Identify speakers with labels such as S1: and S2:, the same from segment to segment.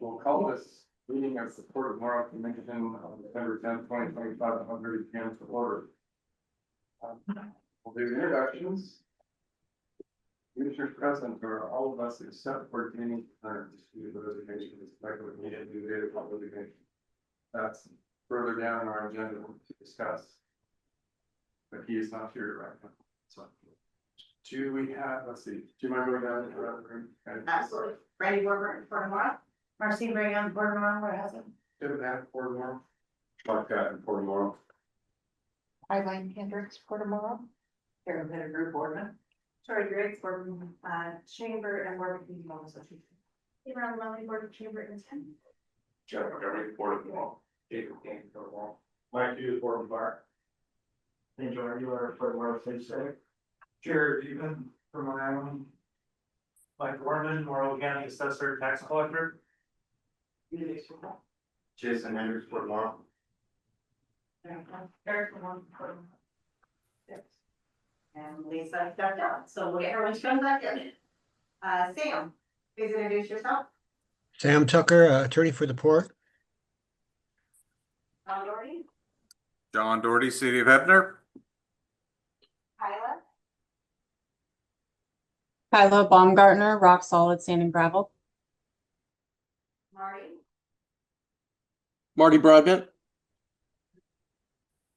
S1: We'll call this meeting of the Port of Morrow Convention on December 10th, 2025, at 1:30 p.m. to order. We'll do the introductions. Commissioners present are all of us except for Jamie Turns, due to the resignation of his regular meeting due to the resignation. That's further down our agenda to discuss. But he is not here right now. So, do we have, let's see, do you mind going down to the other room? Okay.
S2: Absolutely. Randy Borger, Port of Morrow. Marcine Brigham, Port of Morrow, what has it?
S1: David Hack, Port of Morrow. Mark Cat, Port of Morrow.
S2: Eileen Hendricks, Port of Morrow. Carol Pettigrew, Boardman. Tori Griggs, Boardman, Chamber and Work Community Association. Around Lonely Board of Chamber and Ten.
S1: Jeff Montgomery, Port of Morrow. Jacob King, Port of Morrow. Mike Hughes, Port of Bar.
S3: Angel Regular for Morrow City Center. Jared Even from Long Island. Mike Gorman, Morrow County Assessor, Tax Collector.
S1: Jason Hendricks, Port of Morrow.
S2: Eric Lamont, Port of Morrow. Yes. And Lisa stepped out, so we'll get everyone to come back in. Sam, please introduce yourself.
S4: Sam Tucker, attorney for the port.
S2: Doherty,
S5: John Doherty, City of Hebner.
S2: Kyla,
S6: Kyla Baumgartner, Rock Solid Sand and Gravel.
S2: Marty,
S5: Marty Broadbent.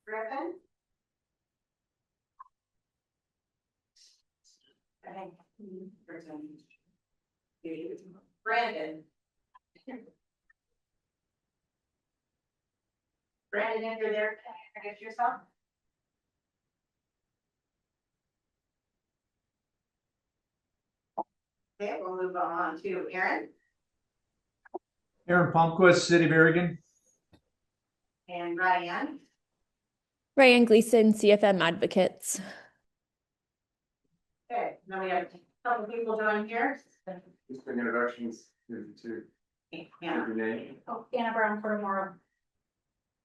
S2: Griffin. Brandon. Brandon, if you're there, can you introduce yourself? Okay, we'll move on to Aaron
S3: Aaron Palmquist, City of Berrigan.
S2: and Ryan.
S7: Ryan Gleason, CFM Advocates.
S2: Okay, now we have a couple people join here.
S1: Just bring introductions to
S2: Anna.
S1: your name.
S2: Oh, Anna Brown, Port of Morrow.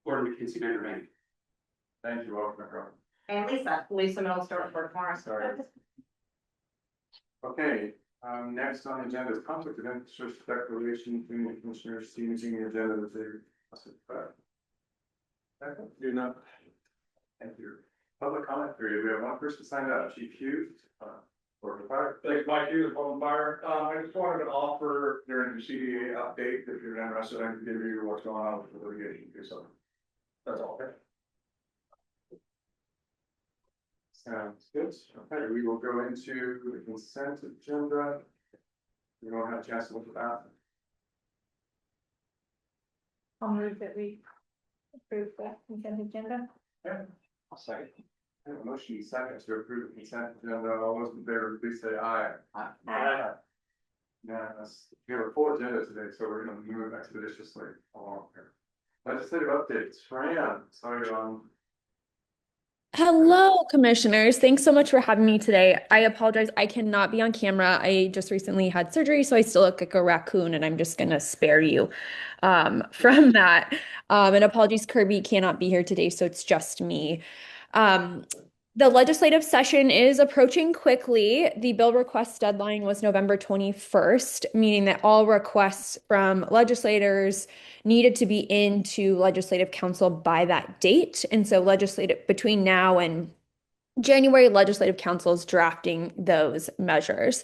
S1: Or McKinsey Baker Bank. Thank you, welcome, everyone.
S2: And Lisa. Lisa Middlestar, Port of Morrow.
S1: Sorry. Okay, next on the agenda is conflict of interest declaration between the commissioners, using the agenda that they. Do not. Thank you. Public comment period. We have one person signed up, Chief Hughes. For the fire.
S8: Thanks, Mike Hughes, from Fire. I just wanted to offer during the CDA update, if you're interested, I can give you what's going on with the litigation, so. That's all.
S1: Sounds good. Okay, we will go into the consent agenda. We don't have a chance to look at that.
S2: I'll move that we approve the consent agenda.
S1: Okay, I'll second. I have a motion second to approve the consent agenda. All those in favor, please say aye.
S2: Aye.
S1: Yes, we have a full agenda today, so we're gonna move expeditiously along here. Legislative updates, Fran, sorry,
S7: Hello, commissioners. Thanks so much for having me today. I apologize. I cannot be on camera. I just recently had surgery, so I still look like a raccoon, and I'm just going to spare you from that. And apologies, Kirby cannot be here today, so it's just me. The legislative session is approaching quickly. The bill request deadline was November 21st, meaning that all requests from legislators needed to be into legislative council by that date. And so between now and January, legislative council is drafting those measures.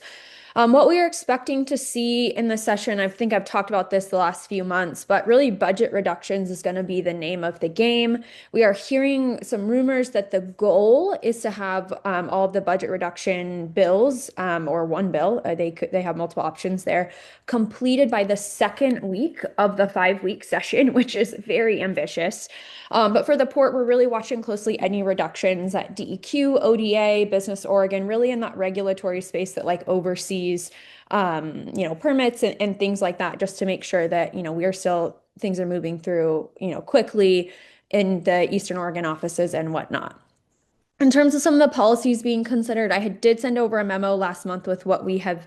S7: What we are expecting to see in the session, I think I've talked about this the last few months, but really budget reductions is going to be the name of the game. We are hearing some rumors that the goal is to have all of the budget reduction bills, or one bill, they have multiple options there, completed by the second week of the 5-week session, which is very ambitious. But for the port, we're really watching closely any reductions at DEQ, ODA, Business Oregon, really in that regulatory space that like oversees permits and things like that, just to make sure that, things are moving through, quickly in the Eastern Oregon offices and whatnot. In terms of some of the policies being considered, did send over a memo last month with what we have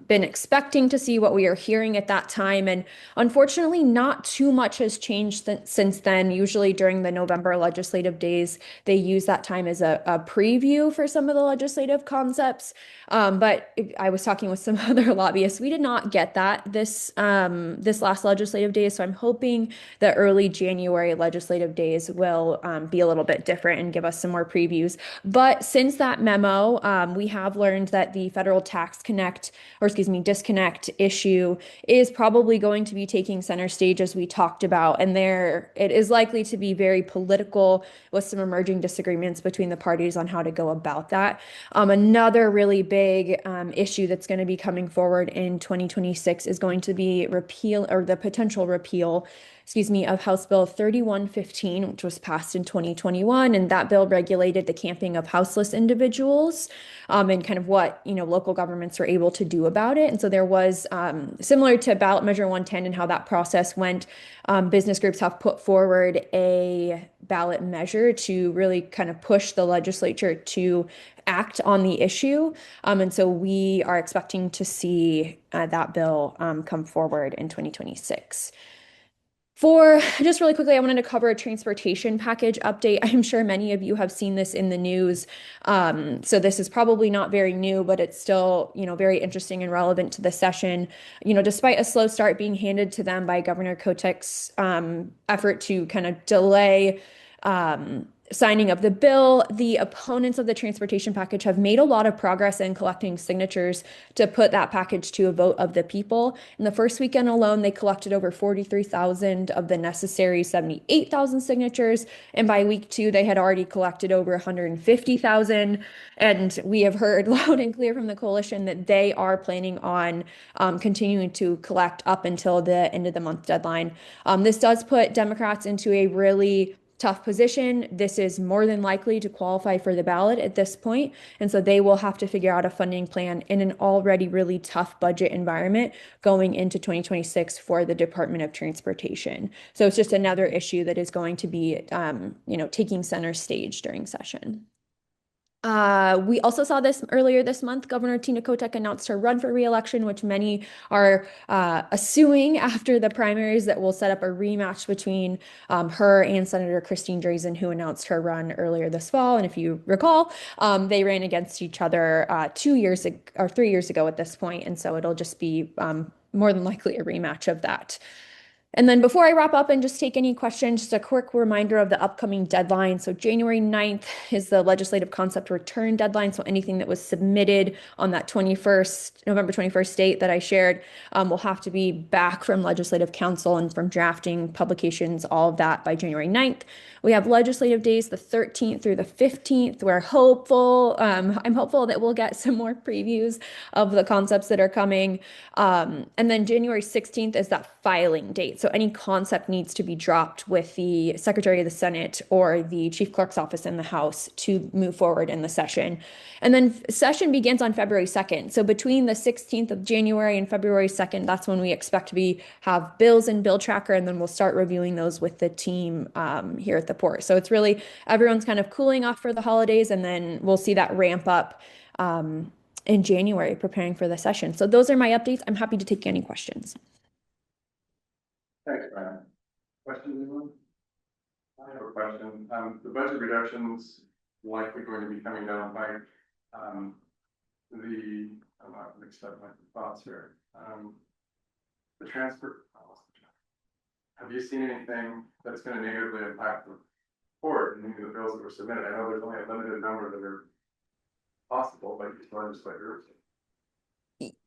S7: been expecting to see, what we are hearing at that time. And unfortunately, not too much has changed since then. Usually during the November legislative days, they use that time as a preview for some of the legislative concepts. But I was talking with some other lobbyists. We did not get that this last legislative day. So I'm hoping the early January legislative days will be a little bit different and give us some more previews. But since that memo, we have learned that the federal disconnect issue is probably going to be taking center stage as we talked about. And it is likely to be very political with some emerging disagreements between the parties on how to go about that. Another really big issue that's going to be coming forward in 2026 is going to be the potential repeal of House Bill 3115, which was passed in 2021. And that bill regulated the camping of houseless individuals and kind of what, local governments were able to do about it. And so there was, similar to ballot measure 110 and how that process went, business groups have put forward a ballot measure to really kind of push the legislature to act on the issue. And so we are expecting to see that bill come forward in 2026. For just really quickly, I wanted to cover a transportation package update. I'm sure many of you have seen this in the news. So this is probably not very new, but it's still, very interesting and relevant to the session. Despite a slow start being handed to them by Governor Kotek's effort to kind of delay signing of the bill, the opponents of the transportation package have made a lot of progress in collecting signatures to put that package to a vote of the people. In the first weekend alone, they collected over 43,000 of the necessary 78,000 signatures. And by week 2, they had already collected over 150,000. And we have heard loud and clear from the coalition that they are planning on continuing to collect up until the end of the month deadline. This does put Democrats into a really tough position. This is more than likely to qualify for the ballot at this point. And so they will have to figure out a funding plan in an already really tough budget environment going into 2026 for the Department of Transportation. So it's just another issue that is going to be, taking center stage during session. We also saw this earlier this month. Governor Tina Kotek announced her run for re-election, which many are assuming after the primaries that will set up a rematch between her and Senator Christine Drazan, who announced her run earlier this fall. And if you recall, they ran against each other 3 years ago at this point. And so it'll just be more than likely a rematch of that. And then before I wrap up and just take any questions, just a quick reminder of the upcoming deadline. So January 9th is the legislative concept return deadline. So anything that was submitted on that November 21st date that I shared will have to be back from Legislative Council and from drafting publications, all of that by January 9th. We have legislative days the 13th through the 15th. I'm hopeful that we'll get some more previews of the concepts that are coming. And then January 16th is that filing date. So any concept needs to be dropped with the Secretary of the Senate or the Chief Clerk's office in the House to move forward in the session. And then session begins on February 2nd. So between the 16th of January and February 2nd, that's when we expect to have bills in Bill Tracker, and then we'll start reviewing those with the team here at the port. So it's really everyone's kind of cooling off for the holidays, and then we'll see that ramp up in January, preparing for the session. So those are my updates. I'm happy to take any questions.
S1: Thanks, Brian. Questions, anyone? I have a question. The budget reductions likely going to be coming down by, I'm not mixed up my thoughts here. The transfer, have you seen anything that's going to negatively impact the port and any of the bills that were submitted? I know there's only a limited number that are possible, but each legislator.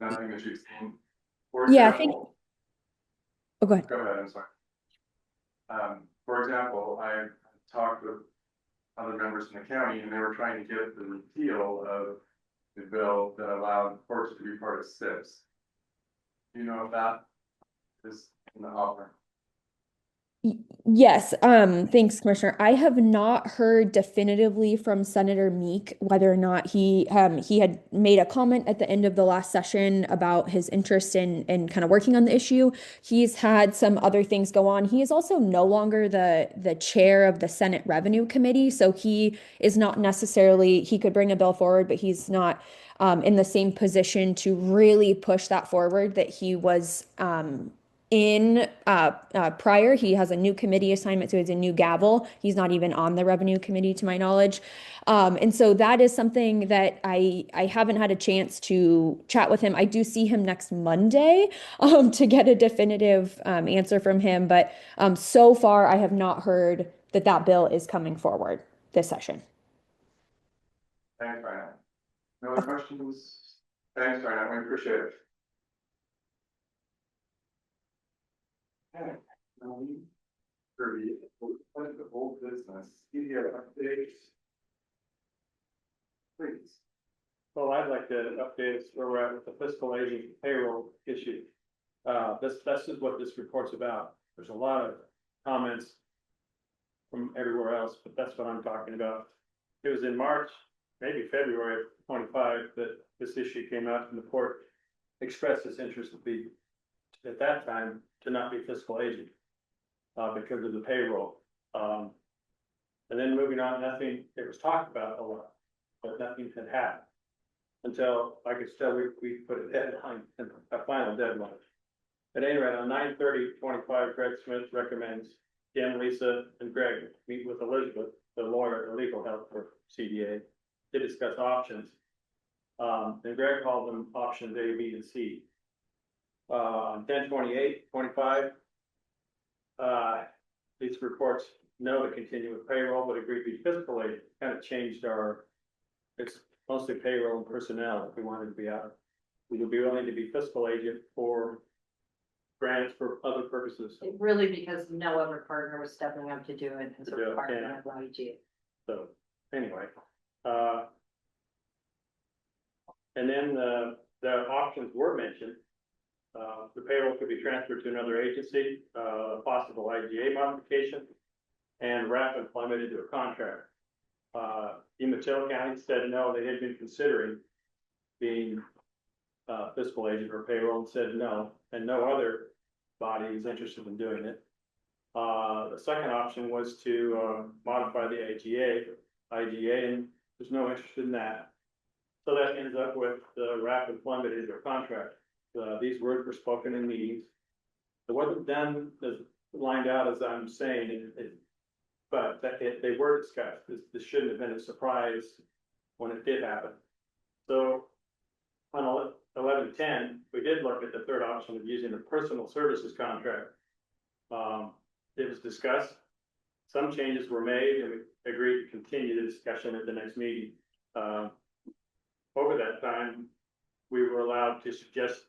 S1: Nothing that you've seen. For
S7: Yeah,
S1: example,
S7: oh, go ahead.
S1: Go ahead, I'm sorry. For example, I talked with other members in the county and they were trying to get the repeal of the bill that allowed ports to be part of SIPs. Do you know if that is in the offer?
S7: Yes, thanks, Commissioner. I have not heard definitively from Senator Meek whether or not he had made a comment at the end of the last session about his interest in kind of working on the issue. He's had some other things go on. He is also no longer the chair of the Senate Revenue Committee, so he is not necessarily, he could bring a bill forward, but he's not in the same position to really push that forward that he was in prior. He has a new committee assignment, so he has a new gavel. He's not even on the revenue committee to my knowledge. And so that is something that I haven't had a chance to chat with him. I do see him next Monday to get a definitive answer from him, but so far I have not heard that that bill is coming forward this session.
S1: Thanks, Ryan. No other questions? Thanks, Ryan, we appreciate it. Okay, now we, for the whole business, CDA updates. Please.
S3: Well, I'd like to update us where we're at with the fiscal agent payroll issue. This is what this report's about. There's a lot of comments from everywhere else, but that's what I'm talking about. It was in March, maybe February of 25, that this issue came out, and the port expressed its interest to be, at that time, to not be fiscal agent because of the payroll. And then moving on, nothing, it was talked about a lot, but nothing had happened. Until, like I said, we put a deadline, a final deadline. At any rate, on 9/30/25, Greg Smith recommends Jim, Lisa, and Greg meet with Elizabeth, the lawyer, the legal help for CDA, to discuss options. And Greg called them options A, B, and C. On 10/28/25, these reports no to continue with payroll, but agreed to be fiscal agent. Kind of changed our, it's mostly payroll and personnel if we wanted to be out. We would be willing to be fiscal agent for grants for other purposes.
S2: Really, because no other partner was stepping up to do it as a
S3: To do it,
S2: requirement
S3: yeah.
S2: of YG.
S3: So anyway, and then the options were mentioned. The payroll could be transferred to another agency, possible IGA modification, and wrap employment into a contract. Umatilla County said no, they had been considering being fiscal agent or payroll, and said no, and no other body is interested in doing it. The second option was to modify the IGA, and there's no interest in that. So that ends up with the wrap employment into a contract. These words were spoken in meetings. It wasn't done as lined out as I'm saying, but they were discussed. This shouldn't have been a surprise when it did happen. So on 11/10, we did look at the third option of using a personal services contract. It was discussed. Some changes were made, and we agreed to continue the discussion at the next meeting. Over that time, we were allowed to suggest,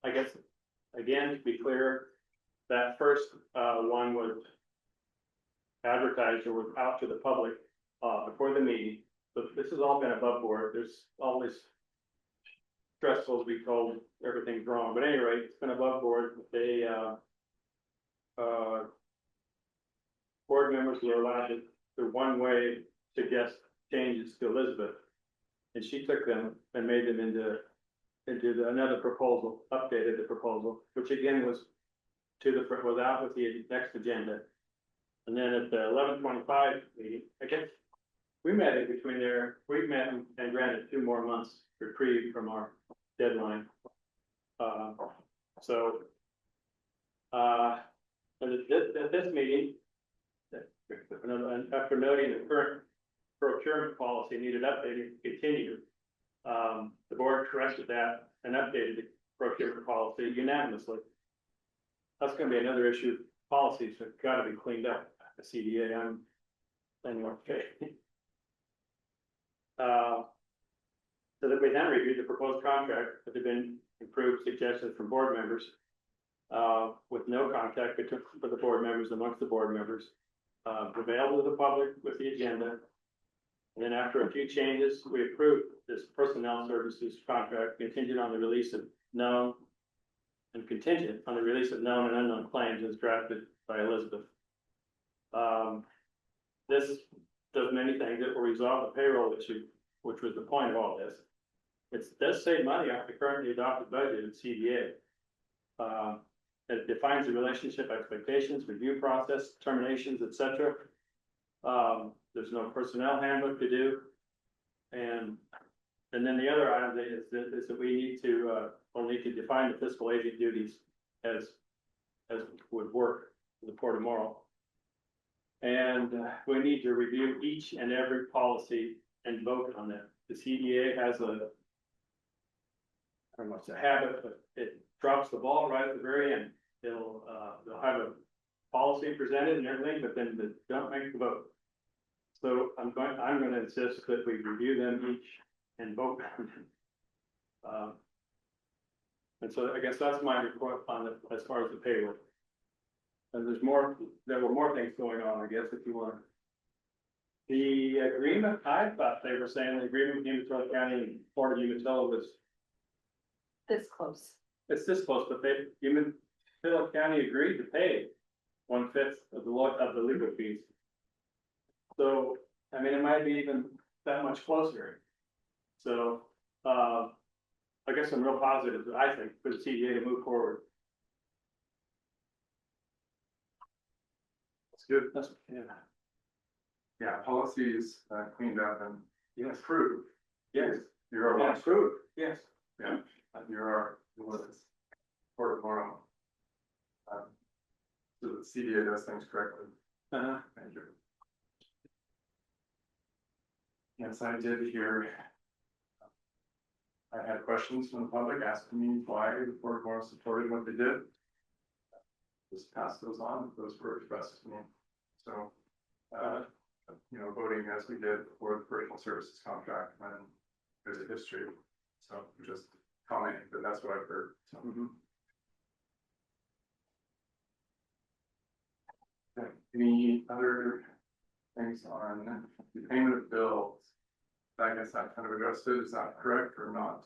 S3: I guess, again, to be clear, that first one was advertised or was out to the public before the meeting. But this has all been above board. There's always stressful to be told everything's wrong. But anyway, it's been above board. They board members were allowed to, through one way, suggest changes to Elizabeth, and she took them and made them into another proposal, updated the proposal, which again was was out with the next agenda. And then at the 11/25 meeting, I guess we met in between there. We met and granted 2 more months reprieve from our deadline. At this meeting, after noting the current procurement policy needed updating to continue, the board corrected that and updated the procurement policy unanimously. That's going to be another issue. Policies have got to be cleaned up. The CDA, I'm anyway. Okay. So that we then reviewed the proposed contract, that had been improved suggestions from board members, with no contact between the board members amongst the board members, available to the public with the agenda. And then after a few changes, we approved this personnel services contract contingent on the release of known and unknown claims as drafted by Elizabeth. This does many things. It will resolve the payroll issue, which was the point of all this. It does save money off the currently adopted budget in CDA. It defines the relationship expectations, review process, terminations, etc. There's no personnel handbook to do. And then the other item is that we need to, we'll need to define the fiscal agent duties as would work for the Port of Morrow. And we need to review each and every policy and vote on that. The CDA has I don't know, it's a habit, but it drops the ball right at the very end. They'll have a policy presented and everything, but then they don't make the vote. So I'm going to insist that we review them each and vote. And so I guess that's my report on it as far as the payroll. And there were more things going on, I guess, if you want. The agreement, I thought they were saying the agreement between Umatilla County and Port of Umatilla was,
S2: This close.
S3: it's this close, but Umatilla County agreed to pay 1/5 of the legal fees. So, I mean, it might be even that much closer. So, I guess I'm real positive, I think, for the CDA to move forward.
S1: It's good.
S3: That's, yeah.
S1: Yeah, policies cleaned up and
S3: Yes.
S1: approved.
S3: Yes.
S1: You're
S3: Yeah,
S1: our,
S3: approved. Yes.
S1: yeah, you're our, Port of Morrow. So the CDA does things correctly. Thank you. Yes, I did hear. I had questions from the public asking me why the Port of Morrow supported what they did. Just pass those on, those were expressed to me. So, voting as we did for the personal services contract when there's a history. So I'm just commenting, but that's what I've heard. So. Okay. Any other things on the payment of bills? I guess I kind of addressed it. Is that correct or not?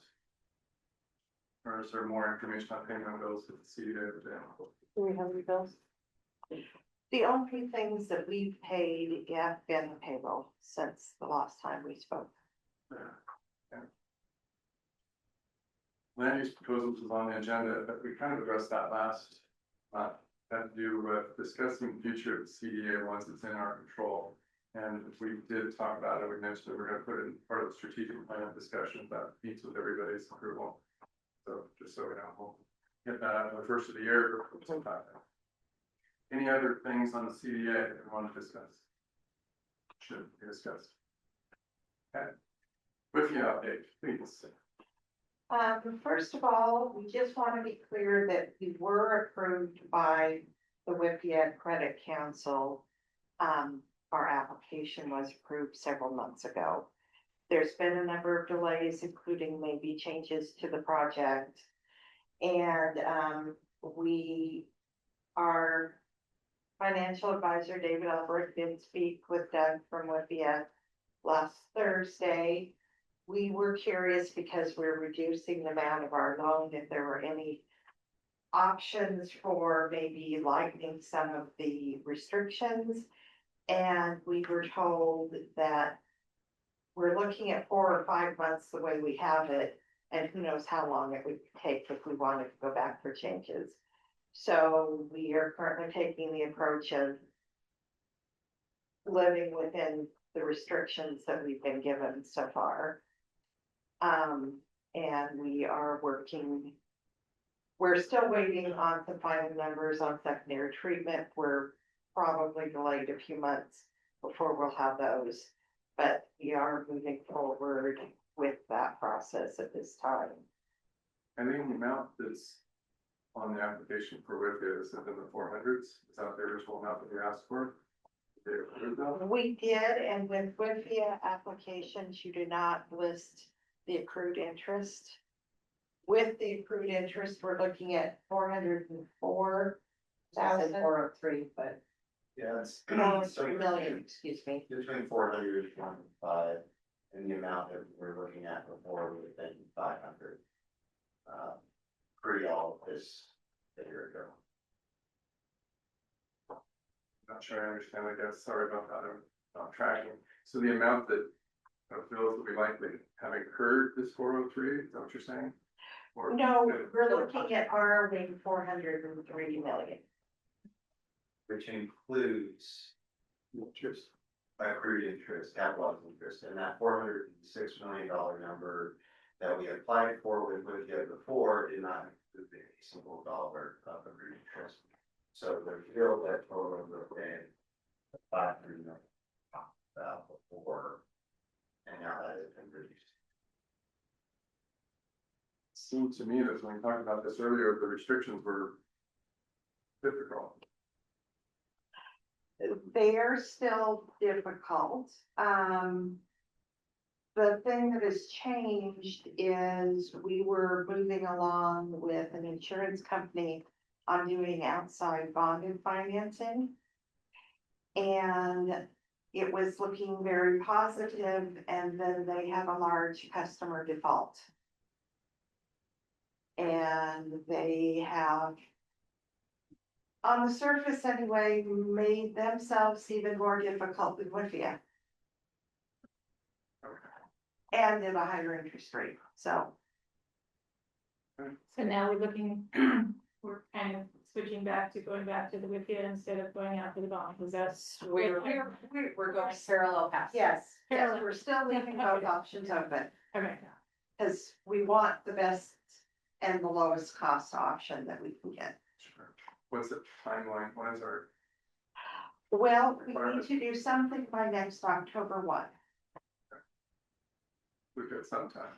S1: Or is there more information on payment of bills with the CDA today?
S2: Do we have any bills? The only things that we've paid have been the payroll since the last time we spoke.
S1: Yeah. Land use proposals was on the agenda, but we kind of addressed that last month. That to do with discussing the future of the CDA once it's in our control. And we did talk about it. We mentioned that we're going to put in part of the strategic plan discussion that meets with everybody's approval. So just so we know, we'll get that out in the first of the year. Any other things on the CDA that we want to discuss? Should be discussed. Okay. With the update, please.
S2: First of all, we just want to be clear that we were approved by the WIPIA Credit Council. Our application was approved several months ago. There's been a number of delays, including maybe changes to the project. And our financial advisor, David Albrecht, did speak with Doug from WIPIA last Thursday. We were curious because we're reducing the amount of our loan, if there were any options for maybe lightening some of the restrictions. And we were told that we're looking at 4 or 5 months the way we have it, and who knows how long it would take if we wanted to go back for changes. So we are currently taking the approach of living within the restrictions that we've been given so far. And we are working, we're still waiting on some final numbers on secondary treatment. We're probably delayed a few months before we'll have those, but we are moving forward with that process at this time.
S1: I think the amount that's on the application for WIPIA is in the 400s. Is that the original amount that we asked for?
S2: We did, and with WIPIA applications, you do not list the accrued interest. With the accrued interest, we're looking at 404,000. 403, but.
S9: Yeah, it's
S2: 403 million, excuse me.
S9: between 400 and 105, and the amount that we're looking at before would have been 500. Pre all of this a year ago.
S1: not sure I understand, I guess, sorry about that, I'm not tracking. So the amount that of bills that we likely have incurred this 403, is that what you're saying? Or-
S2: No, we're looking at borrowing 403 million.
S9: Which includes interest, accrued interest, capitalized interest, and that $406 million number that we applied for with you before did not include a single dollar of accrued interest. So the bill that total was paying $500 million before, and now that has been reduced.
S1: Seemed to me that when we talked about this earlier, the restrictions were difficult.
S2: They are still difficult. The thing that has changed is we were moving along with an insurance company on doing outside bonded financing. And it was looking very positive, and then they have a large customer default. And they have, on the surface anyway, made themselves even more difficult than Wikia. And at a higher interest rate, so.
S10: So now we're looking, we're kind of switching back to going back to the WIPIA instead of going out to the bond, because that's.
S2: We're going parallel paths. Yes,
S10: Parallel.
S2: we're still leaving both options open,
S10: Okay,
S2: because we want the best and the lowest cost option that we can get.
S1: Sure. What's the timeline? When is our,
S2: Well, we need to do something by next October 1.
S1: we've got some time.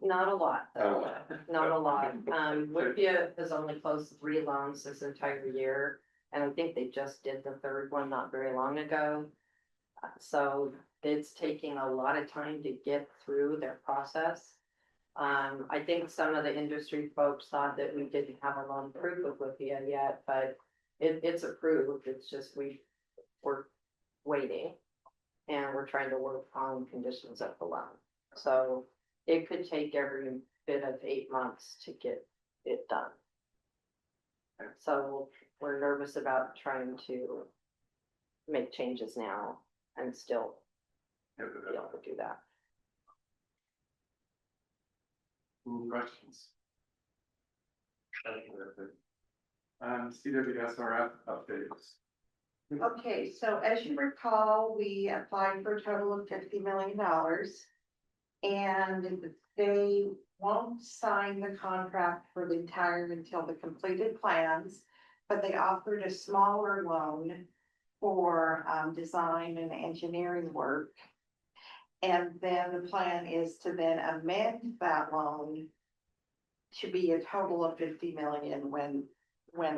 S11: Not a lot, though. Not a lot.
S1: Okay.
S11: Whitby has only closed 3 loans this entire year, and I think they just did the 3rd one not very long ago. So it's taking a lot of time to get through their process. I think some of the industry folks thought that we didn't have a loan approved with Whitby yet, but it's approved. It's just we're waiting, and we're trying to work on conditions of the loan. So it could take every bit of 8 months to get it done. So we're nervous about trying to make changes now and still be able to do that.
S1: Any questions? CWSRF updates.
S2: Okay, so as you recall, we applied for a total of $50 million. And they won't sign the contract for the entire until the completed plans, but they offered a smaller loan for design and engineering work. And then the plan is to then amend that loan to be a total of 50 million when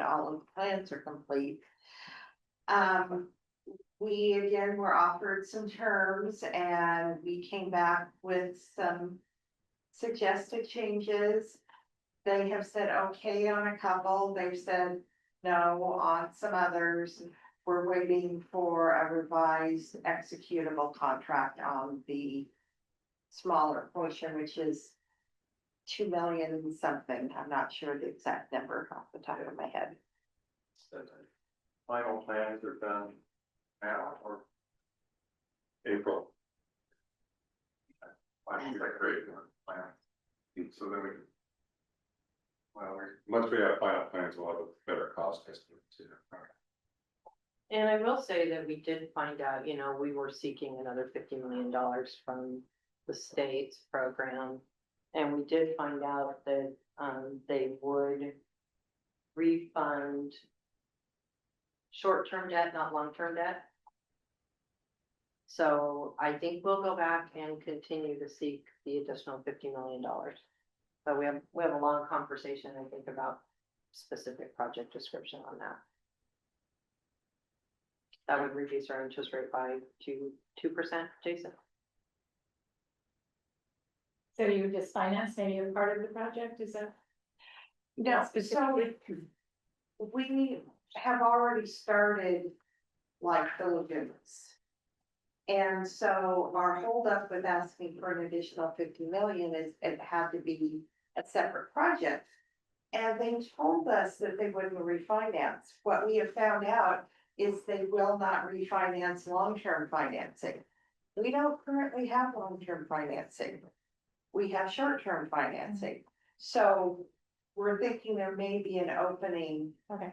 S2: all of the plans are complete. We again were offered some terms, and we came back with some suggested changes. They have said okay on a couple, they've said no on some others. We're waiting for a revised executable contract on the smaller portion, which is 2 million and something. I'm not sure the exact number off the top of my head.
S1: So the final plans are done now or April. I think that's great plan. So then we can. Well, once we have final plans, we'll have a better cost estimate too.
S11: And I will say that we did find out, we were seeking another $50 million from the state's program. And we did find out that they would refund short-term debt, not long-term debt. So I think we'll go back and continue to seek the additional $50 million. So we have a long conversation, I think, about specific project description on that. That would reduce our interest rate by 2%, Jason.
S10: so you would just finance maybe a part of the project, is that?
S2: No, so we have already started like diligence. And so our holdup with asking for an additional 50 million is it had to be a separate project. And they told us that they wouldn't refinance. What we have found out is they will not refinance long-term financing. We don't currently have long-term financing. We have short-term financing. So we're thinking there may be an opening.
S10: Okay.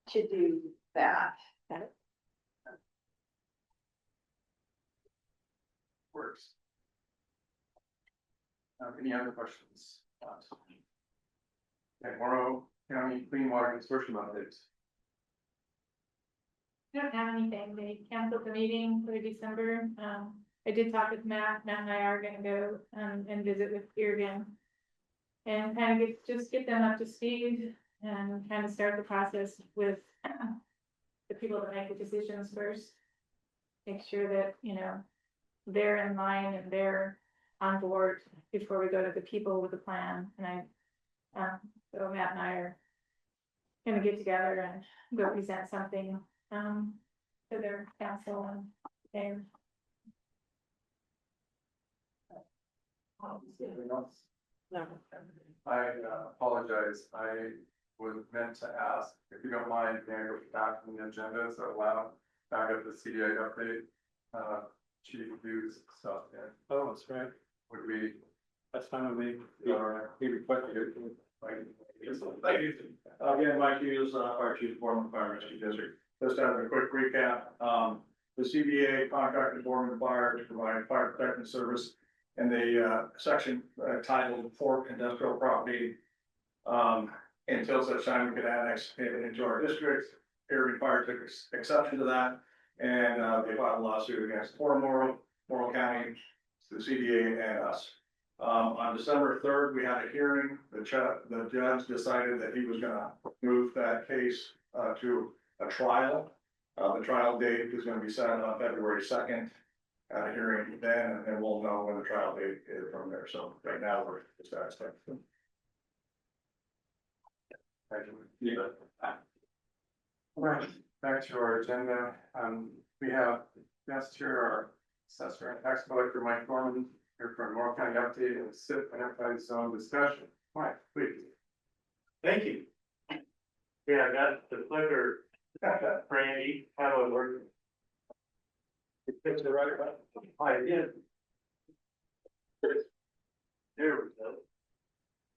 S2: To do that.
S1: Works. Any other questions? Okay, Morrow County Clean Water Consortium updates.
S10: I don't have anything. They canceled the meeting for December. I did talk with Matt. Matt and I are gonna go, and visit with Irvin. And kind of get them up to speed and kind of start the process with the people that make the decisions first. Make sure that, you know, they're in line and they're on board before we go to the people with the plan. And so Matt and I are gonna get together and go present something, to their council and their.
S1: Anything else?
S11: No.
S1: I apologize, I was meant to ask, if you don't mind, can I go back on the agenda, so allow back at the CDA update, chief views stuff, yeah.
S3: Oh, that's right.
S1: Would we?
S3: That's fine with me.
S1: He requested it.
S8: Thank you. Again, Mike Hughes, Fire Chief, Foreman, Fire Rescue District. Just as a quick recap, the CBA contracted Foreman Fire to provide fire protection service in the section titled Fort Industrial Property. Until such time we could annex it into our district. Irving Fire took exception to that, and they filed a lawsuit against Morrow County, the CDA, and us. On December 3rd, we had a hearing. The judge decided that he was gonna move that case to a trial. The trial date is gonna be set on February 2nd. At a hearing then, and we'll know when the trial date is from there. So right now, we're just at step.
S1: Right, back to our agenda, we have guest here, our assessor and tax collector, Mike Norman, here for a Morrow County update and SIP enterprise zone discussion. Mike, please.
S3: Thank you. Yeah, I got the clicker, Randy, how do I work? It fits the right button. I did. There we go.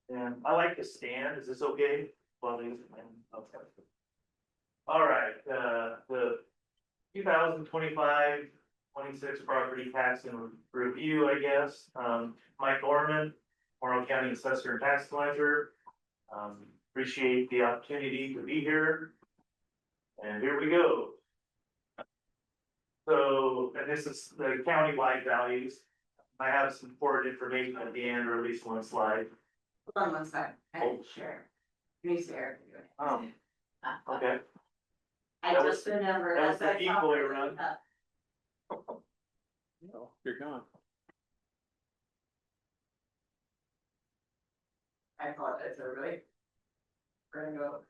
S3: And I like to stand, is this okay? Well, okay. All right, the 2025-26 property tax and review, I guess. Mike Orman, Morrow County Assessor and Tax Collector. Appreciate the opportunity to be here. And here we go. So, and this is the county-wide values. I have some important information at the end, or at least one slide.
S6: Hold on one sec. I didn't share. Can you share?
S3: Okay.
S6: I
S3: That
S6: just
S3: was-
S6: remember.
S3: that was
S6: as I
S3: the
S6: saw
S3: equally
S6: it,
S3: run.
S5: No, you're gone.
S6: I apologize, everybody. We're gonna go.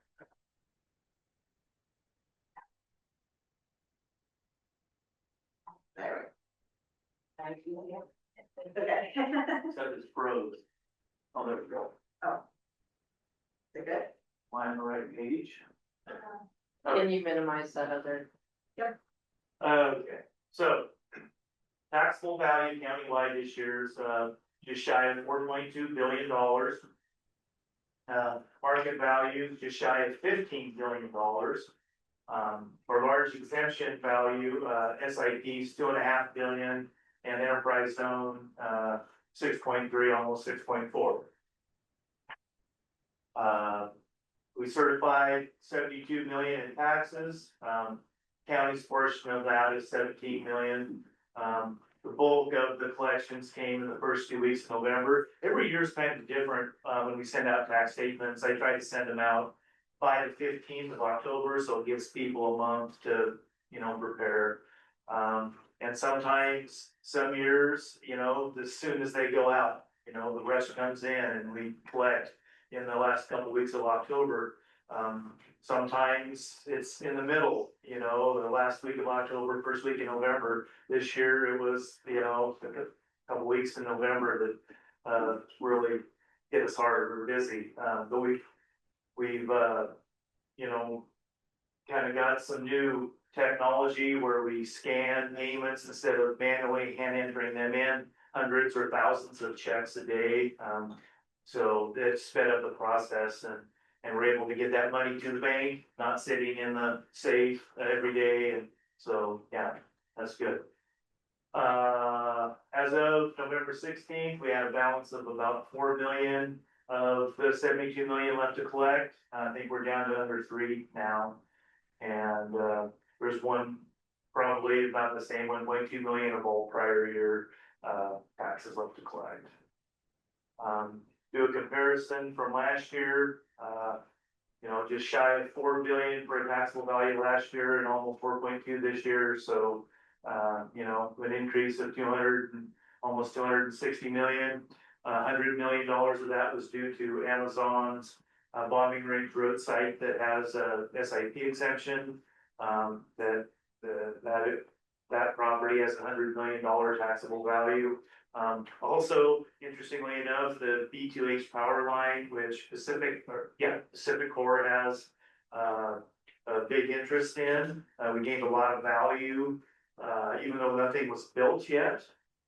S6: There we go. Thank you. Okay.
S3: Except it's froze. Oh, there we go.
S6: Oh. Is it good?
S3: Am I on the right page?
S11: Can you minimize that other?
S3: Okay, so taxable value countywide this year is just shy of $4.2 billion. Market value just shy of $15 billion. For large exemption value, SIPs $2.5 billion, and enterprise zone 6.3, almost 6.4. We certified 72 million in taxes. County's portion of that is 17 million. The bulk of the collections came in the first 2 weeks of November. Every year is kind of different when we send out tax statements. I try to send them out by the 15th of October, so it gives people a month to, you know, prepare. And sometimes, some years, you know, as soon as they go out, you know, the rest comes in and we collect in the last couple weeks of October. Sometimes it's in the middle, you know, the last week of October, first week in November. This year it was, you know, a couple weeks in November that really hit us hard. We were busy, but we've you know, kind of got some new technology where we scan payments instead of manually hand entering them in, hundreds or thousands of checks a day. So it sped up the process and we're able to get that money to the bank, not sitting in the safe every day. And so, yeah, that's good. As of November 16th, we had a balance of about 4 million of the 72 million left to collect. I think we're down to under 3 now. And, there's one, probably about the same, 1.2 million of all prior year, taxes left to collect. Do a comparison from last year, just shy of 4 billion for a taxable value last year and almost 4.2 this year. So, an increase of almost 260 million. $100 million of that was due to Amazon's Bombing Range Road site that has a SIP exemption. That property has $100 million taxable value. Also, interestingly enough, the B2H power line, which Pacific Core has a big interest in. We gained a lot of value, even though nothing was built yet.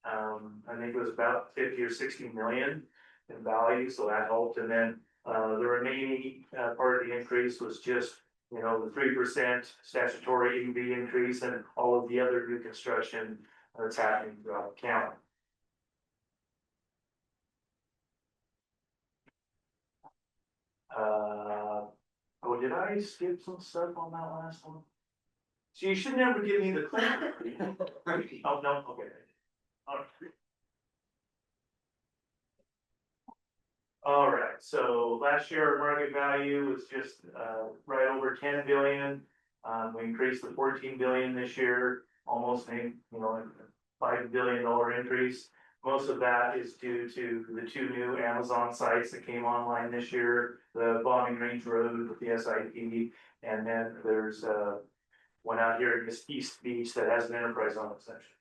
S3: I think it was about 50 or 60 million in value, so that helped. And then the remaining part of the increase was just, the 3% statutory EV increase and all of the other new construction that's happening throughout the county. Did I skip some stuff on that last one? So you should never give me the clip. Oh, no, okay. All right, so last year our market value was just right over 10 billion. We increased to 14 billion this year, almost a $5 billion increase. Most of that is due to the 2 new Amazon sites that came online this year, the Bombing Range Road with the SIP, and then there's one out here in this East Beach that has an enterprise on it section.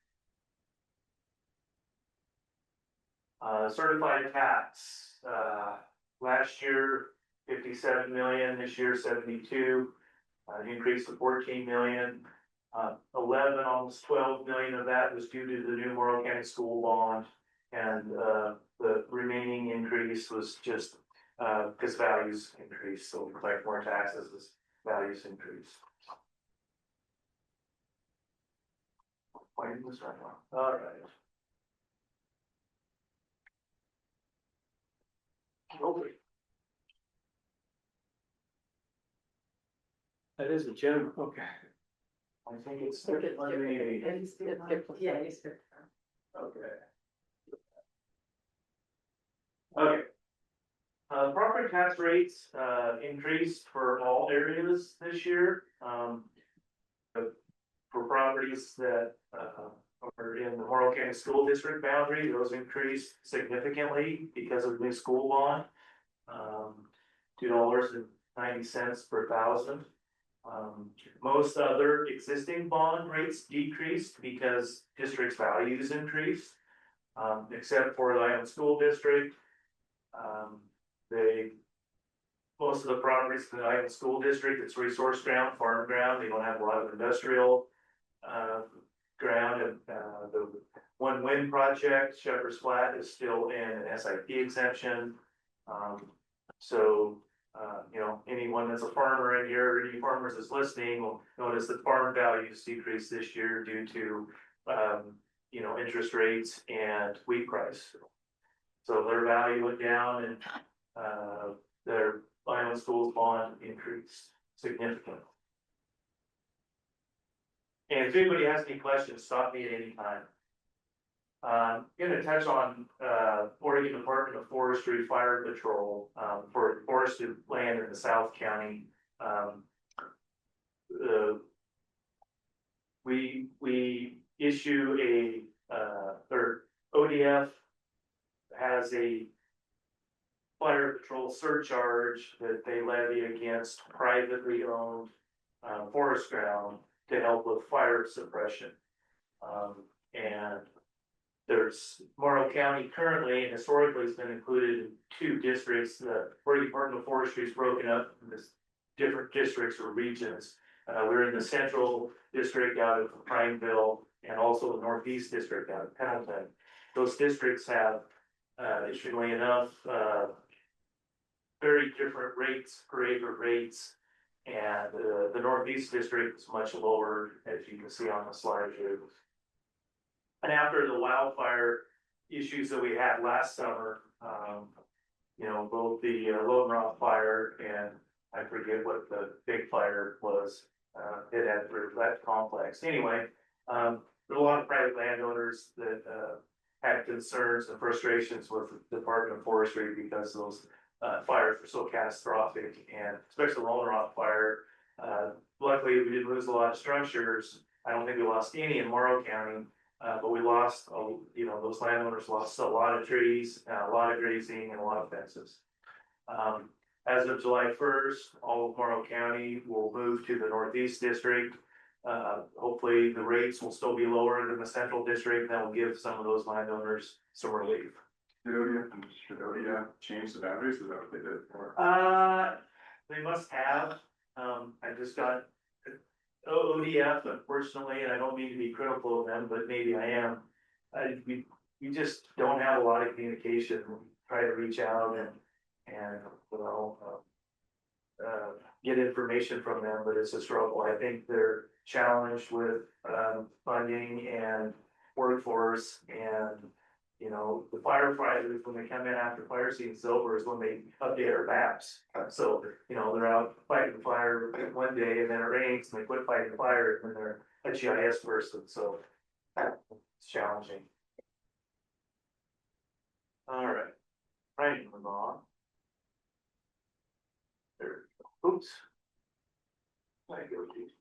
S3: Certified tax, last year 57 million, this year 72, increase to 14 million. 11, almost 12 million of that was due to the new Morrow County School bond, and the remaining increase was just because values increased, so we collect more taxes as values increase. Why didn't this right now? All right. Okay. That is a general, okay. I think it's. Okay. Okay. Property tax rates increased for all areas this year. For properties that are in the Morrow County School District boundary, those increased significantly because of the new school bond. $2.90 per thousand. Most other existing bond rates decreased because district's values increased, except for the Island School District. Most of the properties in the Island School District, it's resource ground, farm ground. They don't have a lot of industrial ground. And the one wind project, Shepherd's Flat, is still in an SIP exemption. Anyone that's a farmer in here, or any farmers that's listening, will notice that farm values decreased this year due to interest rates and wheat price. So their value went down, and their Island Schools bond increased significantly. And if anybody has any questions, stop me at any time. I'm going to touch on Oregon Department of Forestry Fire Patrol for forested land in the South County. We issue or ODF has a fire patrol surcharge that they levy against privately owned forest ground to help with fire suppression. And there's Morrow County currently and historically has been included in 2 districts. The Oregon Department of Forestry is broken up in this different districts or regions. We're in the central district out of Prineville and also the northeast district out of Pendleton. Those districts have, interestingly enough, very different rates, per acre rates. And the northeast district is much lower, as you can see on the slide here. And after the wildfire issues that we had last summer, you know, both the Lone Rock fire and I forget what the big fire was, it had for that complex. Anyway, there were a lot of private landowners that had concerns and frustrations with the Department of Forestry because those fires were so catastrophic, and especially the Lone Rock fire. Luckily, we didn't lose a lot of structures. I don't think we lost any in Morrow County, but we lost, you know, those landowners lost a lot of trees, a lot of grazing, and a lot of fences. As of July 1st, all of Morrow County will move to the Northeast District. Hopefully, the rates will still be lower than the Central District. That will give some of those landowners some relief.
S1: Should ODF change the boundaries? Is that what they did? Or?
S3: They must have. I just got ODF, unfortunately, and I don't mean to be critical of them, but maybe I am. We just don't have a lot of communication. We try to reach out and you know, get information from them, but it's a struggle. I think they're challenged with funding and workforce, and you know, the firefighters, when they come in after fire season's over, is when they update our maps. So, you know, they're out fighting the fire one day and then it rains and they quit fighting the fire and then they're a GIS person, so it's challenging. All right, right, move on. There, oops. I go to.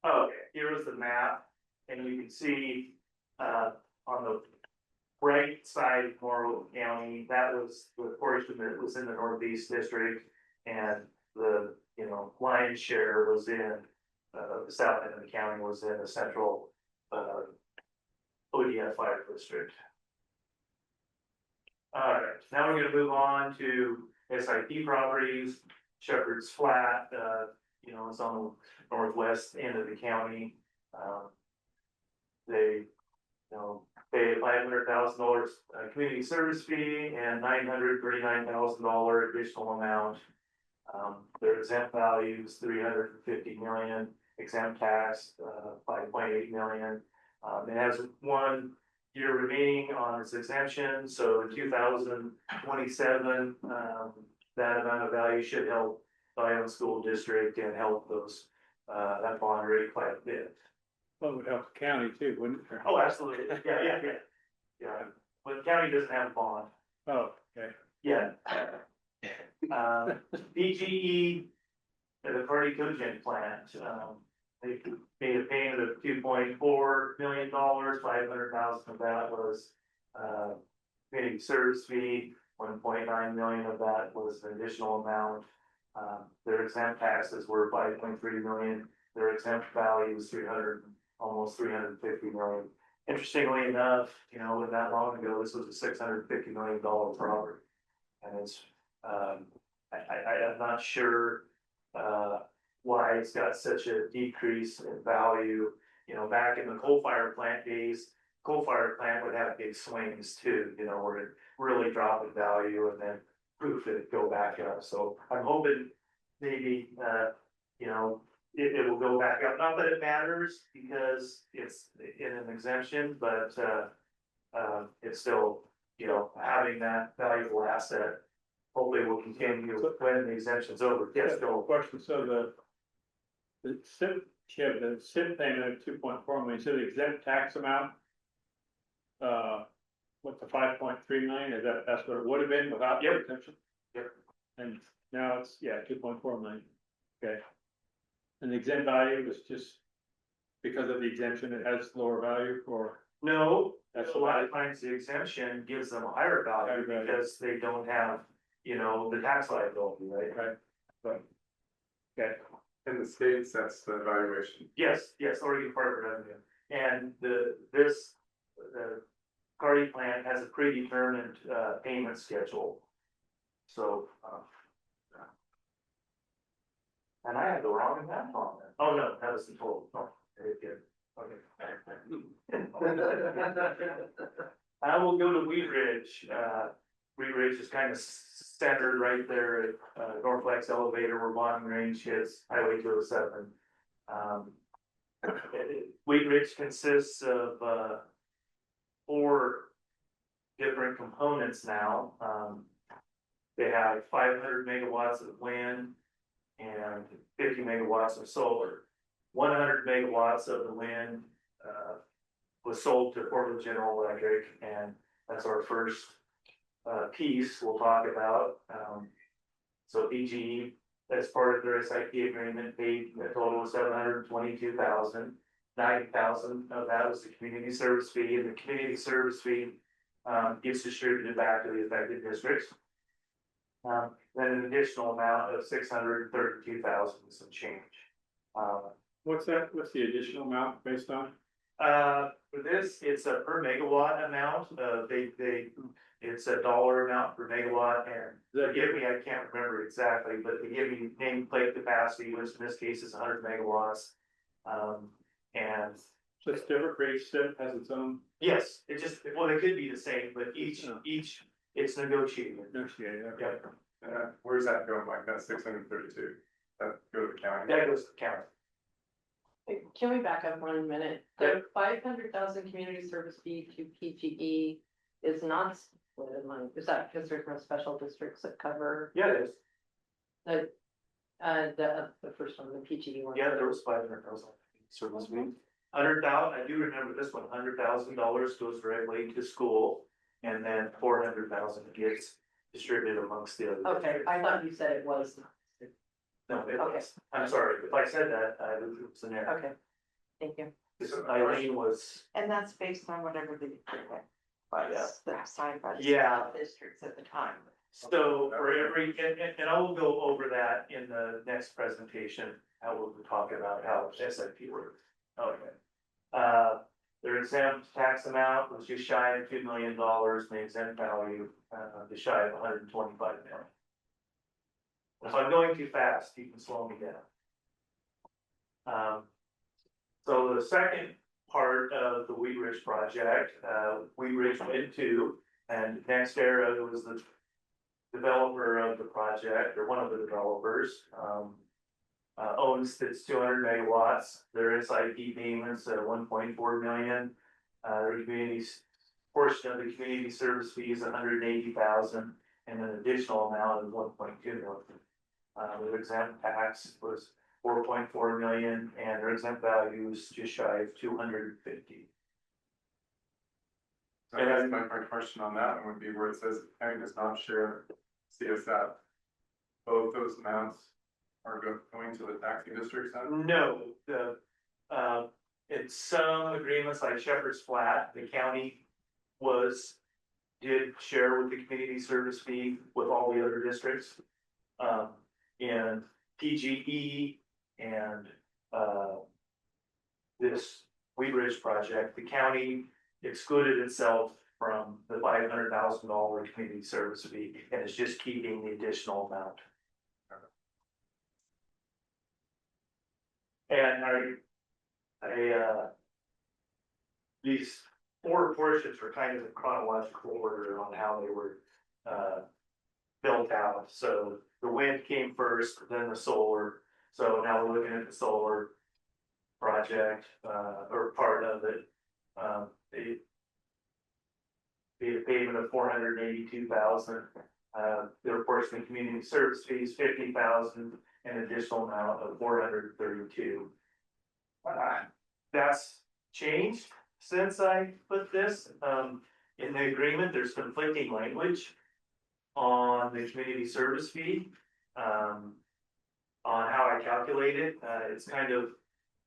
S3: Okay, here is the map. And you can see, on the right side of Morrow County, that was the portion that was in the Northeast District. And the, you know, lion's share was in, the south end of the county was in the central, ODF fire district. All right, now we're gonna move on to SIP properties. Shepherd's Flat, you know, it's on the northwest end of the county. They, you know, pay $500,000 community service fee and $939,000 additional amount. Their exempt value is $350 million, exempt tax $5.8 million. It has 1 year remaining on its exemption, so in 2027, that amount of value should help Zion School District and help those that bond rate quite a bit.
S8: Well, it would help the county too, wouldn't it?
S3: Oh, absolutely. Yeah. But the county doesn't have a bond.
S8: Oh, okay.
S3: Yeah. BGE, the Cardi Cogen plant, they made a payment of $2.4 million, 500,000 of that was, community service fee, 1.9 million of that was an additional amount. Their exempt taxes were 5.3 million, their exempt value was almost 350 million. Interestingly enough, you know, not that long ago, this was a $650 million property. And it's, I'm not sure, why it's got such a decrease in value. You know, back in the coal fire plant days, coal fire plant would have big swings too, you know, where it really dropped in value and then poof, it go back up. So I'm hoping maybe, you know, it will go back up. Not that it matters because it's in an exemption, but it's still, you know, having that valuable asset hopefully will continue when the exemption's over. Yes,
S8: No question. So the SIP payment of 2.4 million, so the exempt tax amount, what's the 5.3 million? Is that's what it would have been without the exemption?
S3: Yep.
S8: And now it's, 2.4 million. Okay. And the exempt value was just because of the exemption, it has lower value, or?
S3: No,
S8: That's
S3: a lot of times the exemption gives them a higher value because they don't have, you know, the tax liability, right?
S8: Right. Okay.
S1: In the states, that's the evaluation.
S3: Yes, Oregon Department of Revenue. And the Cardi plant has a predetermined payment schedule. So And I had the wrong amount on there. Oh, no, that was the total. No, I did good. Okay. I will go to Wheat Ridge. Wheat Ridge is kind of centered right there at Norflex Elevator where Bonding Range hits Highway 207. Wheat Ridge consists of 4 different components now. They have 500 megawatts of wind and 50 megawatts of solar. 100 megawatts of the wind was sold to Portland General Electric, and that's our first piece we'll talk about. So PGE, as part of their SIP agreement, paid a total of $722,000. $9,000 of that was the community service fee, and the community service fee gets distributed back to the affected districts. Then an additional amount of $632,000 and some change.
S8: What's the additional amount based on?
S3: For this, it's a per megawatt amount, it's a dollar amount per megawatt, and forgive me, I can't remember exactly, but they give me nameplate capacity, which in this case is 100 megawatts. And
S8: So it's different for each step, has its own.
S3: yes, it just, well, they could be the same, but each, it's negotiated.
S8: Negotiated, okay.
S3: Yep.
S1: Where's that going, Mike? That's 632. That go to the county.
S3: That goes to the county.
S11: Can we back up 1 minute? The 500,000 community service fee to PGE is not split among, is that because there's no special districts that cover
S3: Yeah, it is.
S11: the first one, the PGE one?
S3: Yeah, there was 500,000 service fee. 100,000, I do remember this one, $100,000 goes directly to school, and then 400,000 gets distributed amongst the other.
S11: Okay, I thought you said it was.
S3: No, it
S11: Okay.
S3: was, I'm sorry, if I said that, it was an error.
S11: Okay, thank you.
S3: This Eileen was,
S2: And that's based on whatever the agreement was, that signed by the
S3: Yeah.
S2: districts at the time.
S3: so for every, and I will go over that in the next presentation, I will talk about how SIP works. Okay. Their exempt tax amount was just shy of $2 million, and the exempt value, just shy of 125 million. If I'm going too fast, you can slow me down. So the second part of the Wheat Ridge project, Wheat Ridge went to, and NextEra was the developer of the project, or one of the developers, owns its 200 megawatts. Their SIP payments at 1.4 million. Their community's portion of the community service fee is 180,000, and an additional amount of 1.2 million. The exempt tax was 4.4 million, and their exempt value is just shy of 250.
S1: So I guess my question on that one would be where it says the county does not share CSF. Both those amounts are going to the taxing districts then?
S3: No, in some agreements like Shepherd's Flat, the county did share with the community service fee with all the other districts. And PGE and this Wheat Ridge project, the county excluded itself from the $500,000 community service fee and is just keeping the additional amount. And these 4 portions were kind of in chronological order on how they were built out. So the wind came first, then the solar. So now we're looking at the solar project, or part of it. The payment of 482,000. Their portion of community service fees 50,000, an additional amount of 432. That's changed since I put this in the agreement. There's conflicting language on the community service fee, on how I calculate it. It's kind of,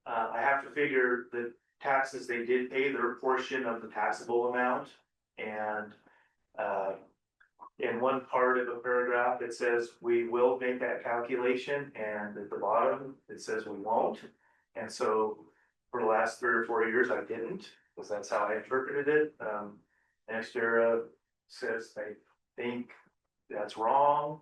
S3: I have to figure the taxes they did pay, their portion of the taxable amount. And in one part of a paragraph, it says we will make that calculation, and at the bottom, it says we won't. And so for the last 3 or 4 years, I didn't, because that's how I interpreted it. NextEra says they think that's wrong.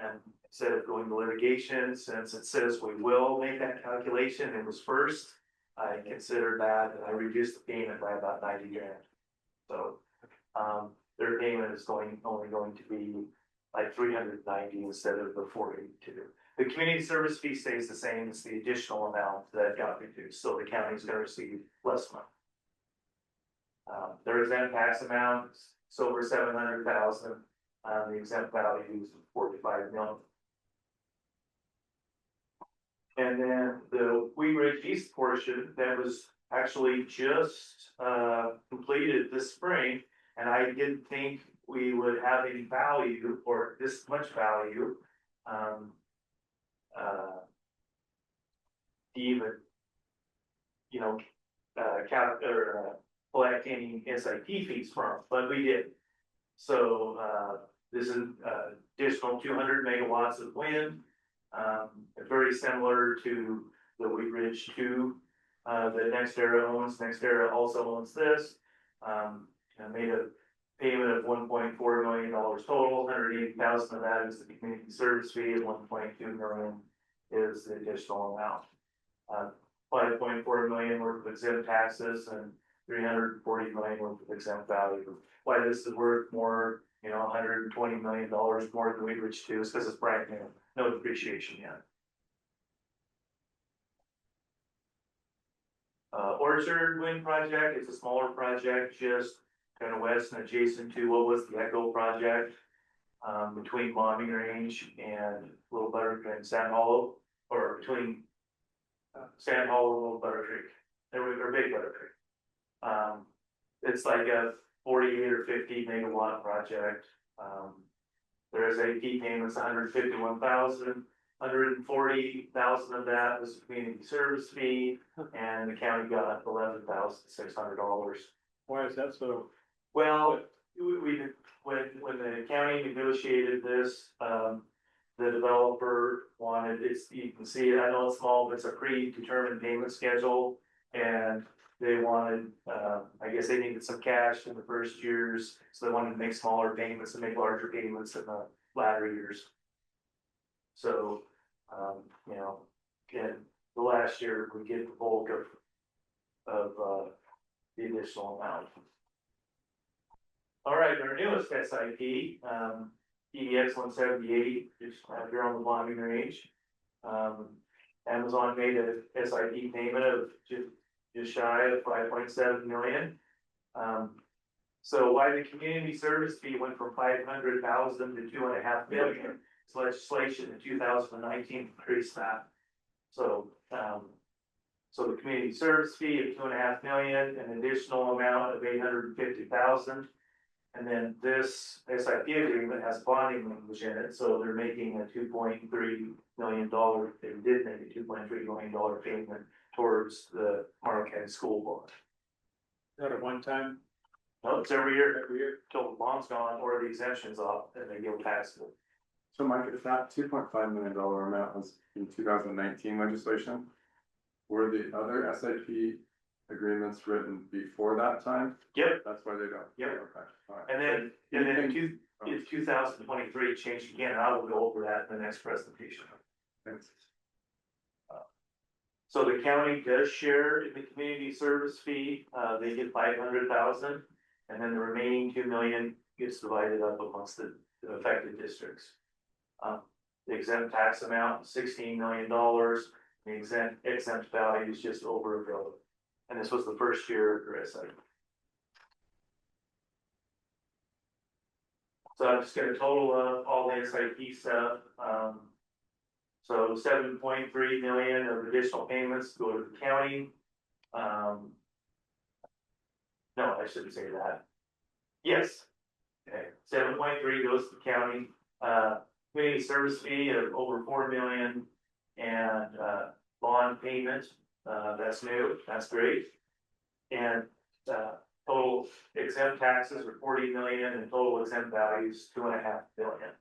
S3: And
S12: instead of going to litigation, since it says we will make that calculation, it was first. I considered that, and I reduced the payment by about 90 grand. So, their payment is only going to be like 390 instead of the 482. The community service fee stays the same, it's the additional amount that got reduced, so the county's gonna receive less money. Their exempt tax amount is over 700,000, the exempt value is 45 million. And then the Wheat Ridge East portion, that was actually just, completed this spring, and I didn't think we would have any value or this much value. Even, you know, collect any SIP fees from, but we did. So, this is, additional 200 megawatts of wind, very similar to the Wheat Ridge 2, that NextEra owns. NextEra also owns this. I made a payment of $1.4 million total, 180,000 of that is the community service fee, and 1.2 million is the additional amount. 5.4 million worth of exempt taxes and 340 million worth of exempt value. Why this is worth more, you know, $120 million more than Wheat Ridge 2 is because it's brand new, no depreciation yet. Orchard Wind Project is a smaller project, just kind of west and adjacent to what was the Echo project, between Bombing Range and Little Butter and Sand Hollow, or between Sand Hollow and Little Butter Creek, or Big Butter Creek. It's like a 48 or 50 megawatt project. There is AP payments, 151,000. 140,000 of that was the community service fee, and the county got $11,600.
S3: Why is that so?
S12: Well, when the county negotiated this, the developer wanted, you can see it, I know it's small, but it's a predetermined payment schedule. And they wanted, I guess they needed some cash in the first years, so they wanted to make smaller payments and make larger payments in the latter years. So, you know, in the last year, we get the bulk of the additional amount. All right, our newest SIP, EDX 178, just here on the Bombing Range. Amazon made a SIP payment of just shy of 5.7 million. So why the community service fee went from 500,000 to 2.5 million? Legislation in 2019 increased that. So, so the community service fee of 2.5 million, an additional amount of 850,000. And then this SIP agreement has bonding language in it, so they're making a $2.3 million, they did make a $2.3 million payment towards the Morrow County School Bond.
S3: Is that a one-time?
S12: No, it's every year till the bond's gone or the exemption's off and they get taxable.
S1: So Mike, if that $2.5 million amount was in 2019 legislation, were the other SIP agreements written before that time?
S12: Yep.
S1: That's why they don't.
S12: Yep.
S1: Okay. All right.
S12: And then in 2023, it changed again, and I will go over that in the next presentation.
S1: Thanks.
S12: So the county does share in the community service fee, they get 500,000, and then the remaining 2 million gets divided up amongst the affected districts. The exempt tax amount, $16 million, the exempt value is just over $1 billion. And this was the first year for SIP. So I'm just gonna total up all the SIP stuff. So 7.3 million of additional payments go to the county. No, I shouldn't say that. Yes. Okay, 7.3 goes to the county. Community service fee of over 4 million and bond payment. That's new, that's great. And total exempt taxes are 40 million and total exempt values 2.5 billion.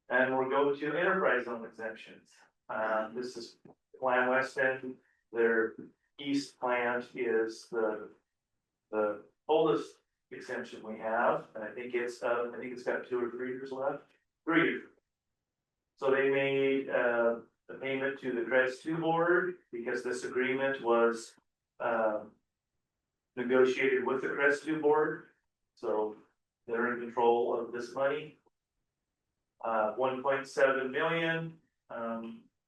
S12: And we'll go to enterprise zone exemptions. This is Plan West End. Their east plant is the oldest exemption we have, and I think it's got 2 or 3 years left, 3 years. So they made, a payment to the CREZ 2 board, because this agreement was, negotiated with the CREZ 2 board, so they're in control of this money. 1.7 million,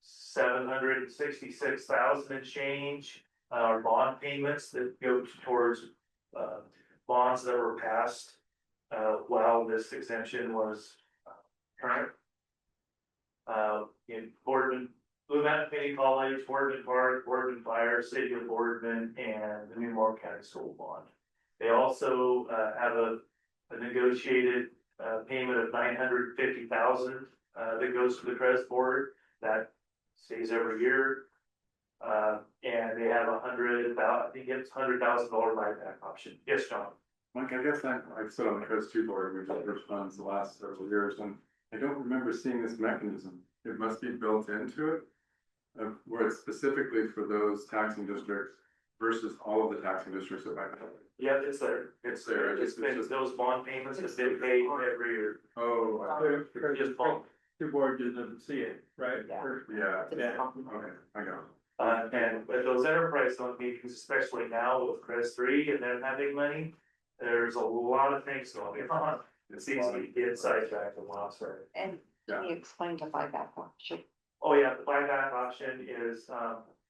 S12: 766,000 and change are bond payments that go towards bonds that were passed while this exemption was current. In Boardman, Blue Mountain Community College, Boardman Park, Boardman Fire, City of Boardman, and the New Morrow County School Bond. They also have a negotiated payment of 950,000 that goes to the CREZ board that stays every year. And they have I think it's $100,000 buyback option. Yes, John.
S1: Mike, I guess I've sit on the CREZ 2 board, which has funds the last several years, and I don't remember seeing this mechanism. It must be built into it, where it's specifically for those taxing districts versus all of the taxing districts that might have it.
S12: Yeah, it's there. It's there. It's been those bond payments that they pay every year.
S1: Oh,
S12: Just bond.
S3: Your board doesn't see it, right?
S2: Yeah.
S1: yeah,
S12: Yeah.
S1: okay, I got it.
S12: And with those enterprise zone meetings, especially now with CREZ 3 and them having money, there's a lot of things going on. It's easy to get sidetracked and lost, right?
S2: And can you explain the buyback option?
S12: Oh, yeah, the buyback option is,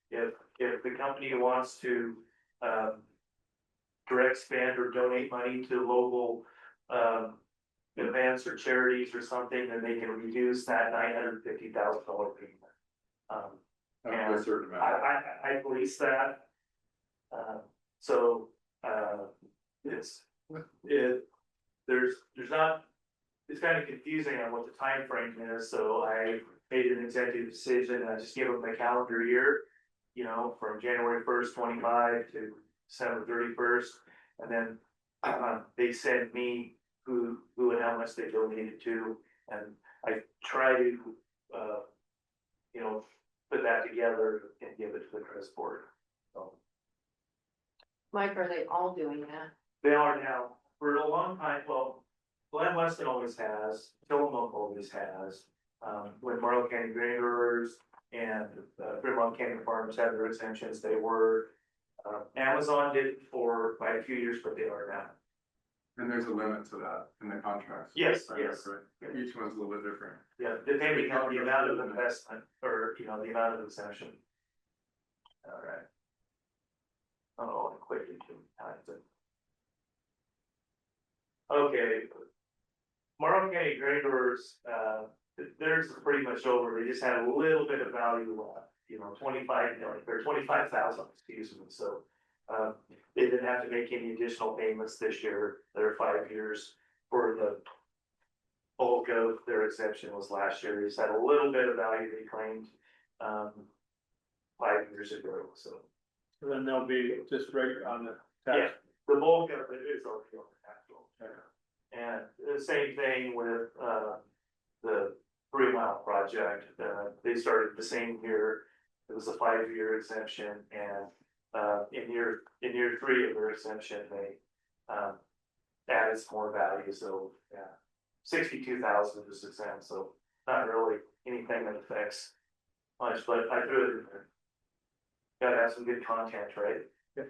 S12: if the company wants to, direct spend or donate money to local, events or charities or something, then they can reduce that $950,000 payment.
S1: After a certain amount.
S12: I police that. So, there's not, it's kind of confusing on what the time frame is, so I made an executive decision, and I just gave them the calendar year, you know, from January 1st, 25 to December 31st, and then they send me who and how much they donated to, and I try to, you know, put that together and give it to the CREZ board. So
S11: Mike, are they all doing that?
S12: they are now, for a long time, well, Glen Weston always has, Tillamook always has, when Morrow County Grain Growers and Fremont County Farmers had their exemptions, they were, Amazon did it for quite a few years, but they are now.
S1: And there's a limit to that in the contracts.
S12: Yes,
S1: Right,
S12: yes.
S1: right. Each one's a little bit different.
S12: Yeah, depending on the amount of investment, or, you know, the amount of exemption. All right. Oh, I quit YouTube. Okay. Morrow County Grain Growers, theirs is pretty much over. They just had a little bit of value left, you know, 25 million or 25,000, excuse me. So, they didn't have to make any additional payments this year. They're 5 years for the bulk of their exemption was last year. They just had a little bit of value they claimed, 5 years ago, so.
S3: So then they'll be just right on the
S12: Yeah,
S3: tax.
S12: the bulk of it is already on the tax roll. And the same thing with, the 3 Mile project, they started the same year. It was a 5-year exemption, and, in year 3 of their exemption, they, added some more value, so, yeah. 62,000 is exempt, so not really anything that affects much, but I threw it in there. Gotta have some good content, right? Then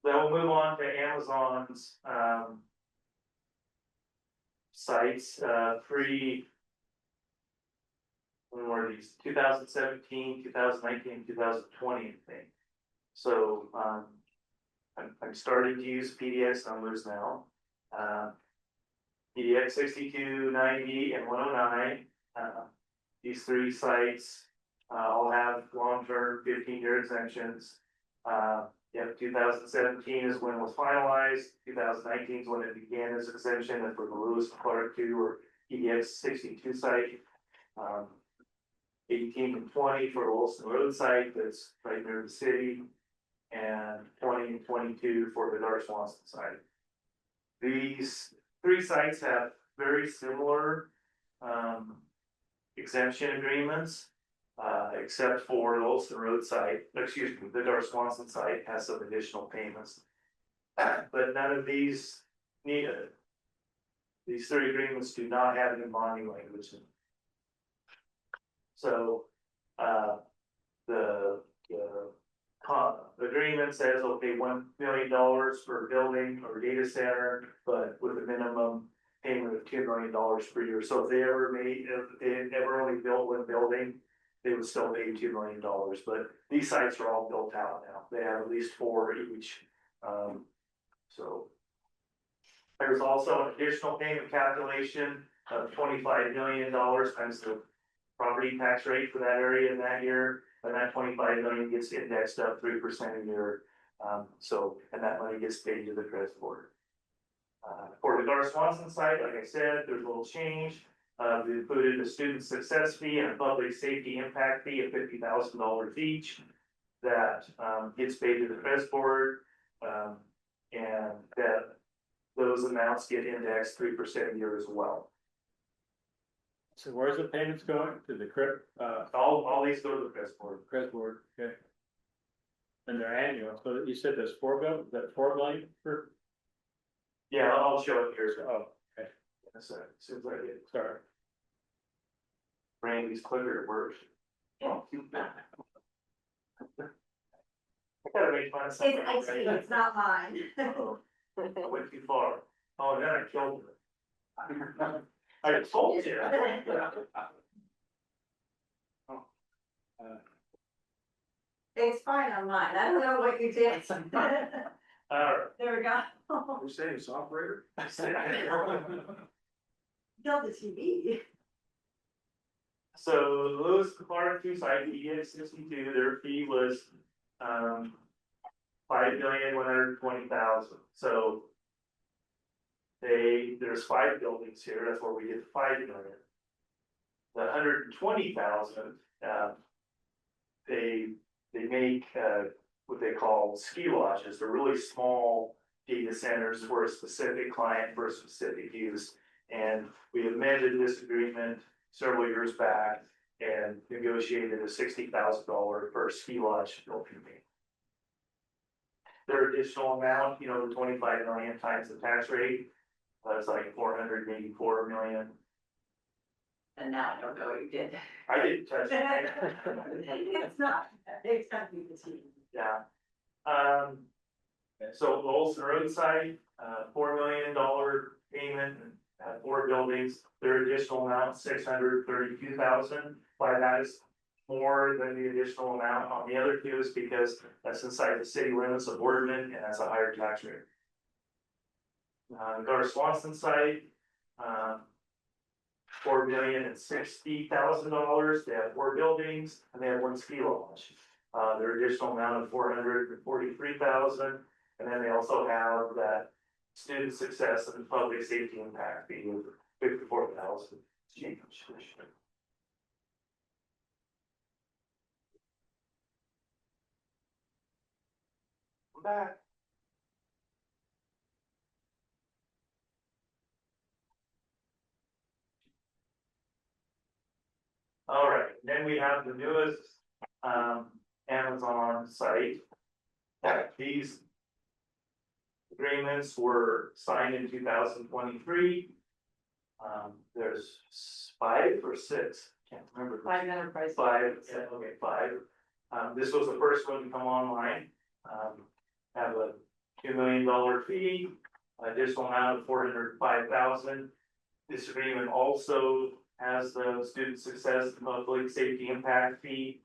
S12: we'll move on to Amazon's, sites, when were these, 2017, 2019, 2020, I think. So, I'm starting to use PDX numbers now. PDX 62, 90, and 109. These 3 sites all have long-term 15-year exemptions. 2017 is when it was finalized. 2019 is when it began as exemption, and for the Lewis and Clark 2 or PDX 62 site. 18 and 20 for Olson Road site that's right near the city, and 20 and 22 for the Dark Swanson site. These 3 sites have very similar exemption agreements, except for the Olson Road site, excuse me, the Dark Swanson site has some additional payments. But none of these need it. These three agreements do not have any bonding language in them. So, the agreement says, okay, $1 million for building or data center, but with a minimum payment of $2 million per year. So if they ever only built one building, they would still pay $2 million, but these sites are all built out now. They have at least 4 each. So there's also an additional payment calculation of $25 million times the property tax rate for that area in that year. And that 25 million gets indexed up 3% a year. And that money gets paid to the Crest Board. For the Gar Swanson site, like I said, there's a little change. We included a student success fee and a public safety impact fee of $50,000 each. That gets paid to the Crest Board. And that those amounts get indexed 3% a year as well.
S3: So where's the payments going? To the credit,
S12: All these go to the Crest Board.
S3: credit board, okay. And they're annual, so you said there's 4 billion, is that 4 million for,
S12: Yeah, I'll show it here.
S3: oh, okay,
S12: That's it. Seems like it.
S3: sorry.
S12: Randy's clicker at work. Oh, I gotta make fun of something.
S6: It's not mine.
S12: Oh, I went too far. Oh, then I killed her. I told you.
S6: It's fine on mine. I don't know what you did.
S12: Alright.
S6: There we go.
S8: You're saying it's operator?
S6: Kill the TV.
S12: So Lewis Clark, two site EX 62, their fee was, 5,120,000. So there's 5 buildings here, that's where we get the 5 million. The 120,000, they make, what they call ski lodges. They're really small data centers for a specific client, for a specific use. And we amended this agreement several years back and negotiated a $60,000 per ski lodge building fee. Their additional amount, the 25 million times the tax rate, that's like 484 million.
S6: And now I don't know what you did.
S12: I didn't touch it.
S6: It's not be the TV.
S12: Yeah. So the Olson Roadside, $4 million payment, 4 buildings, their additional amount, 632,000. Why that is more than the additional amount on the other 2 is because that's inside the city limits of Boardman and that's a higher tax rate. The Gar Swanson site, $4,060,000. They have 4 buildings and they have 1 ski lodge. Their additional amount of 443,000, and then they also have that student success and public safety impact fee of 54,000. I'm back. All right, then we have the newest Amazon site. These agreements were signed in 2023. There's 5 or 6, can't remember.
S6: 5 enterprise.
S12: 5, yeah, okay, 5. This was the first one to come online. Have a $2 million fee, additional amount of 405,000. This agreement also has the student success and public safety impact fee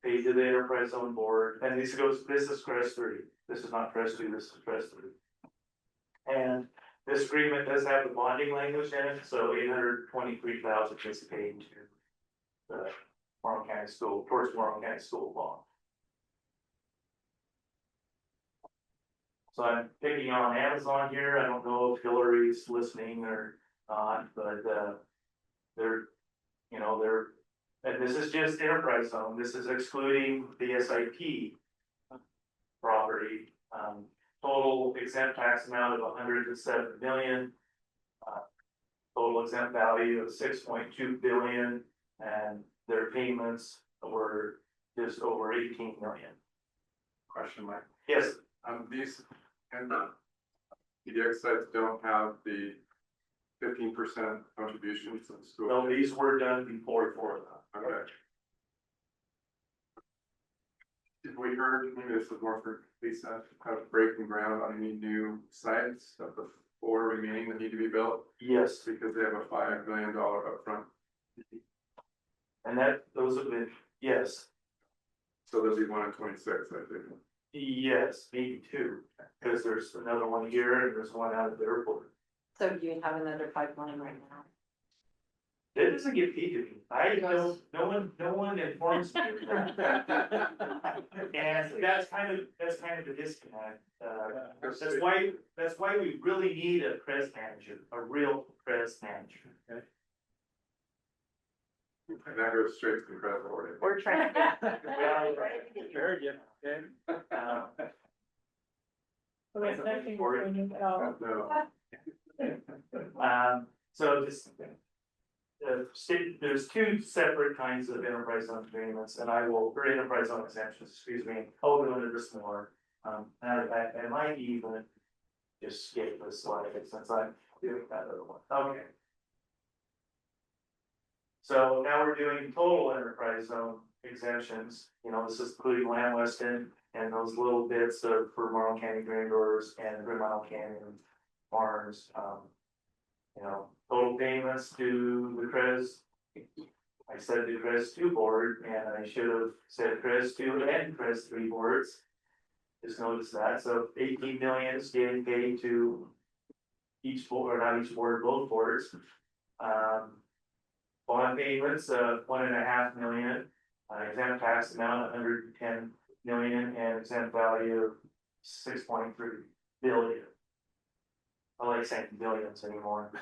S12: paid to the enterprise zone board. And this is Crest 3. This is not Crest 2, this is Crest 3. And this agreement does have the bonding language in it, so 823,000 is paid to the Morrow County School, towards Morrow County School bond. So I'm picking on Amazon here. I don't know if Hillary's listening or not, but they're, and this is just enterprise zone. This is excluding the SIP property. Total exempt tax amount of 107 million. Total exempt value of 6.2 billion, and their payments were just over 18 million.
S1: Question, Mike.
S12: Yes.
S1: These, and PDX sites don't have the 15% contributions to the school.
S12: So these were done before for that.
S1: Okay. If we heard, maybe this is more for Lisa, of breaking ground on any new sites of the 4 remaining that need to be built,
S12: Yes,
S1: because they have a $5 million upfront.
S12: and those have been, yes,
S1: So there'll be 1 in 26, I think.
S12: yes, maybe 2, because there's another one here and there's one out at the airport.
S11: So do you have another pipeline right now?
S12: It doesn't get paid to me. I don't, no one informs me. And that's kind of the disconnect. That's why we really need a press manager, a real press manager.
S1: And that goes straight to the credit board.
S2: We're trying to.
S3: Heard you.
S10: Well, that's nothing for you at all.
S1: No.
S12: So this, there's 2 separate kinds of enterprise zone agreements, and or enterprise zone exemptions, excuse me, I'll go into this more. I might even just skip this slide since I'm doing that other one, okay. So now we're doing total enterprise zone exemptions, this is including Lamb Weston and those little bits for Morrow County Grandeurs and Green Mile Canyon Farms. Total payments to the CREZ. I said the CREZ 2 board, and I should have said CREZ 2 and CREZ 3 boards. Just notice that, so 18 million is getting paid to each board, or not each board, both boards. Bond payments of 1.5 million, exempt tax amount 110 million, and exempt value of 6.3 billion. I like saying billions anymore.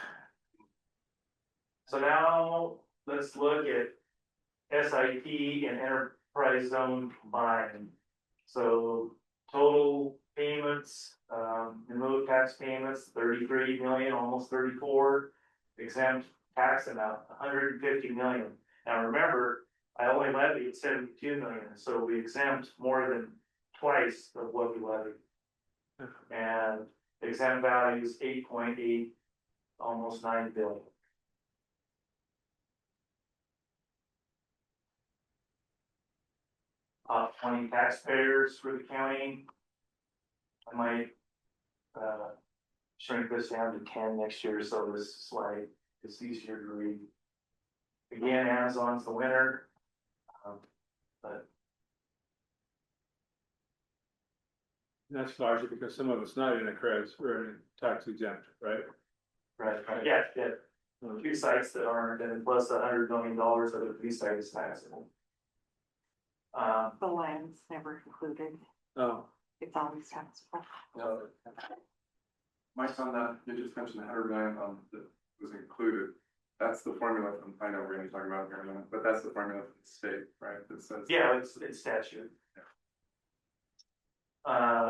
S12: So now let's look at SIP and enterprise zone combined. So total payments, in lieu of tax payments, 33 million, almost 34. Exempt tax amount, 150 million. Now remember, I only levied 72 million, so we exempt more than twice of what we levied. And exempt value is 8.8, almost 9 billion. Top 20 taxpayers for the county. I might shrink this down to 10 next year, so this slide is easier to read. Again, Amazon's the winner, but
S3: That's largely because some of it's not in a CREZ, we're in tax exempt, right?
S12: right, yeah. 2 sites that aren't, and plus $100 million of the 3 sites taxable.
S2: The land's never included,
S3: Oh,
S2: it's always taxable.
S1: Mike, on that, you just mentioned 100 million that was included. That's the formula from, I know we're going to talk about it here in a minute, but that's the formula for the state, right? That says.
S12: Yeah, it's statute.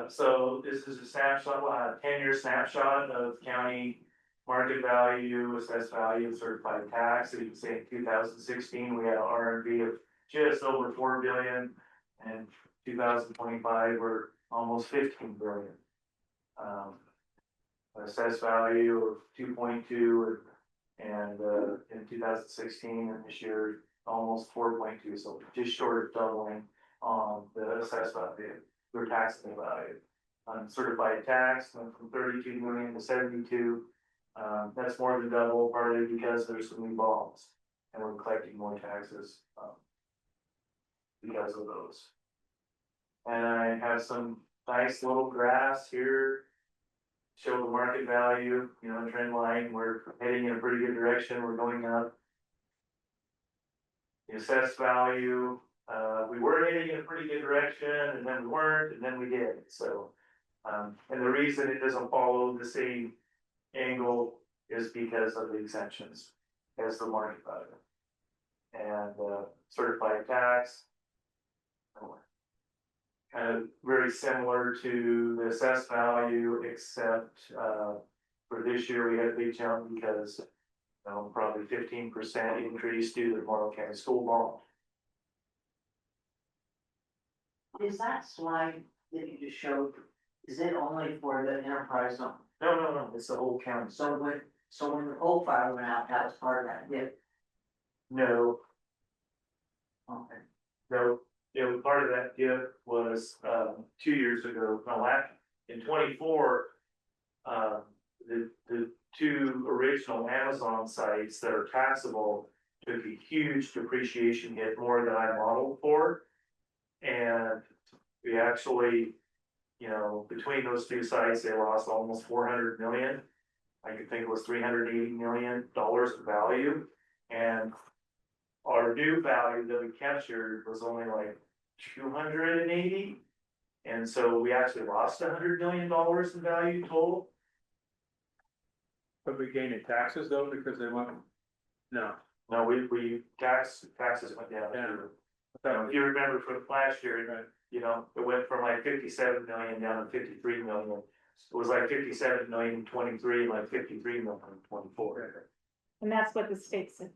S12: So this is a snapshot, 10-year snapshot of county market value, assessed value, certified tax. So you can say in 2016, we had an R&B of just over 4 billion, and 2025 we're almost 15 billion. Assessed value of 2.2, and in 2016 and this year almost 4.2, so just short of doubling on the assessed value, or taxable value. Certified tax went from 32 million to 72. That's more than double, partly because there's some new bonds and we're collecting more taxes because of those. And I have some nice little graphs here, show the market value, trend line. We're heading in a pretty good direction. We're going up. The assessed value, we were heading in a pretty good direction, and then we weren't, and then we did. So, and the reason it doesn't follow the same angle is because of the exemptions as the market value. And certified tax, kind of very similar to the assessed value, except for this year we had a big jump because probably 15% increase due to the Morrow County School bond.
S6: Is that slide that you just showed, is it only for the enterprise zone?
S12: No, it's the whole county.
S6: So when the old fire went out, that was part of that, yeah.
S12: No,
S6: Okay.
S12: no, part of that gift was, 2 years ago, no, in 24. The two original Amazon sites that are taxable took a huge depreciation hit, more than I modeled for. And we actually, between those two sites, they lost almost 400 million. I could think it was $380 million of value. And our new value that we captured was only like 280. And so we actually lost $100 million in value total.
S3: But we gained in taxes though, because they went, no.
S12: No, taxes went down.
S3: Yeah.
S12: If you remember from last year, it went from like 57 million down to 53 million. It was like 57 million in 23, like 53 million in 24.
S10: And that's what the state says.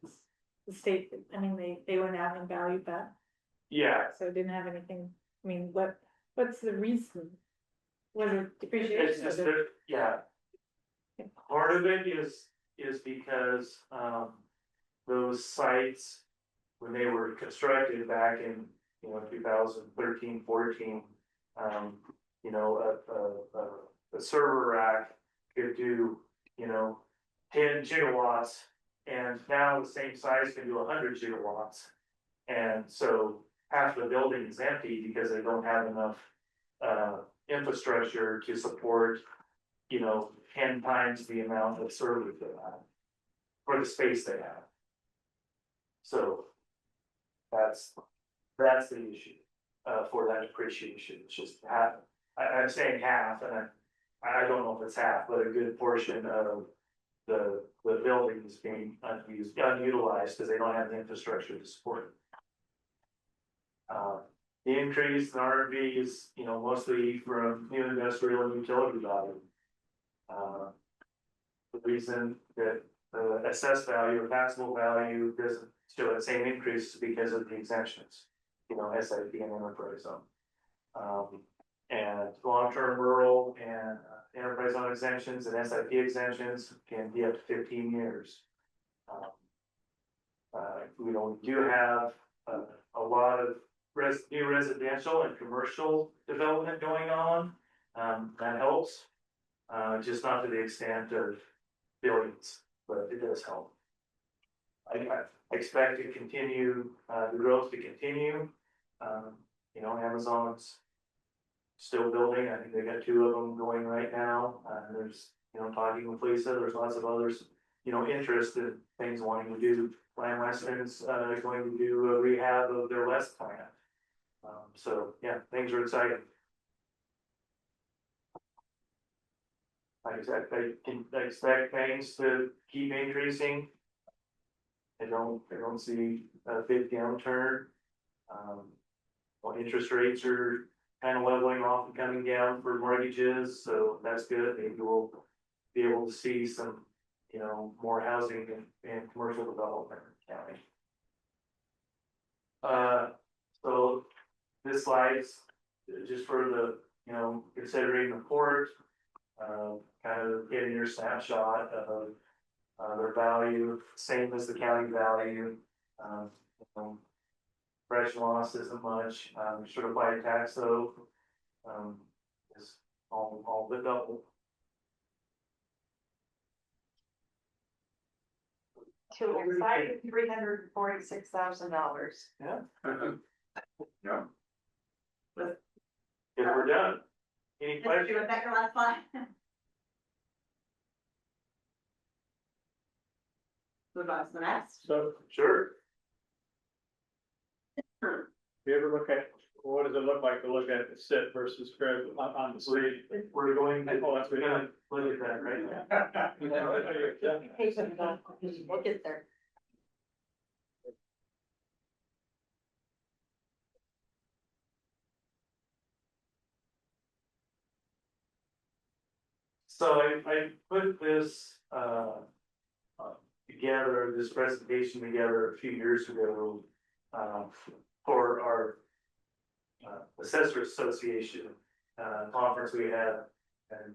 S10: The state, I mean, they went out and valued that,
S12: Yeah,
S10: so it didn't have anything, I mean, what's the reason? Was it
S12: it's
S10: depreciation?
S12: just that, yeah. Part of it is because, those sites, when they were constructed back in, 2013, 14, a server rack could do, 10 gigawatts, and now the same size can do 100 gigawatts. And so half the building is empty because they don't have enough, infrastructure to support, 10 times the amount of servers they have, for the space they have. So that's the issue, for that depreciation. It's just half, I'm saying half, and I don't know if it's half, but a good portion of the building is being unutilized because they don't have the infrastructure to support it. The increase in R&B is, mostly from new industrial and utility value. The reason that the assessed value or taxable value doesn't show that same increase is because of the exemptions, SIP and enterprise zone. And long-term rural and enterprise zone exemptions and SIP exemptions can be up to 15 years. We do have a lot of new residential and commercial development going on. That helps, just not to the extent of billions, but it does help. I expect to continue, the growth to continue. Amazon's still building. I think they got 2 of them going right now. There's, talking with Lisa, there's lots of others, interest in things wanting to do. Lamb Weston's going to do a rehab of their West plant. So yeah, things are exciting. I expect things to keep increasing. I don't see a big downturn. Interest rates are kind of leveling off and coming down for mortgages, so that's good. Maybe we'll be able to see some, more housing and commercial development in the county. So this slide's just for the, considering the port, kind of getting your snapshot of their value, same as the county value. Fresh loss isn't much. Certified tax though, is all but double.
S2: To excited $346,000.
S12: Yeah.
S1: Yeah.
S12: If we're done. Any questions?
S6: Was that your last slide? Move on to the next.
S3: So,
S12: Sure.
S3: if you ever look at, what does it look like to look at it sit versus spread on the street?
S12: We're going to,
S3: Oh, that's
S12: we're gonna look at that right now.
S2: We'll get there.
S12: So I put this, together, this presentation together a few years ago, for our Assessor Association, conference we had. And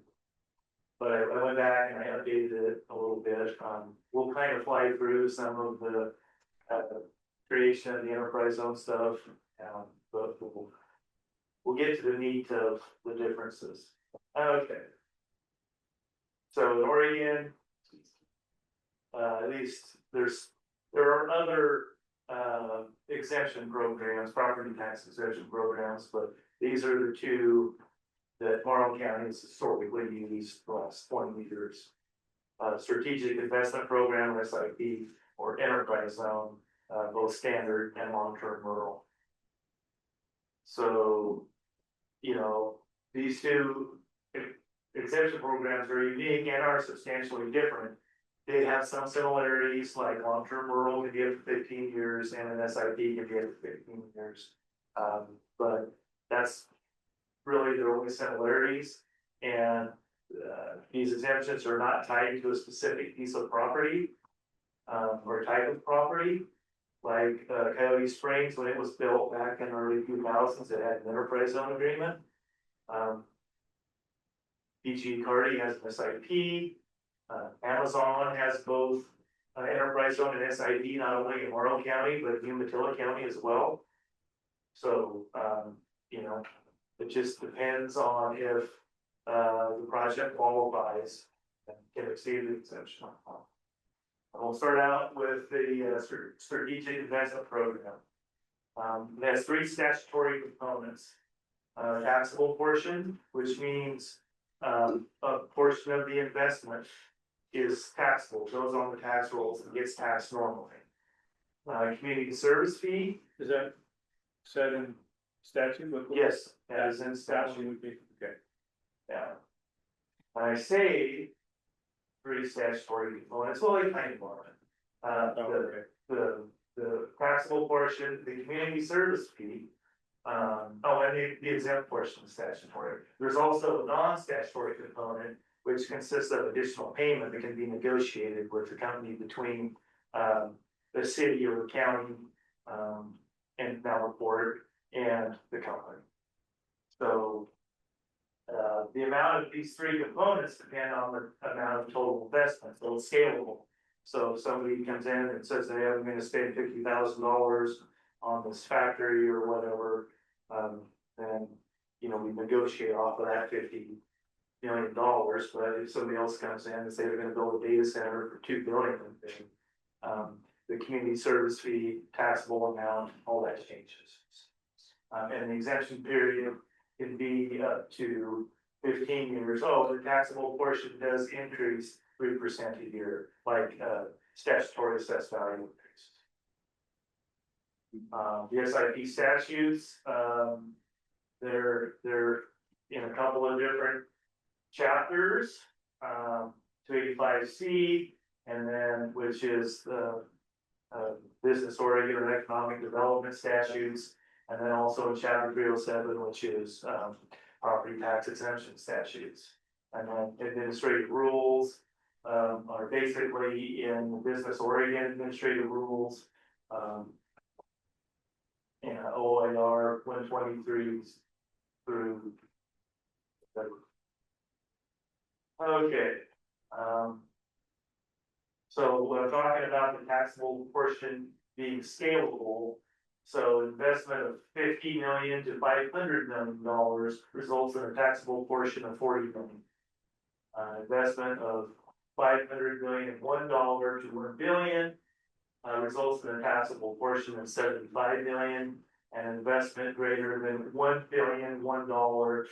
S12: but I went back and I updated it a little bit. We'll kind of fly through some of the creation of the enterprise zone stuff, but we'll get to the meat of the differences. Okay. So in Oregon, at least there are other exemption programs, property tax exemption programs, but these are the two that Morrow County has historically used the last 20 years. Strategic Investment Program, or SIP, or Enterprise Zone, both standard and long-term rural. So, you know, these two exemption programs are unique and are substantially different. They have some similarities, like long-term rural can be up to 15 years and an SIP can be up to 15 years. But that's really their only similarities. And these exemptions are not tied to a specific piece of property or type of property. Like Coyote Springs, when it was built back in the early 2000s, it had an enterprise zone agreement. PG Cardi has an SIP. Amazon has both enterprise zone and SIP, not only in Morrow County, but in Umatilla County as well. So, you know, it just depends on if the project qualifies and can exceed the exemption. We'll start out with the Strategic Investment Program. It has three statutory components. Taxable portion, which means a portion of the investment is taxable, goes on the tax rolls and gets taxed normally. Community service fee.
S3: Is that set in statute?
S12: Yes, that is in statute.
S3: Would be, okay.
S12: Yeah. I say three statutory components, well, they kind of are. The taxable portion, the community service fee, and the exempt portion is statutory. There's also a non-statutory component, which consists of additional payment that can be negotiated with the company between the city or the county and now the port and the company. So the amount of these three components depend on the amount of total investment, so it's scalable. So if somebody comes in and says they are going to spend $50,000 on this factory or whatever, then, you know, we negotiate off of that $50 million. But if somebody else comes in and say they're going to build a data center for $2 billion, then the community service fee, taxable amount, all that changes. And the exemption period can be up to 15 years. Oh, the taxable portion does increase 3% a year, like statutory assessed value increases. The SIP statutes, they're in a couple of different chapters, 285C, and then which is the business oriented economic development statutes, and then also in chapter 307, which is property tax exemption statutes. And then administrative rules are basically in business Oregon administrative rules, and OIR 123 through. Okay. So we're talking about the taxable portion being scalable. So investment of $50 million to $500 million results in a taxable portion of $40 million. Investment of $500 million $1 to $1 billion results in a taxable portion of $75 million, and investment greater than $1 billion $1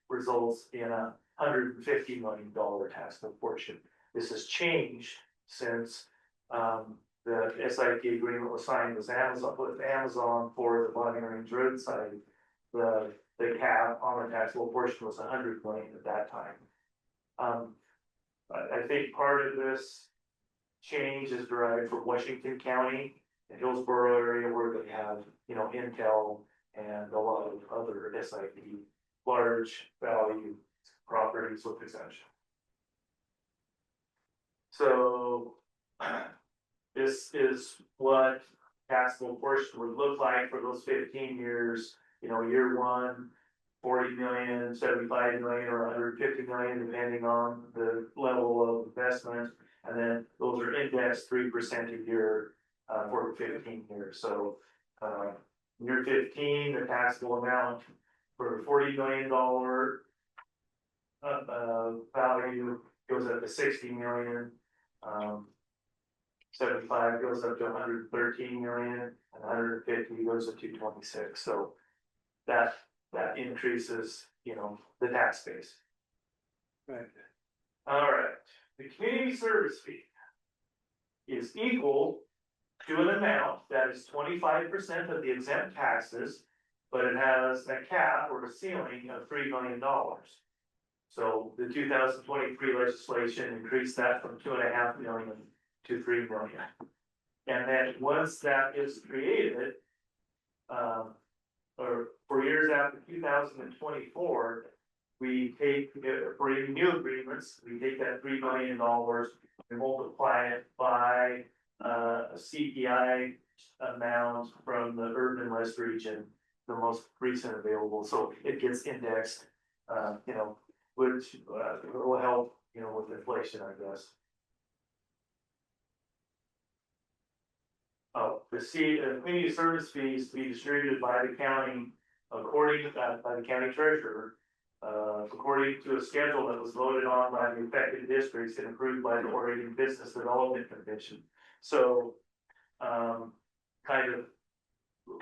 S12: results in a $150 million taxable portion. This has changed since the SIP agreement was signed with Amazon for the Bonnie Range roadside. The cap on the taxable portion was $100 million at that time. I think part of this change is derived from Washington County, the Hillsborough area, where they have, you know, Intel and a lot of other SIP large value properties with exemption. So this is what taxable portion would look like for those 15 years. You know, year one, 40 million, 75 million, or 150 million, depending on the level of investment. And then those are indexed 3% a year, for 15 years. So, year 15, the taxable amount for $40 million, value goes up to 60 million. 75 goes up to 113 million, and 150 goes up to 226. So that increases, you know, the tax base.
S3: Right.
S12: All right, the community service fee is equal to an amount that is 25% of the exempt taxes, but it has a cap or a ceiling of $3 million. So the 2023 legislation increased that from 2.5 million to 3 million. And then once that is created, or for years after 2024, we take, for any new agreements, we take that $3 million and multiply it by a CPI amount from the urban west region, the most recent available. So it gets indexed, you know, which will help, you know, with inflation, I guess. Oh, the community service fees to be distributed by the county according, by the county treasurer, according to a schedule that was voted on by the affected districts and approved by the Oregon Business Development Convention. So, kind of,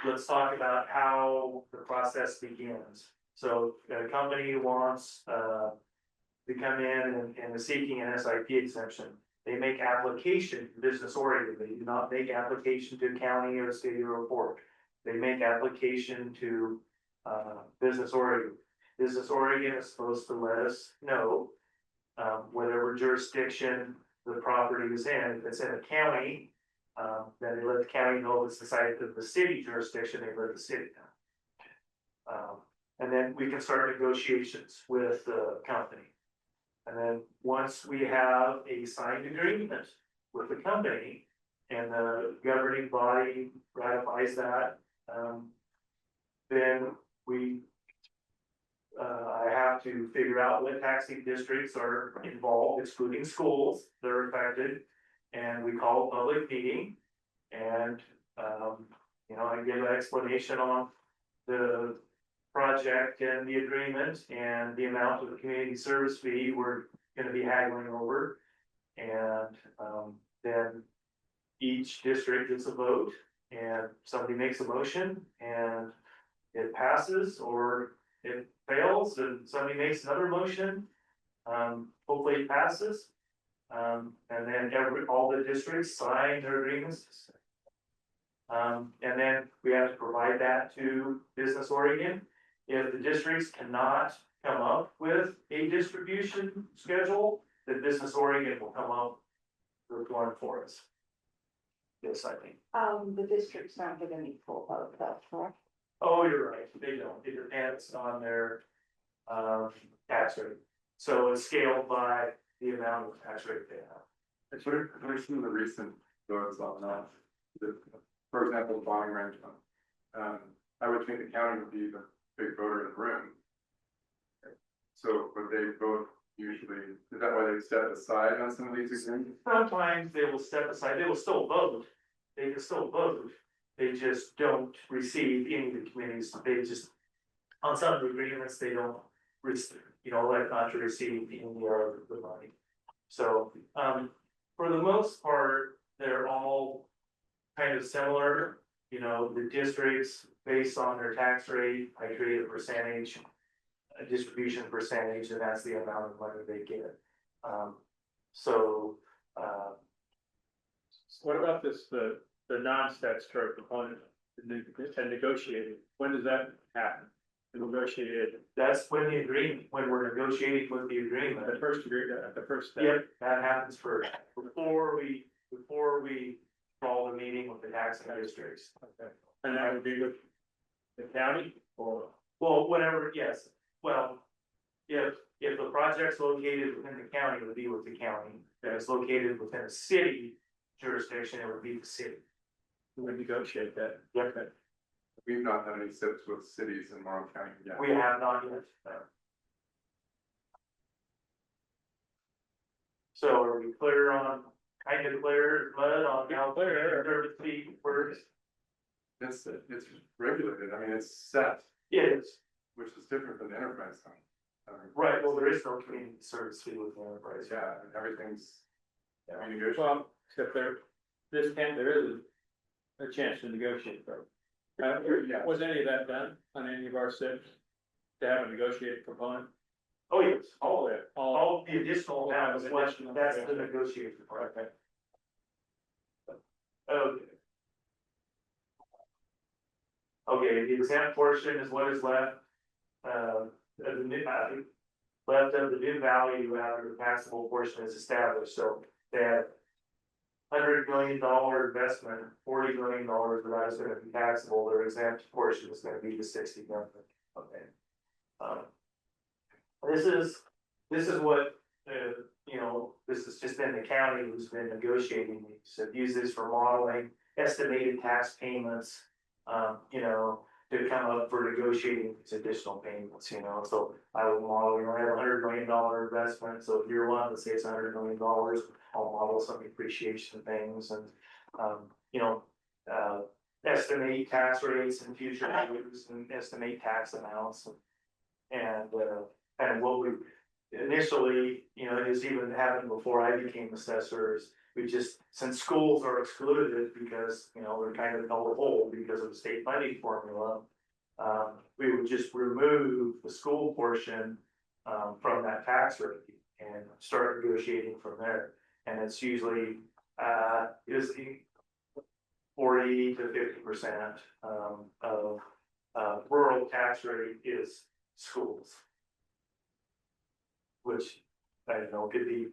S12: let's talk about how the process begins. So a company wants, to come in and is seeking an SIP exemption. They make application to Business Oregon. They do not make application to county or city or port. They make application to Business Oregon. Business Oregon is supposed to let us know whatever jurisdiction the property is in. If it's in a county, then they let the county know. If it's the site of the city jurisdiction, they let the city know. And then we can start negotiations with the company. And then once we have a signed agreement with the company and the governing body ratifies that, then I have to figure out what taxing districts are involved, excluding schools that are affected. And we call a public meeting and, you know, I give an explanation on the project and the agreement and the amount of the community service fee we're going to be haggling over. And then each district gets a vote and somebody makes a motion and it passes or it fails and somebody makes another motion. Hopefully it passes. And then all the districts sign their agreements. And then we have to provide that to Business Oregon. If the districts cannot come up with a distribution schedule, then Business Oregon will come up with one for us. Yes, I think.
S2: The district's not get any full vote, that's correct.
S12: Oh, you're right. They don't. It depends on their tax rate. So it's scaled by the amount of tax rate they have.
S1: What are some of the recent votes on that? For example, bonding arrangement. I would think the county would be the big voter in the room. So would they vote usually? Is that why they step aside on some of these agreements?
S12: Sometimes they will step aside. They will still vote. They can still vote. They just don't receive any of the committees. They just, on some of the agreements, they don't, you know, like not to receive any of the money. So, for the most part, they're all kind of similar. You know, the districts, based on their tax rate, I create a percentage, a distribution percentage, and that's the amount of money they get.
S3: What about this, the non-statutory component and negotiating? When does that happen? The negotiated.
S12: That's when when we're negotiating with the agreement.
S3: The first agreement, the first step.
S12: Yep, that happens first, before we call the meeting with the taxing districts.
S3: Okay. And that would be with the county or?
S12: Well, whatever, yes, well, if the project's located within the county, it would be with the county. If it's located within a city jurisdiction, it would be the city.
S3: We would negotiate that.
S12: Yep.
S3: Okay.
S1: We've not had any SIPs with cities in Morrow County yet.
S12: We have not yet. So are we clear on, kind of clear, mud on how clear service fee works?
S1: It's regulated, I mean, it's set,
S12: Yes,
S1: which is different than enterprise zone.
S12: right, well, there is no community service fee with the enterprise.
S1: Yeah, and everything's. Renegotiated.
S3: Well, except there is a chance to negotiate, though.
S1: Yeah.
S3: Was any of that done on any of our SIPs? To have a negotiated component?
S12: Oh, yes,
S3: All of it.
S12: all the additional amount is what, that's the negotiation part.
S3: Okay.
S12: Okay. Okay, the exempt portion is what is left, of the new, left of the new value after the taxable portion is established, so that $100 million investment, $40 million of that is gonna be taxable, their exempt portion is gonna be the 60 million, okay? This is what, this has just been the county who's been negotiating these, so use this for modeling, estimated tax payments, to come up for negotiating these additional payments, so I will model, I have $100 million investment, so if year one, let's say it's $100 million, I'll model some depreciation things and, estimate tax rates in future years and estimate tax amounts and what we initially, it has even happened before I became assessors. We just, since schools are excluded because, they're kind of held whole because of the state funding formula. We would just remove the school portion, from that tax rate and start negotiating from there. And it's usually, is 40 to 50%, of, rural tax rate is schools. Which, I don't know, could be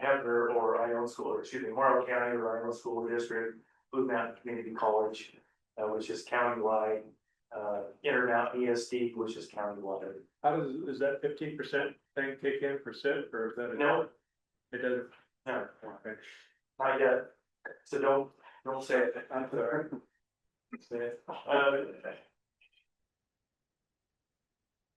S12: Hebner or Ione School, or excuse me, Morrow County or Ione School District, Blue Mountain Community College, which is countywide, Intermountain ESD, which is countywide.
S3: How is that 15% thing kick in for SIP, or is that?
S12: No.
S3: It doesn't?
S12: No,
S3: Okay.
S12: not yet, so don't say it, I'm sorry.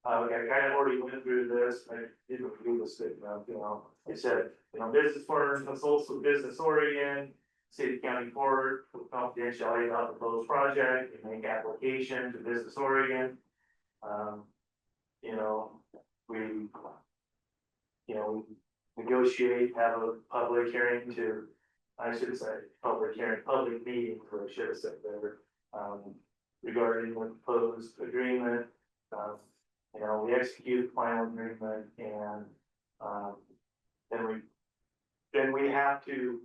S12: Okay, I kind of already went through this, I didn't do this, it said, business partners consult with Business Oregon, City County Court, for confidentiality about the proposed project, and make application to Business Oregon. We, we negotiate, have a public hearing I should say, public hearing, public meeting, or I should have said there, regarding the proposed agreement. We execute the final agreement and, then we have to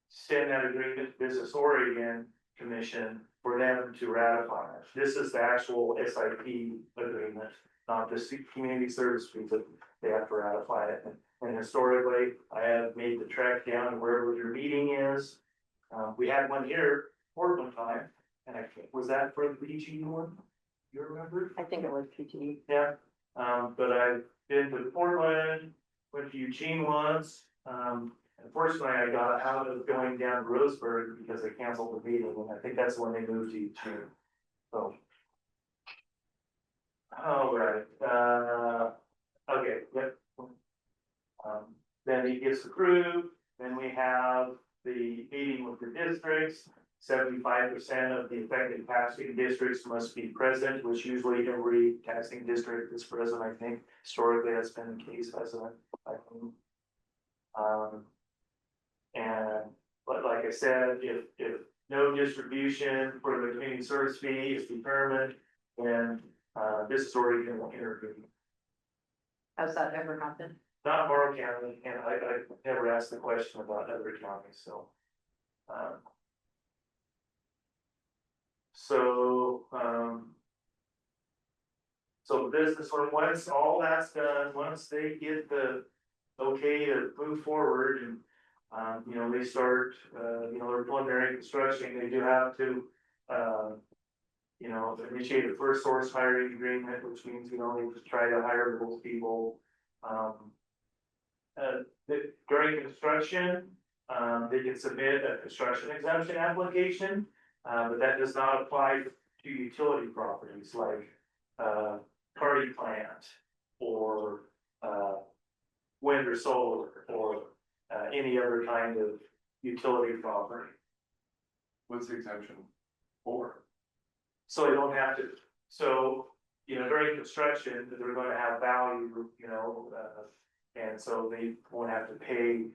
S12: send that agreement to Business Oregon Commission for them to ratify it. This is the actual SIP agreement, not the community service fee, but they have to ratify it. And historically, I have made the trek down to wherever your meeting is. We had one here, Portland time, and was that for the PG one? You remember?
S11: I think it was PG.
S12: Yeah, but I've been to Portland, went to Eugene once. Unfortunately, I got out of going down to Roseburg because they canceled the meeting, and I think that's when they moved to Eugene. So. All right, okay, yep. Then it gets approved, then we have the meeting with the districts. 75% of the affected taxing districts must be present, which usually every taxing district is present, I think. Historically, that's been the case, hasn't it? I think. But like I said, if no distribution for the community service fee is determined, then Business Oregon will intervene.
S11: Has that ever happened?
S12: Not Morrow County, and I never asked the question about other counties, so. So the business, once all that's done, once they get the okay to move forward and, they start, their preliminary construction, they do have to, initiate a first source hiring agreement, which means, they just try to hire those people. During construction, they can submit a construction exemption application, but that does not apply to utility properties like, Cardi plant or, wind or solar or, any other kind of utility property.
S1: What's the exemption for?
S12: So they don't have to, so, during construction, they're gonna have value, and so they won't have to pay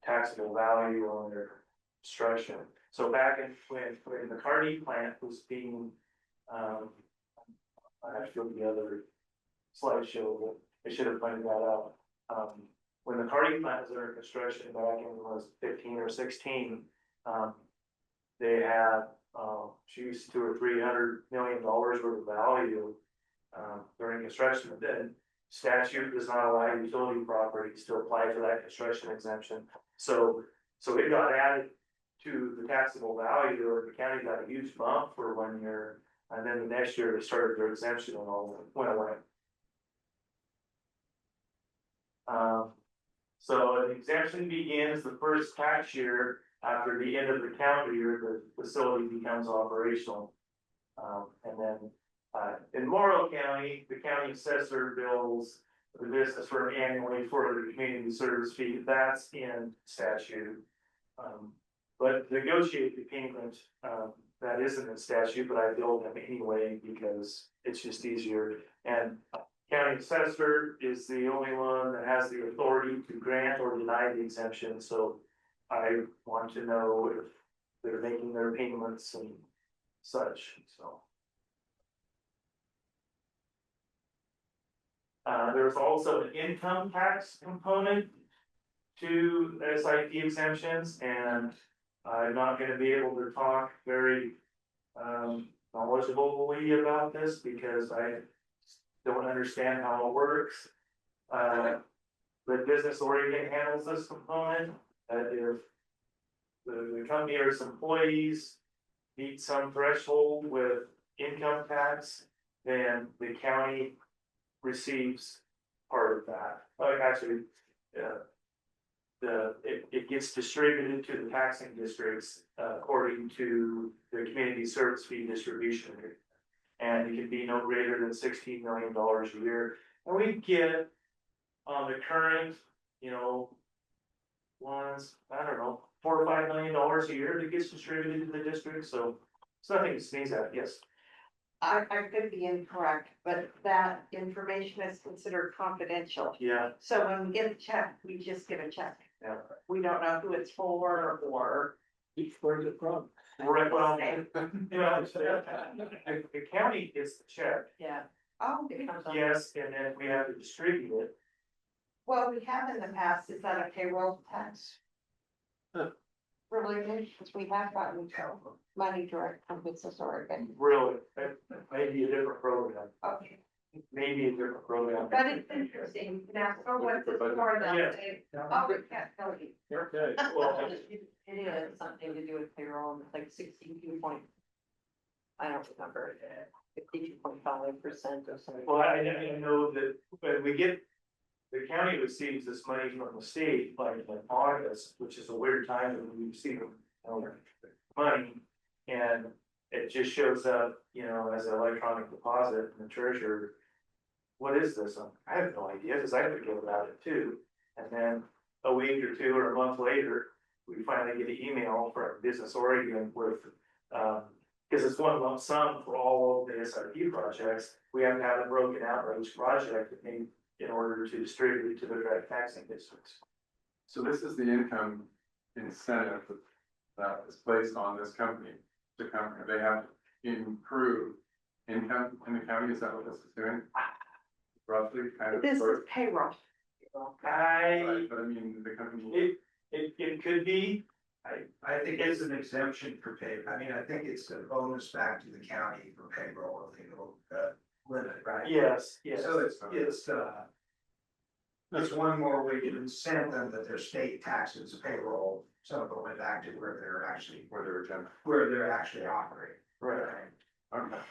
S12: taxable value on their construction. So back when the Cardi plant was being, I have to go to the other slideshow, but I should have pointed that out. When the Cardi plant was under construction back in was 15 or 16, they had, geez, $200 or $300 million worth of value during construction. But then statute does not allow utility properties to apply for that construction exemption. So it got added to the taxable value, or the county got a huge bump for 1 year, and then the next year they started their exemption and all went away. So the exemption begins the first tax year after the end of the calendar year, the facility becomes operational. And then, in Morrow County, the county assessor bills the business firm annually for the community service fee. That's in statute. But negotiate the payment, that isn't in statute, but I bill them anyway because it's just easier. And county assessor is the only one that has the authority to grant or deny the exemption. So I want to know if they're making their payments and such, so. There's also an income tax component to SIP exemptions, and I'm not gonna be able to talk very knowledgeably about this because I don't understand how it works. But Business Oregon handles this component, if the company or its employees meet some threshold with income tax, then the county receives part of that. Actually, it gets distributed to the taxing districts according to the community service fee distribution. And it can be no greater than $16 million a year. And we get on the current, ones, I don't know, $4 or $5 million a year that gets distributed to the district. So it's nothing to sneeze at. Yes.
S2: I could be incorrect, but that information is considered confidential.
S12: Yeah.
S2: So when we get a check, we just get a check.
S12: Yeah.
S2: We don't know who it's for or.
S4: Where's it from?
S12: Right. Well, the county gets the check.
S11: Yeah.
S2: Oh,
S12: Yes, and then we have to distribute it.
S2: well, we have in the past, is that a payroll tax? Related, because we have gotten money direct from Business Oregon.
S12: Really, that may be a different program.
S2: Okay,
S12: Maybe a different program.
S2: but it's interesting. Now, for what's this for them?
S12: Yes.
S2: Oh, we can't tell you.
S12: Okay. Well,
S11: It is something to do with payroll, and it's like 62 point, I don't remember, 52.5% or something.
S12: well, I know that when we get, the county receives this money from the state, like in August, which is a weird time that we receive money. And it just shows up, as an electronic deposit from the treasurer. What is this? I have no idea, because I forget about it too. And then a week or two or a month later, we finally get an email from Business Oregon with, because it's one lump sum for all of the SRP projects. We have to have it broken out for each project in order to distribute it to the direct taxing districts.
S1: So this is the income incentive that is placed on this company. The company, they have improved income in the county, is that what this is doing? Roughly, kind of.
S2: This is
S1: sort of?
S2: payroll.
S1: Right, but I mean, the company.
S12: It could be.
S13: I think it's an exemption for pay. I mean, I think it's a bonus back to the county for payroll, limit, right?
S12: Yes.
S13: So it's one more way to incent them that their state taxes payroll, some of it went back to where they're actually operating.
S12: Right.
S1: Okay.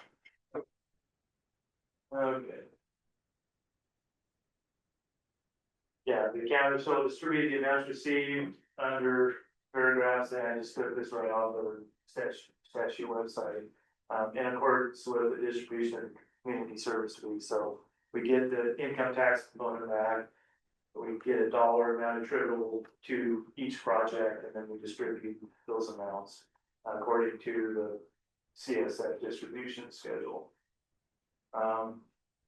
S12: Okay. Yeah, the county shall distribute the amounts received under paragraphs, and I just took this right off the statute website. in accordance with the distribution and community service fee. So we get the income tax component of that. We get a dollar amount attributable to each project, and then we distribute those amounts according to the CSF distribution schedule.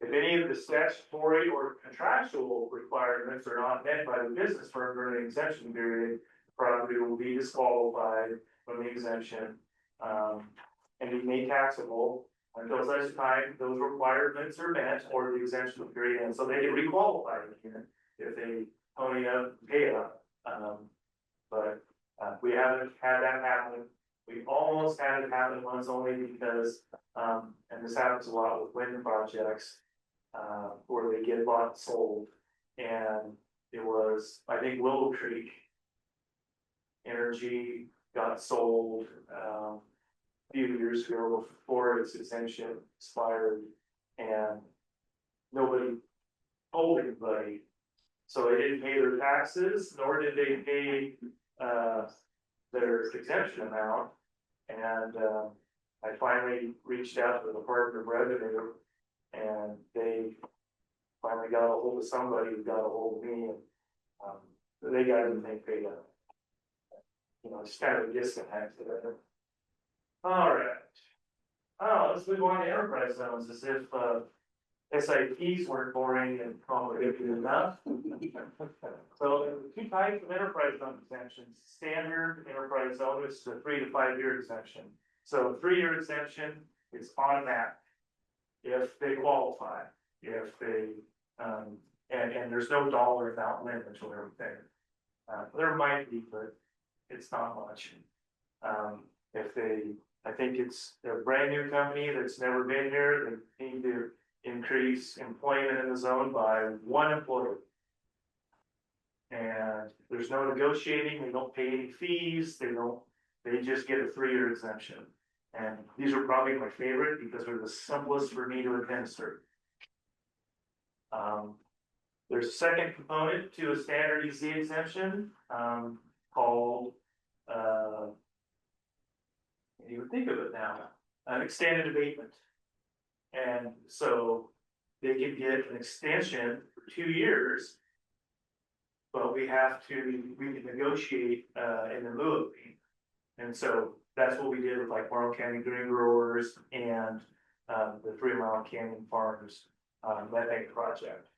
S12: If any of the statutory or contractual requirements are not met by the business firm during the exemption period, the property will be disqualified from the exemption, and be made taxable until such time those requirements are met or the exemption period ends. So they get requalified again if they pony up, pay up. But we haven't had that happen. We almost had it happen once only because, and this happens a lot with wind projects, where they get bought and sold. And it was, I think, Willow Creek Energy got sold, a few years ago before its exemption expired, and nobody told anybody. So they didn't pay their taxes, nor did they pay, their exemption amount. And I finally reached out to the Department of Revenue, and they finally got a hold of somebody who got a hold of me, and they got everything paid up. You know, it's kind of a disconnect there. All right. Oh, let's move on to enterprise zones, as if SIPs weren't boring and complicated enough. So there are two types of enterprise zone exemptions. Standard enterprise zone, which is a 3 to 5 year exemption. So 3-year exemption is automatic if they qualify, if they, and there's no dollar amount limit or everything. There might be, but it's not much. If they, I think it's a brand new company that's never been here, they need to increase employment in the zone by 1 employee. And there's no negotiating, they don't pay any fees, they just get a 3-year exemption. And these are probably my favorite because they're the simplest for me to administer. There's a second component to a standard EZ exemption, called, you would think of it now, an extended abatement. And so they can get an extension for 2 years, but we can negotiate in the lieu of it. And so that's what we did with like Morrow County Green Growers and the 3 Mile Canyon Farms methane project.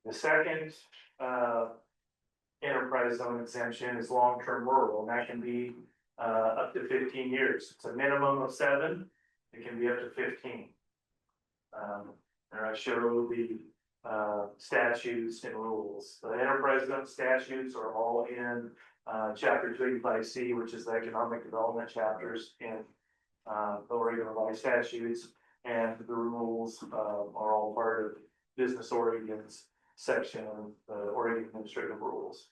S12: The second enterprise zone exemption is long-term rural, and that can be up to 15 years. It's a minimum of 7. It can be up to 15. And I show the statutes and rules. The enterprise zone statutes are all in chapter 285C, which is the economic development chapters in the Oregon revised statutes, and the rules are all part of Business Oregon's section of the Oregon Administrative Rules.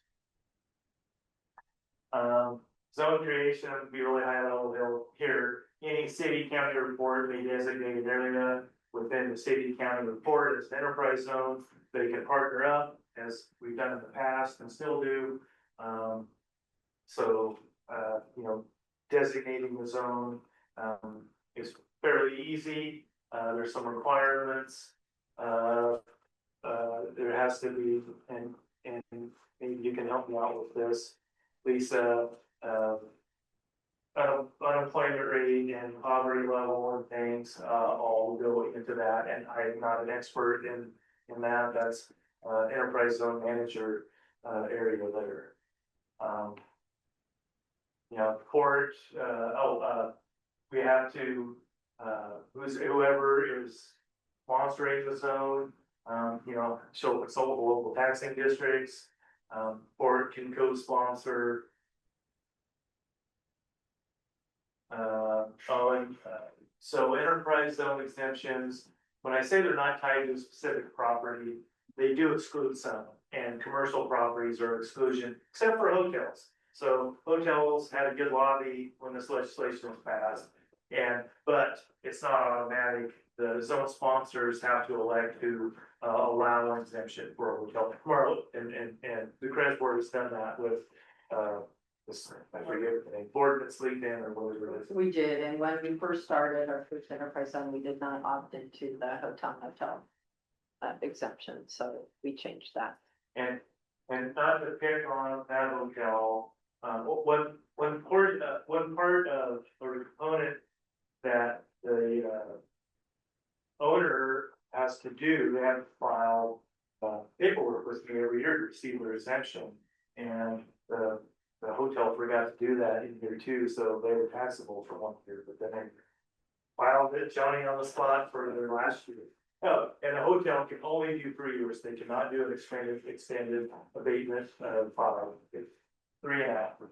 S12: Zone creation would be really high level here. Any city county report may designate an area within the city county report as an enterprise zone. They can partner up as we've done in the past and still do. You know, designating the zone is fairly easy. There's some requirements. There has to be, and maybe you can help me out with this, Lisa. Unemployment rate and poverty level and things all go into that, and I'm not an expert in that. That's enterprise zone manager area there. You know, court. We have to whoever is sponsoring the zone. You know, show consult with the local taxing districts. Court can co-sponsor. So enterprise zone exemptions, when I say they're not tied to a specific property, they do exclude some, and commercial properties are exclusion, except for hotels. So hotels had a good lobby when this legislation was passed, but it's not automatic. The zone sponsors have to elect to allow an exemption for a hotel tomorrow, and the credit board has done that with I forget the name, ordinance leaked in or whatever it is.
S11: We did, and when we first started our first enterprise zone, we did not opt into the hotel motel exemption, so we changed that.
S12: And not to pick on that hotel, one part of, or component that the, owner has to do, they have to file, paperwork with me every year to receive their exemption. And the hotel forgot to do that in year two, so they were taxable for 1 year, but then they filed it, Johnny on the spot for their last year. Oh, and a hotel can only do 3 years, they cannot do an extended abatement of 3.5.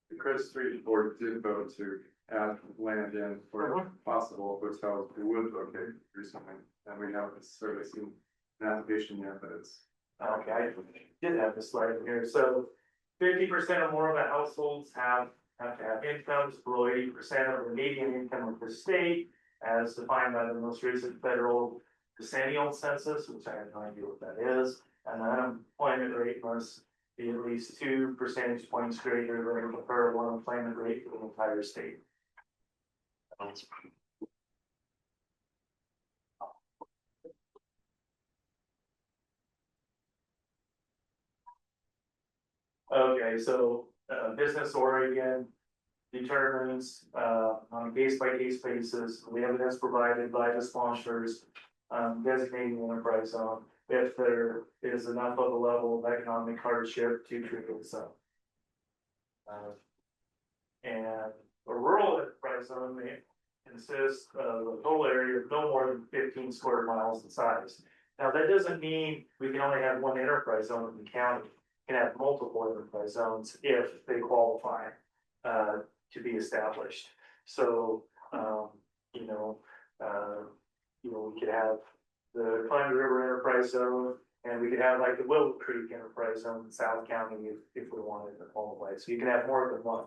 S1: The Chris Street Board did vote to add land in for possible hotels we would locate recently, and we haven't certainly seen an application yet, but it's.
S12: Okay, I did have this slide in here, so 50% or more of the households have to have incomes below 80% of the median income of the state, as defined by the most recent federal decennial census, which I have no idea what that is, and the unemployment rate must be at least 2 percentage points greater than the comparable unemployment rate for the entire state. Okay, so Business Oregon determines on a case-by-case basis, the evidence provided by the sponsors designating the enterprise zone, if there is enough of a level of economic hardship to trigger the zone. And a rural enterprise zone may consist of a total area of no more than 15 square miles in size. Now, that doesn't mean we can only have one enterprise zone in the county. We can have multiple enterprise zones if they qualify to be established. So, we could have the Columbia River Enterprise Zone, and we could have like the Willow Creek Enterprise Zone in South County if we wanted to qualify. So you can have more than one.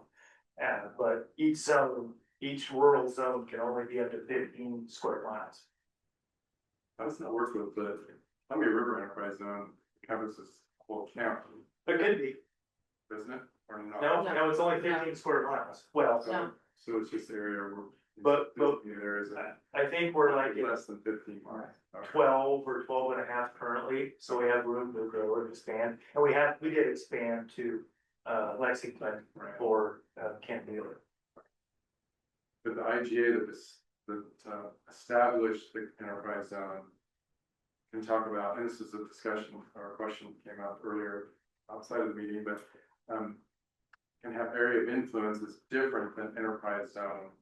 S12: But each rural zone can only be up to 15 square miles.
S1: How does that work with the Columbia River Enterprise Zone? Covers this whole county,
S12: It could be.
S1: doesn't it? Or not?
S12: No, it's only 15 square miles. Well,
S1: So it's just the area where.
S12: But
S1: there is
S12: I think we're like
S1: less than 15 miles. Okay.
S12: 12 or 12 and a half currently, so we have room to grow and expand. And we did expand to Lexington for Kent Mueller.
S1: But the IGA that established the enterprise zone can talk about, and this is a discussion or a question that came out earlier outside of the meeting, but can have area of influence is different than enterprise zone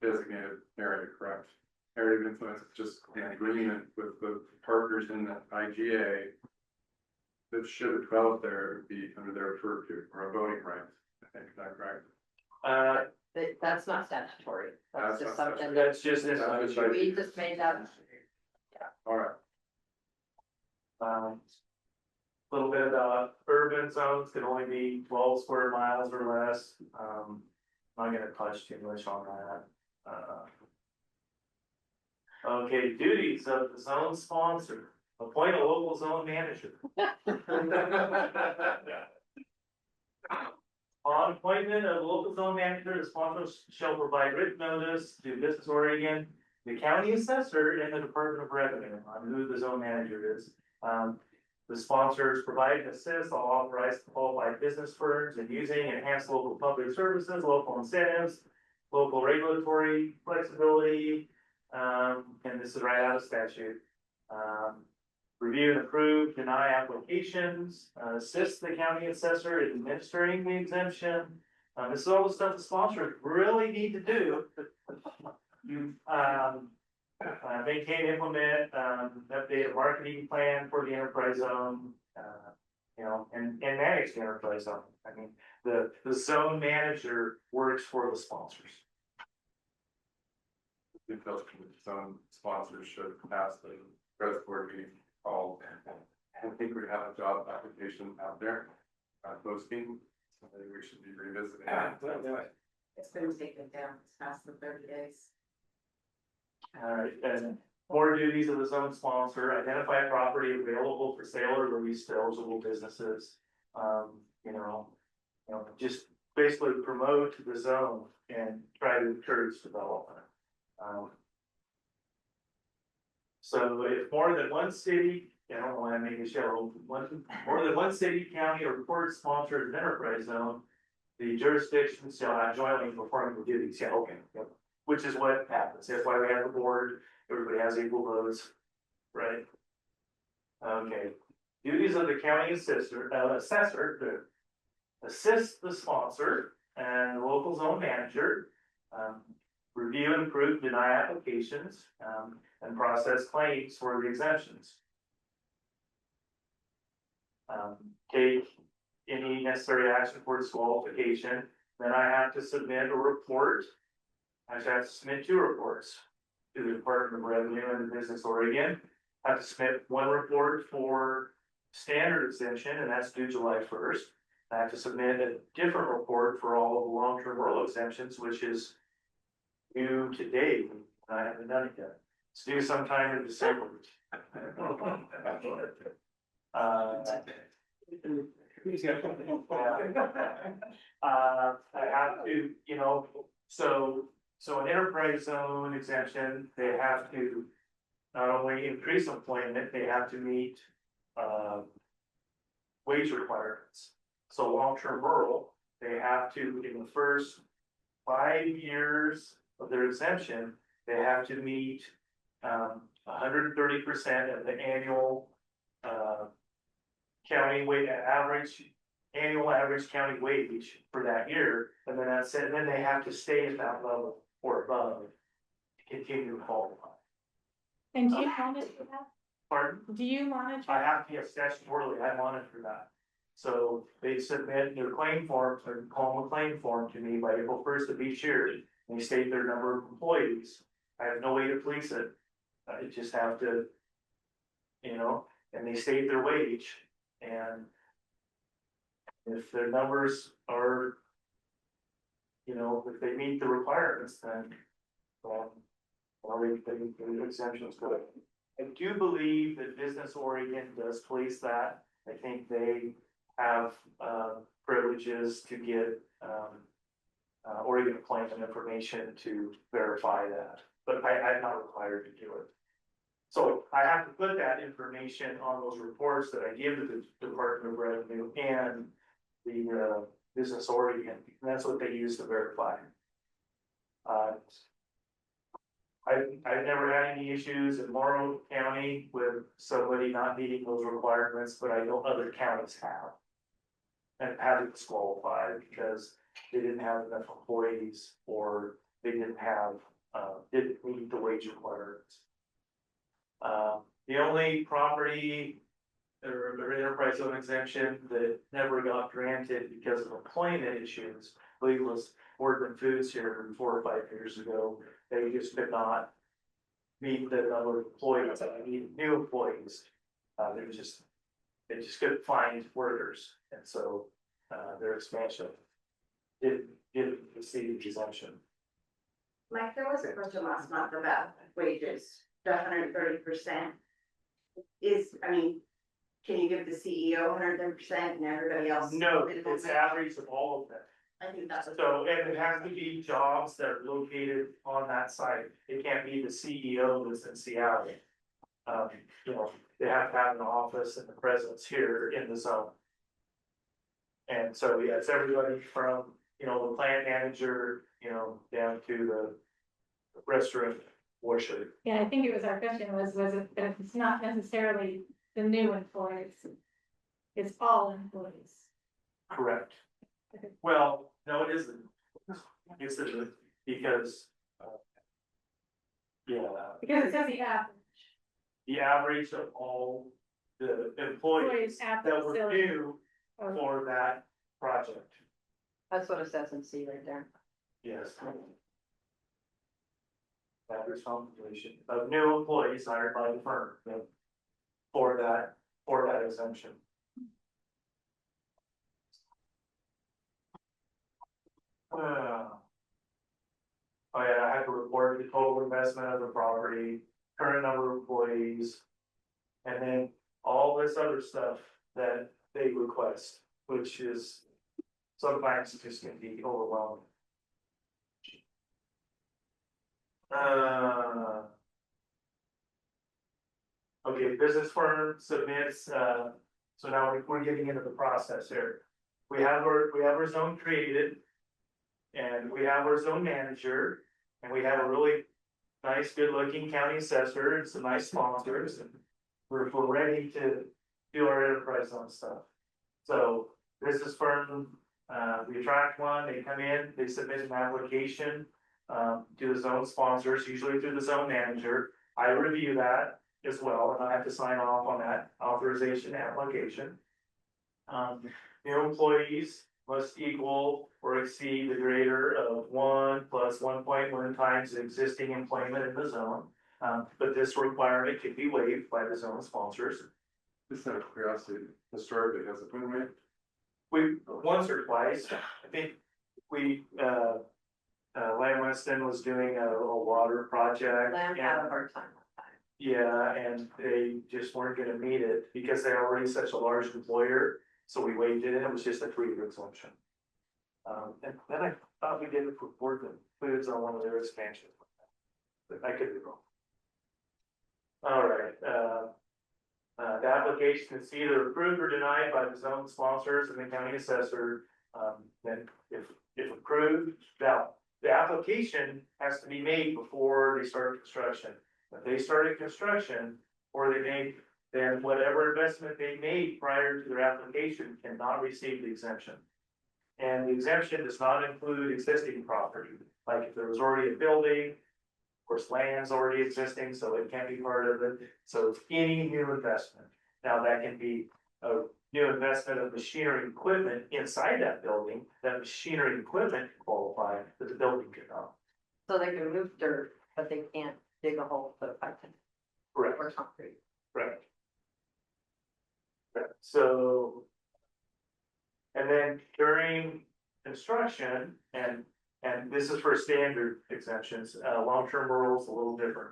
S1: designated area, correct? Area of influence is just an agreement with the partners in the IGA that should develop there would be under their purview or a voting right. I think, is that correct?
S11: That's not statutory. That's just something.
S12: That's just this.
S11: We just made that.
S1: All right.
S12: Little bit about urban zones can only be 12 square miles or less. I'm not gonna touch too much on that. Okay, duties of the zone sponsor, appoint a local zone manager. On appointment of local zone manager, the sponsor shall provide written notice to Business Oregon, the county assessor, and the Department of Revenue on who the zone manager is. The sponsors provide and assist all authorized qualified business firms in using enhanced local public services, local incentives, local regulatory flexibility, and this is right out of statute. Review and approve, deny applications, assist the county assessor in administering the exemption. This is all the stuff the sponsors really need to do. You maintain, implement, update a marketing plan for the enterprise zone, and manage the enterprise zone. I mean, the zone manager works for the sponsors.
S1: I think those zone sponsors should pass the press board meeting call. I think we have a job application out there, posting, so maybe we should be revisiting.
S6: It's been taken down, it's past the 30 days.
S12: All right, and more duties of the zone sponsor, identify property available for sale or lease to eligible businesses. you know, just basically promote the zone and try to encourage development. So if more than one city, I don't want to make it shallow, more than one city, county, or port sponsors an enterprise zone, the jurisdiction shall have jointly performing the duties, yeah, okay, yep. Which is what happens, that's why we have the board, everybody has equal votes, right? Okay, duties of the county assessor to assist the sponsor and the local zone manager, review and approve, deny applications, and process claims for the exemptions. Take any necessary action for disqualification, then I have to submit a report. I have to submit 2 reports to the Department of Revenue and the Business Oregon. I have to submit 1 report for standard exemption, and that's due July 1st. I have to submit a different report for all of the long-term rural exemptions, which is due today. I haven't done it yet. It's due sometime in December. I have to, so an enterprise zone exemption, they have to not only increase employment, they have to meet wage requirements. So long-term rural, they have to, in the first 5 years of their exemption, they have to meet 130% of the annual county wage annual average county wage for that year, and then that's it. And then they have to stay at that level or above to continue to qualify.
S10: And do you monitor that?
S12: Pardon?
S10: Do you monitor?
S12: I have to get statutorily, I monitor that. So they submit their claim form, or call them a claim form to me by April 1st of each year. They state their number of employees. I have no way to police it. I just have to, and they state their wage. And if their numbers are, if they meet the requirements, then the exemptions go. I do believe that Business Oregon does police that. I think they have privileges to get Oregon employment information to verify that, but I'm not required to do it. So I have to put that information on those reports that I give to the Department of Revenue and the Business Oregon, and that's what they use to verify. I've never had any issues in Morrow County with somebody not meeting those requirements, but I know other counties have. And had to disqualify because they didn't have enough employees or they didn't meet the wage requirements. The only property or enterprise zone exemption that never got granted because of employment issues, I believe was Wardman Foods here 4 or 5 years ago. They just could not meet the number of employees. I needed new employees. They just couldn't find workers, and so their expansion didn't receive the exemption.
S6: Mike, there was a question last month about wages, the 130%. Can you give the CEO 110% and everybody else?
S12: No, it's average of all of them.
S6: I think that's.
S12: So, and it has to be jobs that are located on that site. It can't be the CEO that's in Seattle. They have to have an office and the presence here in the zone. And so, yeah, it's everybody from, the plant manager, down to the restaurant washer.
S10: Yeah, I think it was our question was it, but it's not necessarily the new employees. It's all employees.
S12: Correct. Well, no, it isn't. It's because,
S10: Because it says
S12: the average of all the employees
S10: at
S12: that
S10: the
S12: were
S10: facility.
S12: new for that project.
S11: That's what it says in C right there.
S12: Yes. Average compensation of new employees hired by the firm for that exemption. Oh yeah, I have to report the total investment of the property, current number of employees, and then all this other stuff that they request. which is sometimes just can be overwhelming. Okay, business firm submits, so now we're getting into the process here. We have our zone created. And we have our zone manager, and we have a really nice, good-looking county assessor, and some nice sponsors, and we're ready to do our enterprise zone stuff. So business firm, we attract one, they come in, they submit an application to the zone sponsors, usually through the zone manager. I review that as well, and I have to sign off on that authorization application. New employees must equal or exceed the greater of 1 plus 1.1 times the existing employment in the zone. But this requirement can be waived by the zone sponsors.
S1: Just out of curiosity, historically, has it been waived?
S12: We, once or twice, I think we, Lamb Weston was doing a little water project.
S11: Lamb had a hard time with that.
S12: Yeah, and they just weren't gonna meet it because they're already such a large employer, so we waived it, and it was just a 3-year exemption. And then I thought we did it for Boardman Foods on one of their expansions. But I could be wrong. All right, the application is either approved or denied by the zone sponsors and the county assessor. Then if approved, now, the application has to be made before they start construction. If they started construction or they made, then whatever investment they made prior to their application cannot receive the exemption. And the exemption does not include existing property, like if there was already a building, of course, land's already existing, so it can't be part of it. So it's any new investment. Now, that can be a new investment of machinery and equipment inside that building, that machinery and equipment can qualify, but the building cannot.
S11: So they can move dirt, but they can't dig a hole for the pipe
S12: Correct.
S11: or concrete.
S12: Right. So. And then during construction, and this is for standard exemptions, long-term rural is a little different.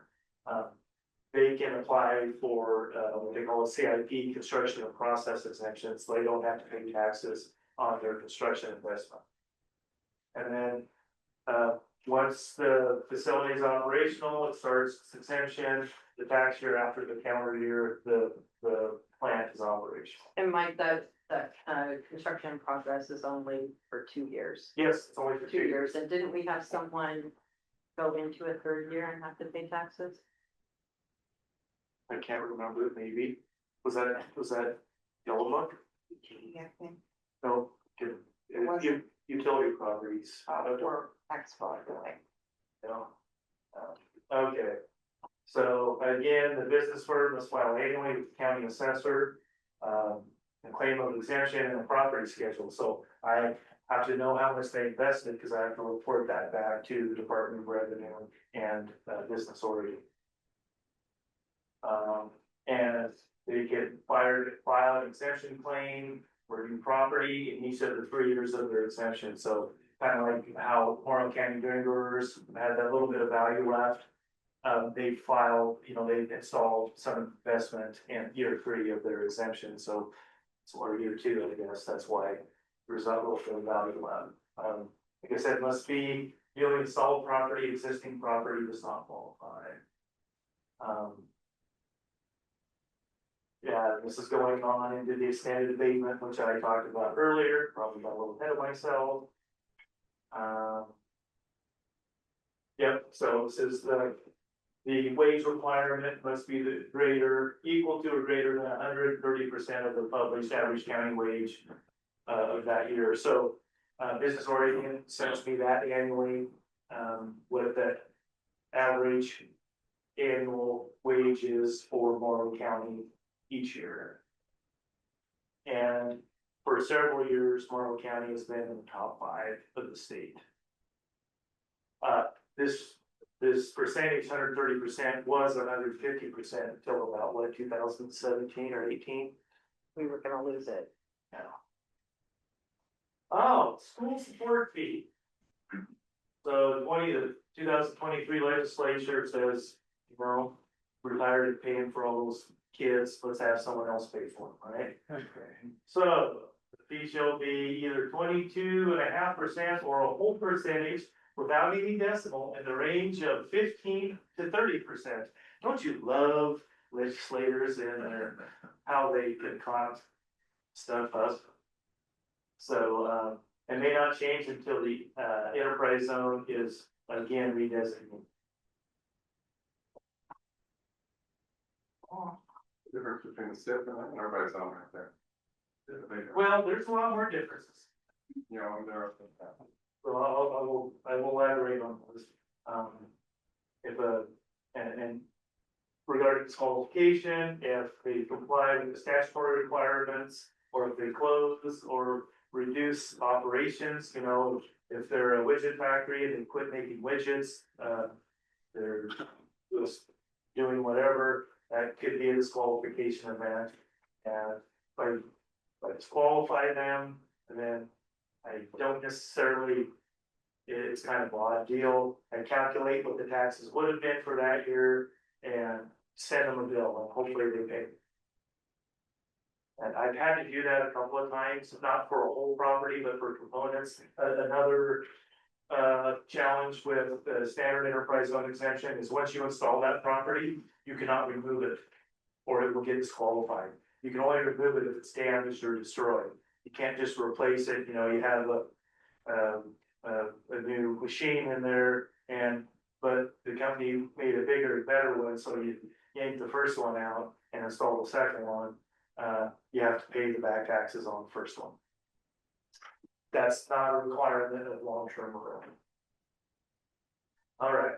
S12: They can apply for, what they call a CIP, construction and process exemptions, so they don't have to pay taxes on their construction investment. And then, once the facility is operational, it starts its exemption, the tax year after the calendar year, the plant is operational.
S11: And Mike, that construction in progress is only for 2 years.
S12: Yes, it's only for
S11: 2 years, and didn't we have someone go into a 3rd year and have to pay taxes?
S12: I can't remember, maybe, was that Yellow Book?
S2: Yeah, I think
S12: No, utility properties.
S2: or export, like.
S12: No. Okay, so again, the business firm must file annually with the county assessor, and claim of exemption and a property schedule, so I have to know how much they invested, because I have to report that back to the Department of Revenue and, business authority. And they can file an exemption claim for new property in each of the 3 years of their exemption, so kind of like how Morrow County Green Growers had that little bit of value left. They filed, they installed some investment in year 3 of their exemption, so it's or year 2, I guess, that's why there's that little bit of value left. Like I said, must be newly installed property, existing property does not qualify. Yeah, this is going on into the extended abatement, which I talked about earlier, probably got a little ahead of myself. Yep, so this is the wage requirement must be the greater, equal to or greater than 130% of the published average county wage of that year. So Business Oregon sends me that annually with that average annual wages for Morrow County each year. And for several years, Morrow County has been in the top 5 of the state. This percentage, 130%, was 150% until about 2017 or 18.
S11: We were gonna lose it.
S12: Yeah. Oh, school support fee. So the 2023 legislature says, we're tired of paying for all those kids, let's have someone else pay for them, right? Okay. So The fee shall be either 22.5% or a whole percentage without any decimal in the range of 15 to 30%. Don't you love legislators and how they concoct stuff up? So, it may not change until the, enterprise zone is again redesignated.
S1: Difference between the SIP and the enterprise zone right there.
S12: Well, there's a lot more differences.
S1: You know, there are.
S12: So I will elaborate on this. If and regarding disqualification, if they comply with the statutory requirements, or if they close or reduce operations, you know, if they're a widget factory and they quit making widgets, they're just doing whatever, that could be a disqualification event. And if I disqualify them, and then I don't necessarily, it's kind of an odd deal. I calculate what the taxes would have been for that year and send them a bill and hopefully they pay. And I've had to do that a couple of times, not for a whole property, but for components. Another challenge with the standard enterprise zone exemption is once you install that property, you cannot remove it or it will get disqualified. You can only remove it if it's damaged or destroyed. You can't just replace it, you know, you have a new machine in there but the company made a bigger and better one, so you yank the first one out and install the second one. You have to pay the back taxes on the first one. That's not a requirement of long-term rural. All right,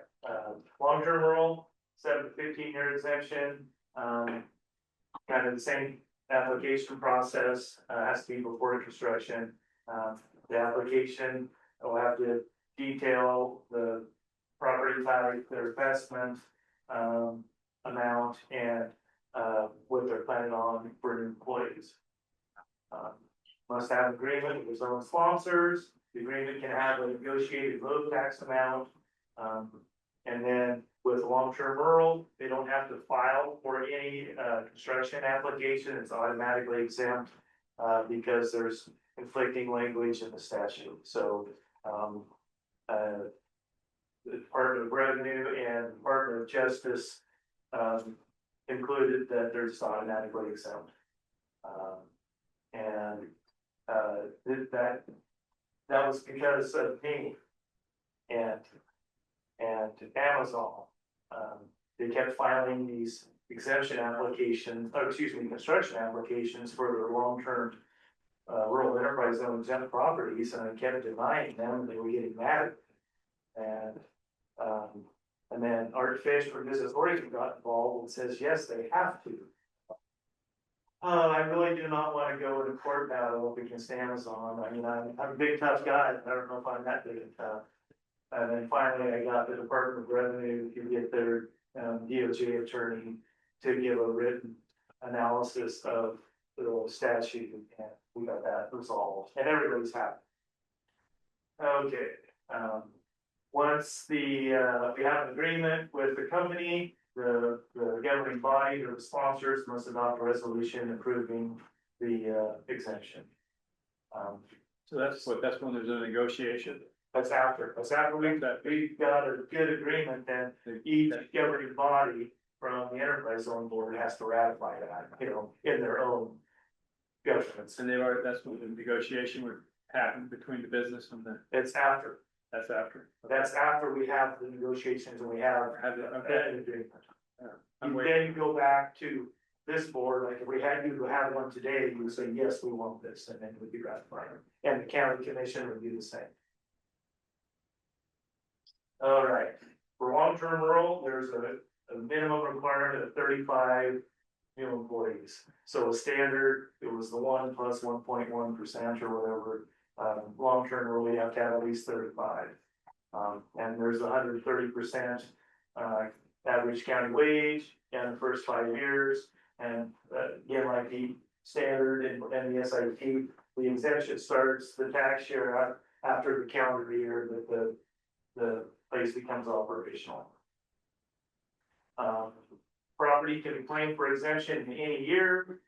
S12: long-term rural, 7 to 15-year exemption, kind of the same application process, has to be before construction. The application will have to detail the property type, their investment, amount, and what they're planning on for new employees. Must have an agreement with his own sponsors. The agreement can have a negotiated road tax amount. And then with long-term rural, they don't have to file for any construction application. It's automatically exempt because there's conflicting language in the statute. So the Department of Revenue and Department of Justice included that they're just automatically exempt. And that was because of me and Amazon. They kept filing these exemption applications, or excuse me, construction applications for their long-term rural enterprise zone exempt properties, and I kept denying them, and they were getting mad. And then Art Fish from Business Oregon got involved and says, yes, they have to. I really do not want to go in a court battle up against Amazon. I mean, I'm a big tough guy. I don't know if I'm that big and tough. And then finally, I got the Department of Revenue to get their DOJ attorney to give a written analysis of the statute, and we got that resolved, and everybody's happy. Okay, once we have an agreement with the company, the governing body or the sponsors must adopt a resolution approving the exemption.
S3: So that's when there's a negotiation.
S12: That's after we've got a good agreement, then each governing body from the enterprise zone board has to ratify that, you know, in their own governments.
S3: And that's when the negotiation would happen between the business and the.
S12: It's after.
S3: That's after.
S12: That's after we have the negotiations and we have an agreement. And then you go back to this board, like if we had you to have one today, you would say, yes, we want this, and then it would be ratified. And the county commission would do the same. All right, for long-term rural, there's a minimum requirement of 35 new employees. So a standard, it was the 1 plus 1.1% or whatever. Long-term rural, you have to have at least 35. And there's 130% average county wage in the first 5 years. And again, like the standard and the SIP, the exemption starts the tax year after the calendar year that the place becomes operational. Property can be claimed for exemption in any year.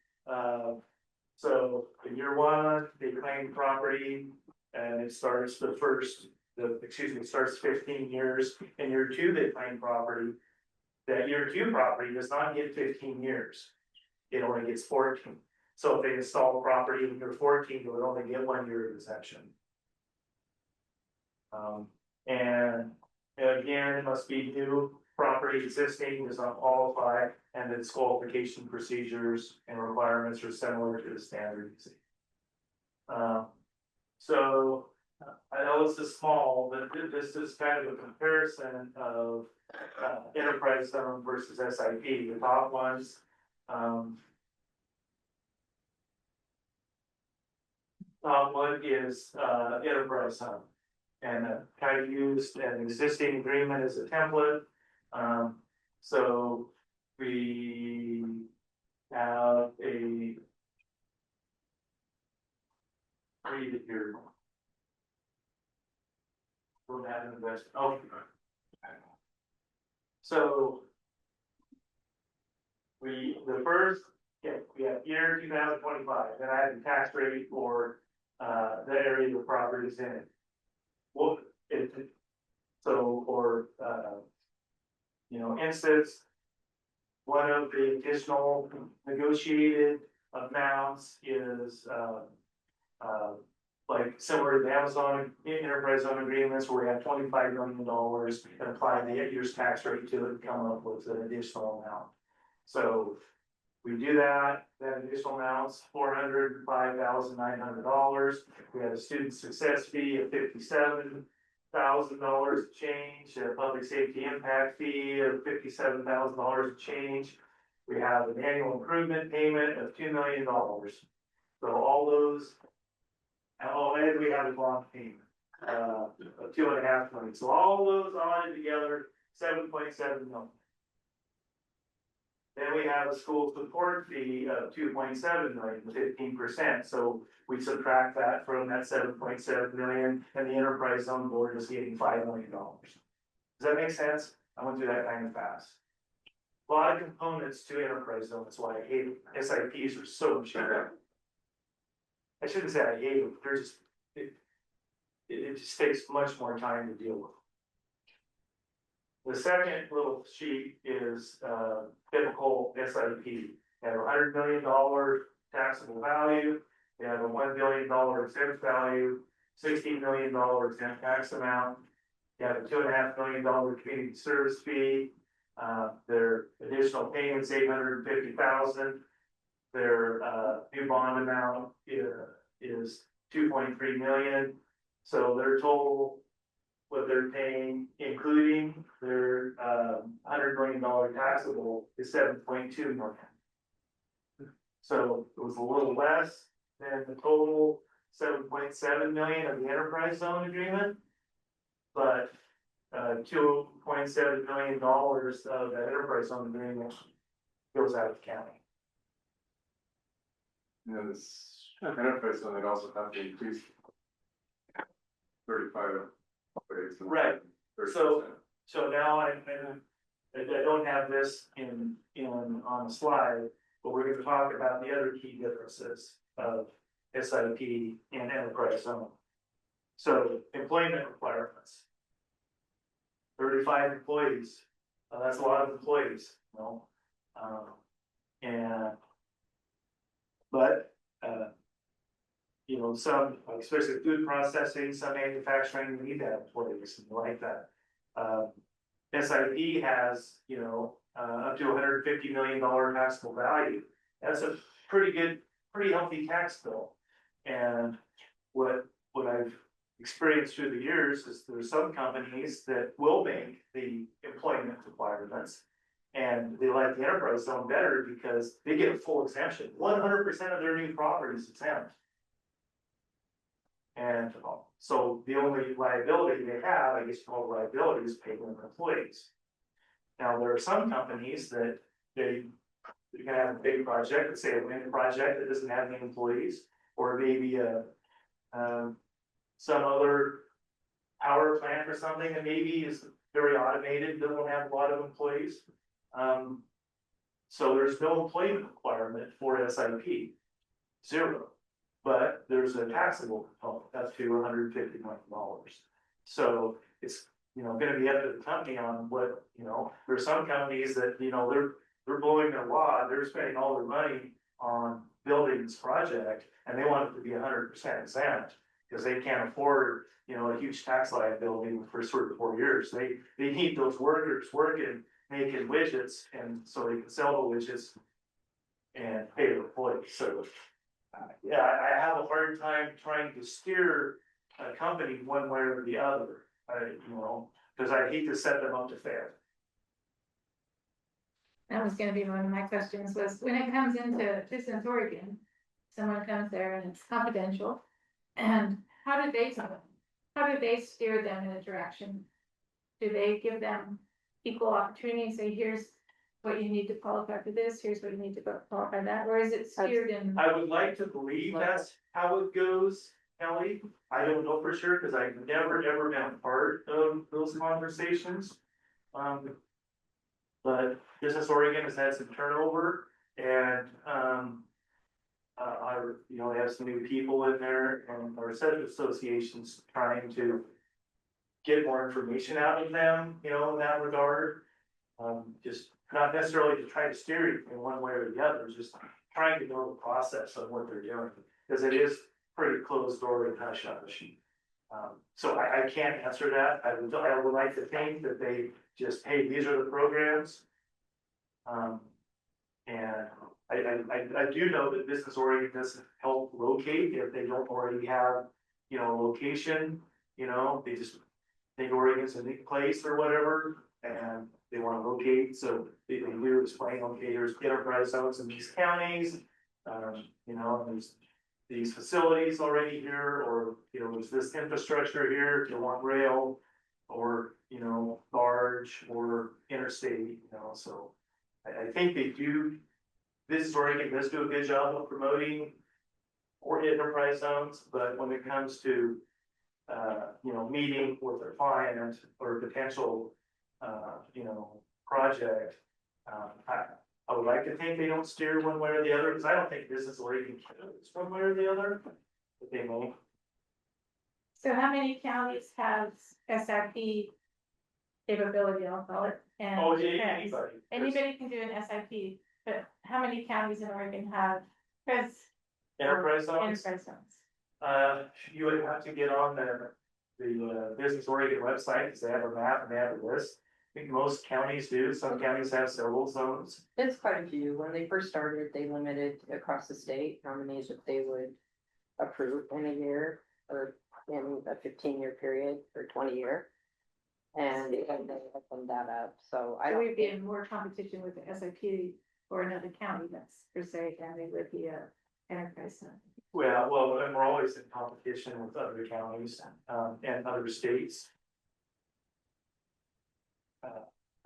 S12: So in year one, they claim property and it starts starts 15 years. In year two, they claim property. That year two property does not get 15 years. It only gets 14. So if they install property in year 14, it would only get 1 year of exemption. And again, it must be new property. Existing does not qualify, and its qualification procedures and requirements are similar to the standard. So I know this is small, but this is kind of a comparison of enterprise zone versus SIP. The top ones, top one is enterprise zone. And kind of used an existing agreement as a template. So we have a read it here. Don't have an investment. Oh. So we have year 2025, and I have the tax rate for the area the property is in. Well, so for instance, one of the additional negotiated amounts is like similar to the Amazon enterprise zone agreements where we have $25 million and apply the year's tax rate to it and come up with an additional amount. So we do that additional amount's $405,900. We have a student success fee of $57,000 change, a public safety impact fee of $57,000 change. We have an annual improvement payment of $2 million. So all those, and we have a bond payment of $2.5 million. So all those added together, $7.7 million. Then we have a school support fee of $2.7 million, 15%. So we subtract that from that $7.7 million, and the enterprise zone board is getting $5 million. Does that make sense? I went through that kind of fast. A lot of components to enterprise zone. That's why I hate them. SIPs are so much better. I shouldn't say I hate them. They're just it just takes much more time to deal with. The second little sheet is typical SIP. You have $100 million taxable value. You have a $1 billion exempt value, $16 million exempt tax amount. You have a $2.5 million community service fee. Their additional payments $850,000. Their new bond amount is $2.3 million. So their total, what they're paying, including their $100 million taxable, is $7.2 million. So it was a little less than the total $7.7 million of the enterprise zone agreement, but $2.7 million of the enterprise zone agreement goes out of the county.
S1: This enterprise zone, it also have to increase 35.
S12: Right. So now I don't have this on the slide, but we're going to talk about the other key differences of SIP and enterprise zone. So employment requirements. 35 employees. That's a lot of employees, some, especially food processing, some manufacturing, we need to have employees and like that. SIP has, up to $150 million taxable value. That's a pretty healthy tax bill. And what I've experienced through the years is there's some companies that will make the employment requirements, and they like the enterprise zone better because they get a full exemption. 100% of their new property is exempt. And so the only liability they have, I guess called liability, is paying their employees. Now, there are some companies that they can have a big project, let's say a wind project that doesn't have any employees, or maybe some other power plant or something that maybe is very automated, doesn't have a lot of employees. So there's no employment requirement for SIP. zero. But there's a taxable component up to $150 million. So it's, gonna be up to the company on what, there's some companies that, they're blowing their wad, they're spending all their money on building this project, and they want it to be 100% exempt, because they can't afford, a huge tax liability for 3 or 4 years. They need those workers working, making widgets, and so they can sell the widgets and pay their employees. So, yeah, I have a hard time trying to steer a company one way or the other, because I hate to set them up to fail.
S10: That was gonna be one of my questions, was when it comes into Distance, Oregon, someone comes there and it's confidential, and how do they steer them in a direction? Do they give them equal opportunity, say, here's what you need to qualify for this, here's what you need to qualify that, or is it steered in?
S12: I would like to believe that's how it goes, Kelly. I don't know for sure, because I've never, ever been a part of those conversations. But Business Oregon has had some turnover, and, they have some new people in there, and our set of associations trying to get more information out of them, in that regard. Just not necessarily to try to steer you in one way or the other, just trying to know the process of what they're doing, because it is pretty closed door and hush hush. So I can't answer that. I would like to think that they just, hey, these are the programs. And I do know that Business Oregon does help locate if they don't already have, location, they just think Oregon's a big place or whatever, and they want to locate, so they do explain, okay, there's enterprise zones in these counties, there's these facilities already here, or, there's this infrastructure here, if you want rail, or, barge, or interstate, so I think they do, Business Oregon does do a good job of promoting or enterprise zones, but when it comes to, meeting with their client or potential, project, I would like to think they don't steer one way or the other, because I don't think Business Oregon cares one way or the other, but they may.
S10: So how many counties have SIP capability, I'll call it? And
S12: Oh, anybody.
S10: Anybody can do an SIP, but how many counties in Oregon have
S12: Enterprise zones?
S10: enterprise zones?
S12: You would have to get on the Business Oregon website, because they have a map and they have a list. I think most counties do, some counties have several zones.
S11: It's quite a few. When they first started, they limited across the state how many that they would approve in a year, or in a 15-year period, or 20-year. And they opened that up, so I
S10: So
S11: don't
S10: we'd be
S11: think,
S10: in more competition with the SIP or another county that's per se, than they would be a enterprise zone.
S12: Well, and we're always in competition with other counties, and other states.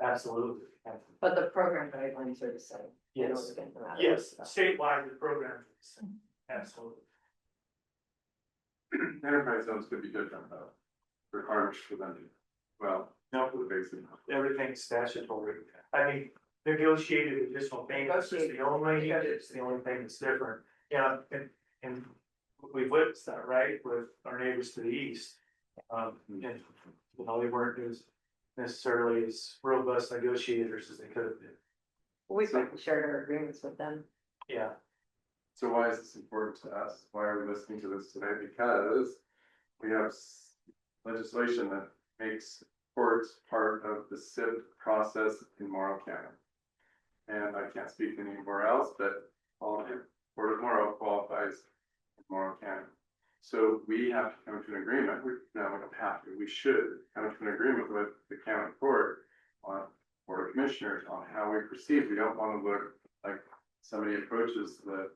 S12: Absolutely.
S11: but the program guidelines are the same. in
S12: Yes,
S11: Oregon, no matter
S12: yes,
S11: what.
S12: statewide, the program is, absolutely.
S1: Enterprise zones could be different though. Requirements for them to,
S12: No,
S1: for the basic.
S12: everything's statutory. I mean, negotiated additional payments is the only, it's the only thing that's different. Yeah, and we've witnessed that, right, with our neighbors to the east. And, they weren't as necessarily as robust negotiators as they could have been.
S11: We shared our agreements with them.
S12: Yeah.
S1: So why is this important to us? Why are we listening to this today? Because we have legislation that makes courts part of the civic process in Morrow County. And I can't speak anywhere else, but all of the Port of Morrow qualifies in Morrow County. So we have to come to an agreement, we don't have to, we should come to an agreement with the county court on Board of Commissioners on how we proceed. We don't want to look like somebody approaches the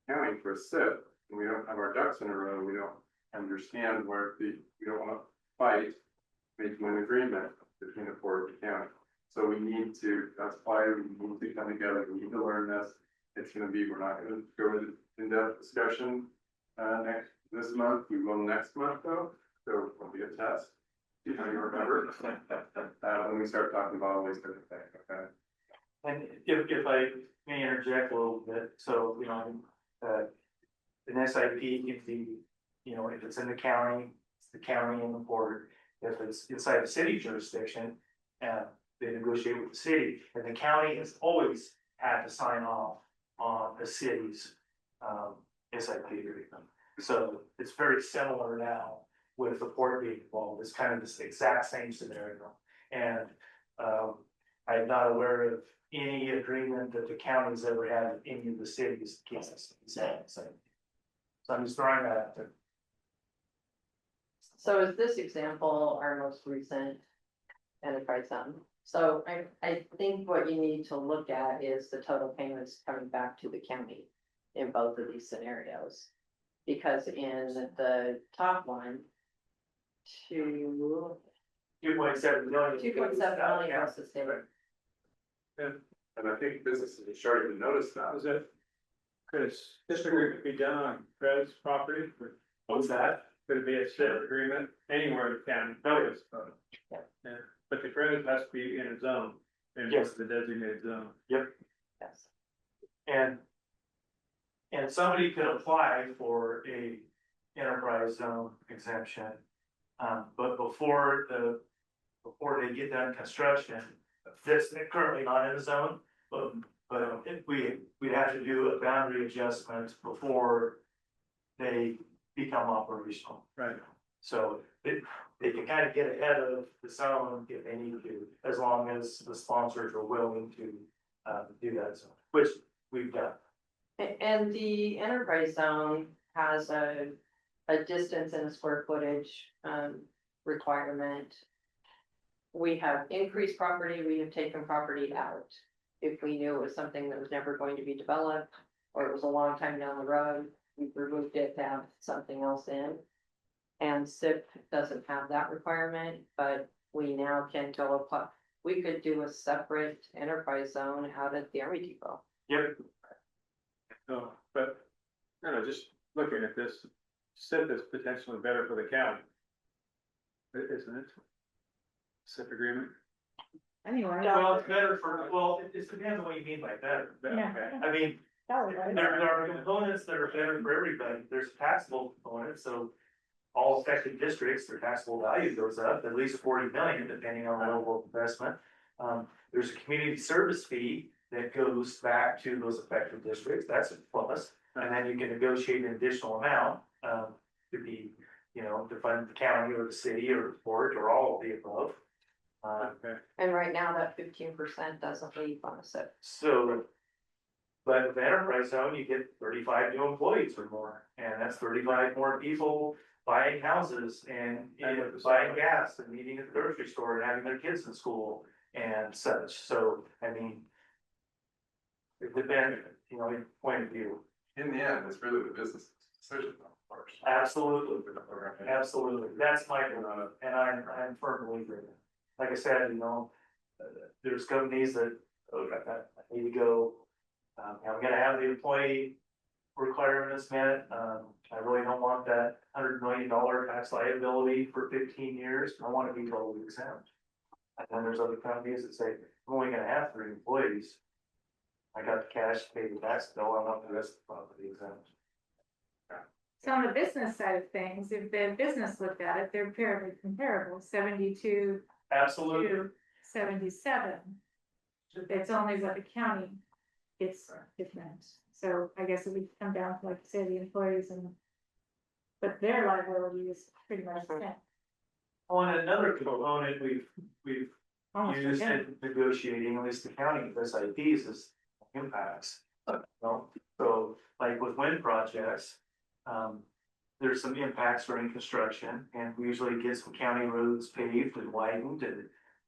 S1: county for a SIP and we don't have our ducks in a row, we don't understand we don't want to fight making an agreement between the Board of the county. So we need to, that's why we need to come together, we need to learn this. It's gonna be, we're not gonna go into in-depth discussion this month, we will next month though, so it'll be a test. See how you remember, when we start talking about all these different things, okay?
S12: And if I may interject a little bit, so, an SIP can be, you know, if it's in the county, it's the county and the port. If it's inside the city jurisdiction, they negotiate with the city, and the county has always had to sign off on the city's SIP agreement. So it's very similar now with the port being involved. It's kind of this exact same scenario. And I'm not aware of any agreement that the county's ever had with any of the cities. So I'm just throwing that out there.
S11: So is this example our most recent enterprise zone? So I think what you need to look at is the total payments coming back to the county in both of these scenarios. Because in the top one,
S12: 2.7 million.
S11: 2.7 million goes to state.
S1: And I think businesses are starting to notice that.
S3: Is it? Could this agreement be done on Fred's property?
S12: What's that?
S3: Could it be a SIP agreement anywhere in the county?
S12: No, it's,
S3: Yeah, but the credit has to be in a zone, in
S12: Yes.
S3: the designated zone.
S12: yep.
S11: Yes.
S12: And somebody could apply for a enterprise zone exemption. But before they get done construction, that's currently not in the zone, but we'd have to do a boundary adjustment before they become operational.
S3: Right.
S12: So they can kind of get ahead of the zone if they need to, as long as the sponsors are willing to do that, so, which we've done.
S11: And the enterprise zone has a distance and a square footage requirement. We have increased property, we have taken property out. If we knew it was something that was never going to be developed, or it was a long time down the road, we removed it to have something else in. And SIP doesn't have that requirement, but we now can go apply. We could do a separate enterprise zone out at the Army Depot.
S12: Yep.
S3: No, but, no, just looking at this, SIP is potentially better for the county. Isn't it? SIP agreement?
S10: Anyway.
S12: Well, it's better well, it depends on what you mean by better.
S10: Yeah.
S12: I mean,
S10: That was right.
S12: there are components that are better for everybody. There's taxable components, so all affected districts, their taxable value goes up at least 40 million, depending on the level of investment. There's a community service fee that goes back to those affected districts. That's a plus. And then you can negotiate an additional amount to be, you know, to fund the county or the city or the port or all of the above.
S3: Okay.
S11: And right now that 15% doesn't leave on a SIP.
S12: So, but with the enterprise zone, you get 35 new employees or more, and that's 35 more people buying houses and buying gas and eating at the grocery store and having their kids in school and such. So, I mean, it depends, you know, your point of view.
S1: In the end, it's really the business decision.
S12: Absolutely, absolutely. That's my, and I'm firm believer in it. Like I said, you know, there's companies that, I need to go, I'm gonna have the employee requirements met. I really don't want that $100 million tax liability for 15 years. I want to be totally exempt. And then there's other companies that say, I'm only gonna have 3 employees. I got the cash to pay the tax bill, I want the rest of the property exempt.
S10: So on the business side of things, if the business looked at it, they're fairly comparable, 72
S12: Absolutely.
S10: to 77. It's only what the county gets different. So I guess it would come down to, like you said, the employees but their liability is pretty much the same.
S12: On another component we've
S10: Almost
S12: used
S10: identical.
S12: in negotiating, at least the county with SIPs, is impacts. You know? So like with wind projects, there's some impacts during construction, and we usually get some county roads paved and widened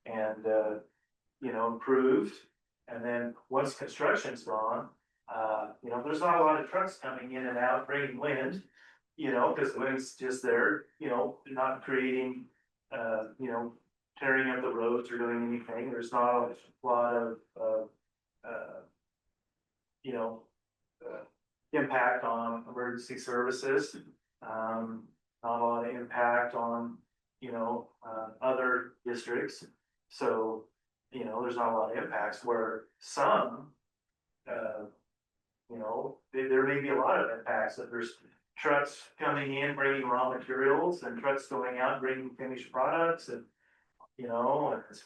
S12: and you know, improved. And then once construction's gone, you know, there's not a lot of trucks coming in and out bringing wind, you know, because the wind's just there, you know, they're not creating, you know, tearing up the roads or doing anything. There's not a lot of, you know, impact on emergency services. Not a lot of impact on, you know, other districts. So, you know, there's not a lot of impacts where some You know, there may be a lot of impacts, that there's trucks coming in, bringing raw materials, and trucks going out, bringing finished products, and, you know, and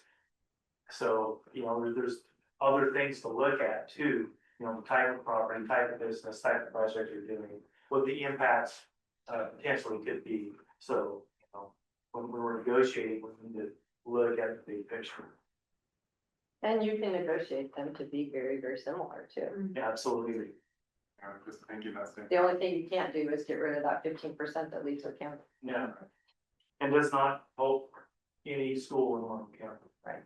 S12: so, you know, there's other things to look at too, you know, the type of property, type of business, type of project you're doing, what the impacts potentially could be. So, you know, when we're negotiating, we need to look at the big picture.
S11: And you can negotiate them to be very, very similar too.
S12: Yeah, absolutely.
S1: I'm just thinking that's it.
S11: The only thing you can't do is get rid of that 15% that leaves the county.
S12: Yeah. And does not help any school in one county.
S11: Right.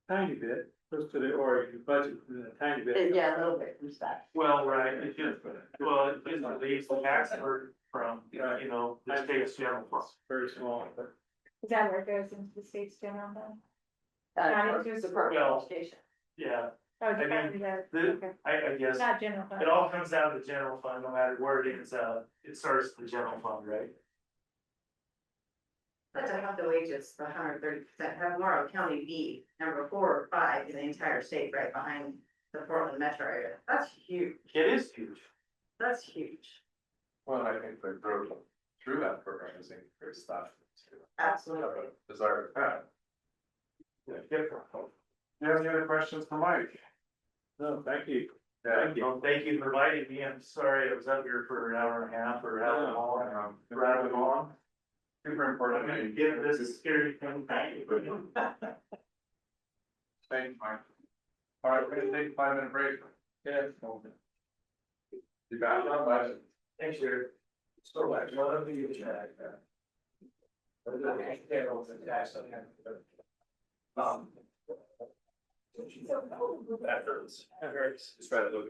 S3: Tiny bit, goes to the Oregon budget, a tiny bit.
S11: Yeah, a little bit from that.
S12: Well, right, it just, well, it just leaves the tax burden from, you know, the state's general fund.
S3: Very small, but.
S10: Is that where it goes into the state's general fund?
S11: The Department of Education.
S12: Yeah,
S10: Oh,
S12: I mean,
S10: Department of Ed.
S12: the,
S10: Okay.
S12: I guess,
S10: Not general fund.
S12: it all comes out of the general fund, no matter where it ends up, it starts the general fund, right?
S6: But to have the wages, the 130%, have Morrow County be number 4 or 5 in the entire state, right behind the Portland metro area. That's huge.
S12: It is huge.
S6: That's huge.
S1: Well, I think the growth through that program is increased stuff.
S6: Absolutely.
S1: Desired path.
S12: Yeah, different.
S1: Do you have any other questions for Mike?
S3: No, thank you.
S1: Yeah.
S12: Thank you. Thank you for inviting me. I'm sorry I was up here for an hour and a half or however long, rattling on.
S1: Super important.
S12: I'm gonna give this a scary thing back.
S1: Thanks, Mike. All right, we're gonna take a 5-minute break.
S3: Yeah.
S1: You got it, bye.
S12: Thanks, Jared.
S13: So like, what do you check?
S3: That hurts. That hurts.
S13: Just try to look.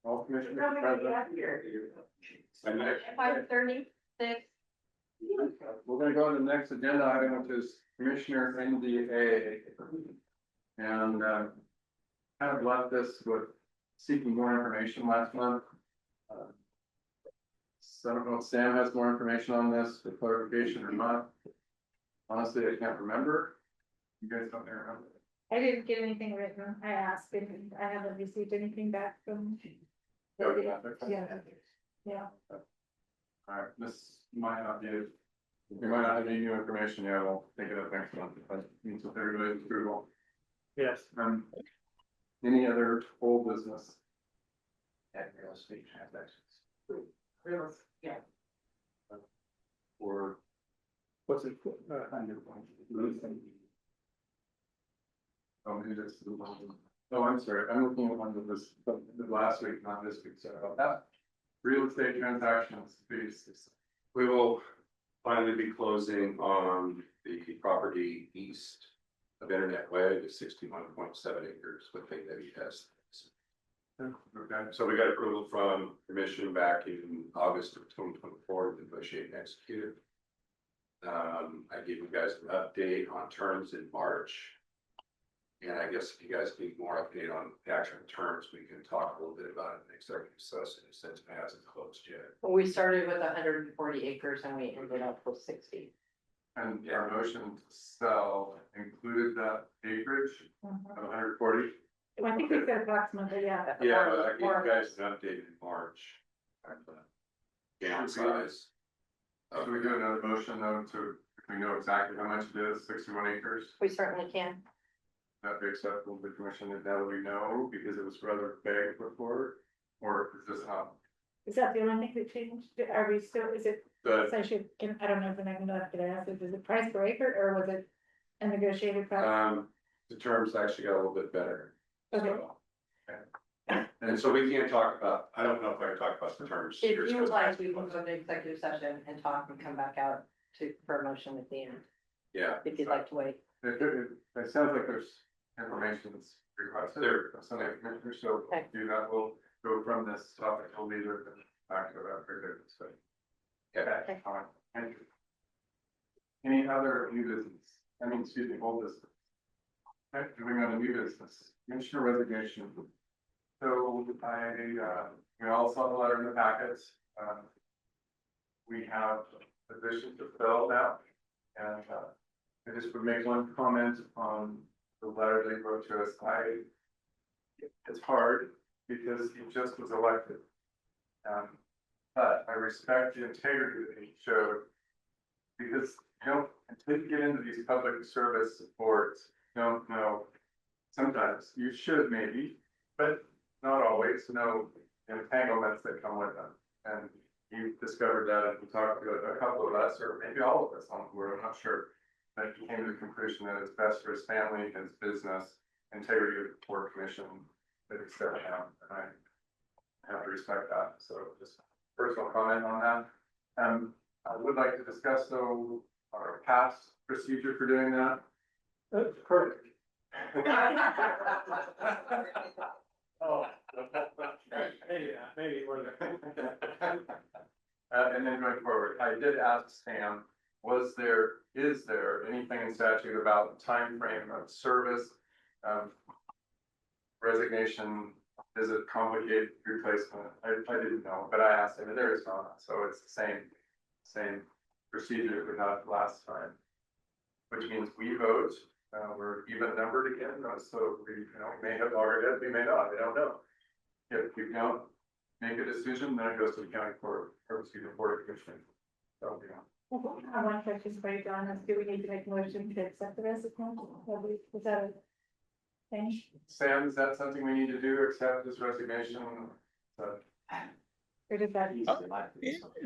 S1: All commissioners present. And next,
S11: 5:36.
S1: we're gonna go to the next agenda item, which is Commissioner NDA. And, kind of left this with seeking more information last month. So I don't know if Sam has more information on this for clarification or not. Honestly, I can't remember. You guys don't remember?
S10: I didn't get anything written. I asked and I haven't received anything back from.
S1: Okay.
S10: Yeah. Yeah.
S1: All right, this might not be, we might not have any new information yet. We'll take it up next month, if I means with everybody's approval.
S3: Yes.
S1: Any other old business?
S13: And real estate transactions.
S6: Yeah.
S1: Or
S3: What's it?
S1: oh, maybe that's the one. Oh, I'm sorry, I'm looking at one that was the last week, not this week, sorry about that. Real estate transactions, please.
S14: We will finally be closing on the property east of Internet Way, the 61.7 acres with AWS.
S1: Okay,
S14: So we got approval from commission back in August of 2024 to negotiate and execute. I gave you guys an update on terms in March. And I guess if you guys need more update on the actual terms, we can talk a little bit about it in executive session since it hasn't closed yet.
S11: We started with 140 acres and we ended up with 60.
S1: and our motion to sell included that acreage of 140.
S10: I think we said approximately, yeah.
S14: Yeah, but I gave you guys an update in March. Downsize.
S1: So we do another motion though to, if we know exactly how much it is, 61 acres.
S11: We certainly can.
S1: That'd be acceptable to the commission now that we know, because it was rather vague before, or is this how?
S10: Is that the only thing that changed? Are we still, is it,
S14: The,
S10: so I should, I don't know if I'm gonna have to ask, is it price per acre or was it a negotiated price?
S14: the terms actually got a little bit better.
S10: Okay.
S14: So, and so we can't talk about, I don't know if I can talk about the terms.
S11: If
S14: Here's
S11: you would
S14: what-
S11: like, we can go to executive session and talk and come back out for a motion at the end,
S14: Yeah,
S11: if you'd like to wait.
S1: It sounds like there's information that's requested there, from the commissioner, so
S11: Okay.
S1: do that, we'll go from this topic, we'll leave it back to that for good, so.
S14: okay.
S1: All right, thank you. Any other new business, excuse me, old business? Okay, moving on to new business, commissioner resignation. So we all saw the letter in the packets, we have a position to fill now, and, I just would make one comment on the letter they wrote to us. It's hard because he just was elected. But I respect the integrity that he showed. Because, until you get into these public service supports, you don't know. Sometimes you should maybe, but not always know entanglements that come with them. And you discovered that and we talked to a couple of us, or maybe all of us on the board, I'm not sure. But he came to the conclusion that it's best for his family, his business, integrity of the board commission, that he stepped down, and I have to respect that, so just personal comment on that. I would like to discuss though, our past procedure for doing that.
S3: That's perfect. Oh. Maybe more than.
S1: And then going forward, I did ask Sam, is there anything in statute about the time frame of service? Resignation, is it complicated replacement? I didn't know, but I asked him, and there is not, so it's the same procedure that we had last time. Which means we vote, we're even numbered again, so we, may have already, we may not, I don't know. If we don't make a decision, then it goes to the county court, or to the board of commissioners. So,
S10: I want to question for you, John, is do we need to make a motion to accept the resignation? Is that a thing?
S1: Sam, is that something we need to do, accept this resignation?
S10: Or does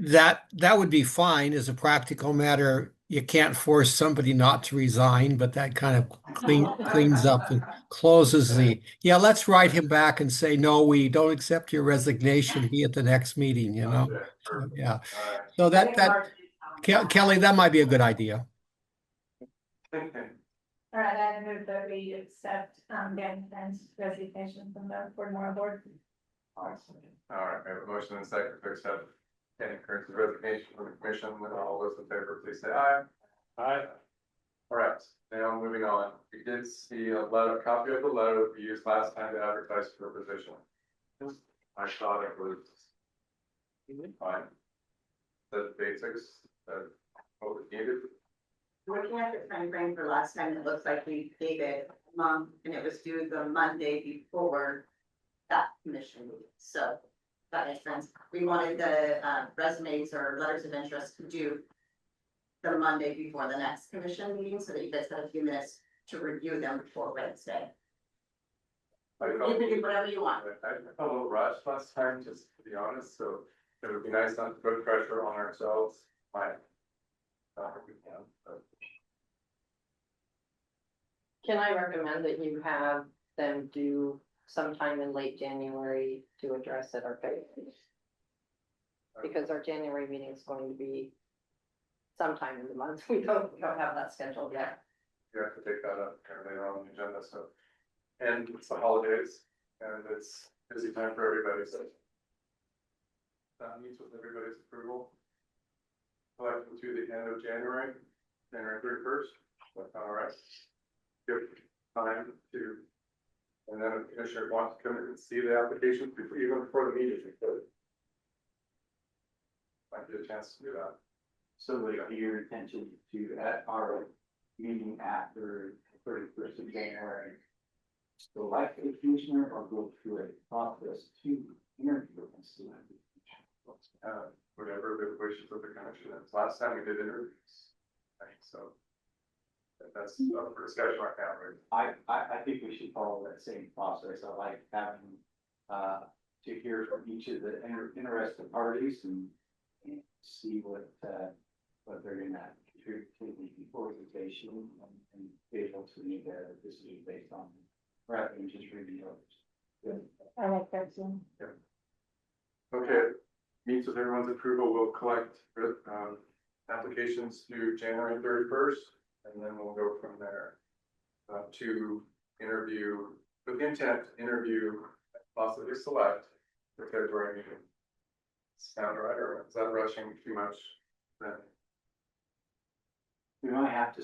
S10: that?
S4: That would be fine as a practical matter. You can't force somebody not to resign, but that kind of cleans up and closes yeah, let's write him back and say, no, we don't accept your resignation. Be at the next meeting,
S1: Okay,
S4: So, yeah.
S1: all right.
S4: So Kelly, that might be a good idea.
S10: All right, I move that we accept, Dan Fenn's resignation from the Morrow board.
S1: All right, we have a motion and a second to accept Kenny Kurtz's resignation from the commission. With all those in favor, please say aye.
S3: Aye.
S1: All right, now moving on. We did see a copy of the letter that we used last time to advertise for a position. I thought it was fine. The basics, what was needed.
S6: Looking at the time frame for last time, it looks like we gave it a month and it was due the Monday before that commission meeting. So that makes sense. We wanted the resumes or letters of interest to do the Monday before the next commission meeting so that you guys had a few minutes to review them before Wednesday. You can do whatever you want.
S1: I felt a little rushed last time, just to be honest, so it would be nice not to put pressure on ourselves.
S11: Can I recommend that you have them do sometime in late January to address at our face? Because our January meeting is going to be sometime in the month. We don't have that scheduled yet.
S1: You have to take that up later on the agenda, so. And it's the holidays, and it's busy time for everybody, so. That meets with everybody's approval. Collecting through the end of January 31st, that's all right. Give time to, and then if the commissioner wants to come in and see the application even before the meeting, might get a chance to do that.
S9: So would it be your intention to, at our meeting after 31st of January, select a commissioner or go through a process to interview and select a commissioner?
S1: Whatever the wishes of the commission is. Last time we did interviews, right? So that's up for discussion right now, right?
S9: I think we should follow that same process. I like having to hear from each of the interested parties and see what they're gonna contribute to the organization and be able to make a decision based on rather than just reading others.
S10: I like that too.
S1: Okay, meets with everyone's approval, we'll collect applications through January 31st, and then we'll go from there to interview, with the intent to interview, possibly select the February meeting. Sound right, or is that rushing too much? Then
S9: We might have to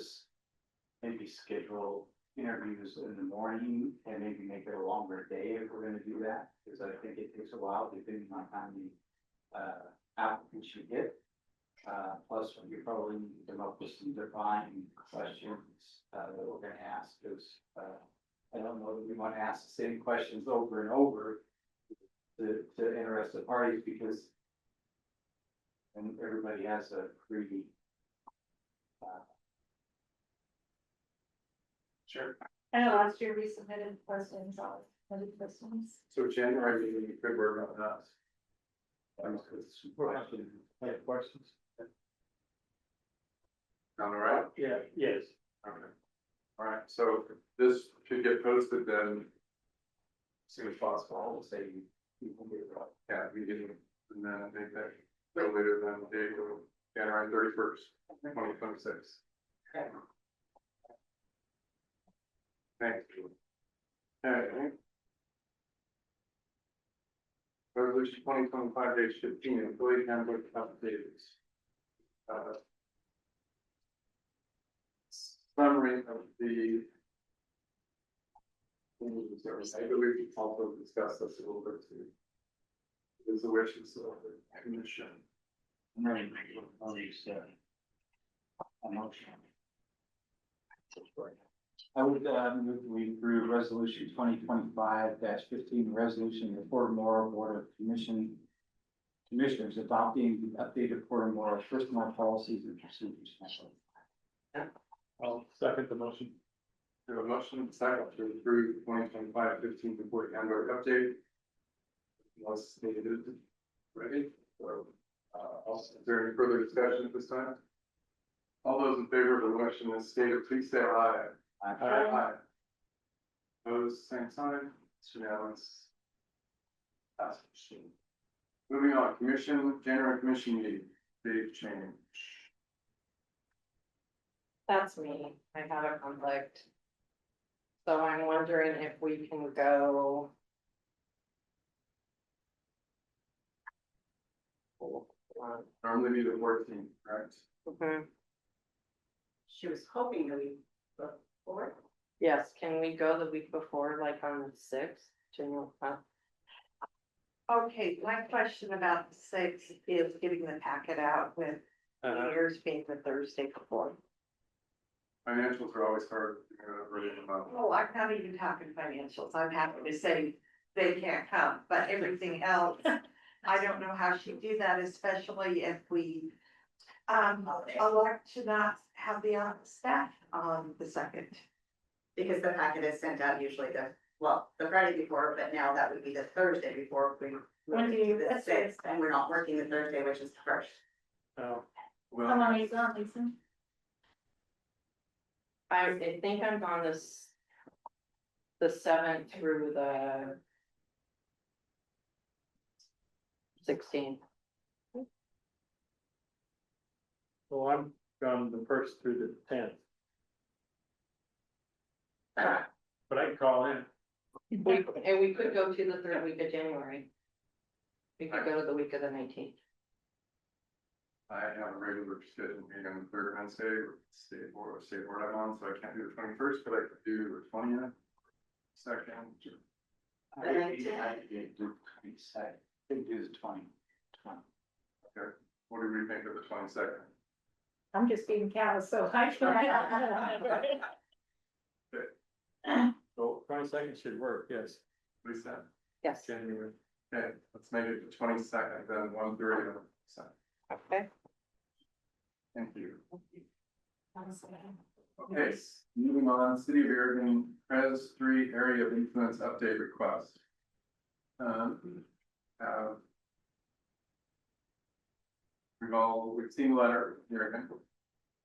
S9: maybe schedule interviews in the morning and maybe make it a longer day if we're gonna do that, because I think it takes a while depending on how many applicants you get. Plus, we probably need to come up with some defined questions that we're gonna ask, because
S1: I don't know that we want to ask the same questions over and over to interested parties because and everybody has a pretty sure.
S10: I know last year we submitted questions, all submitted questions.
S1: So January, you could work on that. Questions?
S14: All right,
S3: Yeah, yes.
S14: okay. All right, so this should get posted then. As soon as possible, we'll say people get it. Yeah, we get it, and then I think that no later than the date of January 31st, 2026.
S6: Okay.
S14: Thanks. Okay. Resolution 2025-15, employee handbook updates. Summary of the. I believe we also discussed this a little bit too. Is the wishes of the commission.
S1: I would move we approve resolution 2025-15, resolution of the Port of Morrow Board of Commissioners adopting the updated Port of Morrow personnel policies and procedures.
S3: I'll second the motion.
S14: We have a motion and a second to approve 2025-15 employee handbook update. Unless needed, ready? So, is there any further discussion at this time? All those in favor of the motion as stated, please say aye. Aye. Opposed, same sign. It's unanimous. Passage. Moving on, January commission meeting, date change.
S11: That's me. I have a conflict. So I'm wondering if we can go.
S14: Normally be the 14th, right?
S11: Mhm.
S6: She was hoping the week before.
S11: Yes, can we go the week before, like on the 6th? January?
S2: Okay, my question about the 6th is getting the packet out with New Year's being the Thursday before.
S14: Financials are always hard, ready to month.
S2: Oh, I'm not even talking financials. I'm happy to say they can't come, but everything else, I don't know how she do that, especially if we elect to not have the staff on the 2nd.
S6: Because the packet is sent out usually the Friday before, but now that would be the Thursday before we move to the 6th, and we're not working the Thursday, which is the 1st.
S3: Oh,
S10: How long are you gone, Lisa?
S11: I think I'm on the 7th through the 16th.
S3: well, I'm from the 1st through the 10th. But I can call in.
S11: And we could go to the 3rd week of January. We could go to the week of the 19th.
S14: I have a regular scheduled meeting on the 3rd Wednesday, state board I'm on, so I can't do the 21st, but I could do the 20th. Second.
S1: I could do the 20.
S14: Okay, what do we think of the 22nd?
S10: I'm just being callous, so I can.
S3: So 22nd should work, yes.
S14: Lisa?
S11: Yes.
S14: January. Okay, let's make it the 22nd, then 1:30.
S11: Okay.
S14: Thank you. Okay, moving on, City of Oregon, Pres 3 area of influence update request. We've seen the letter, Oregon,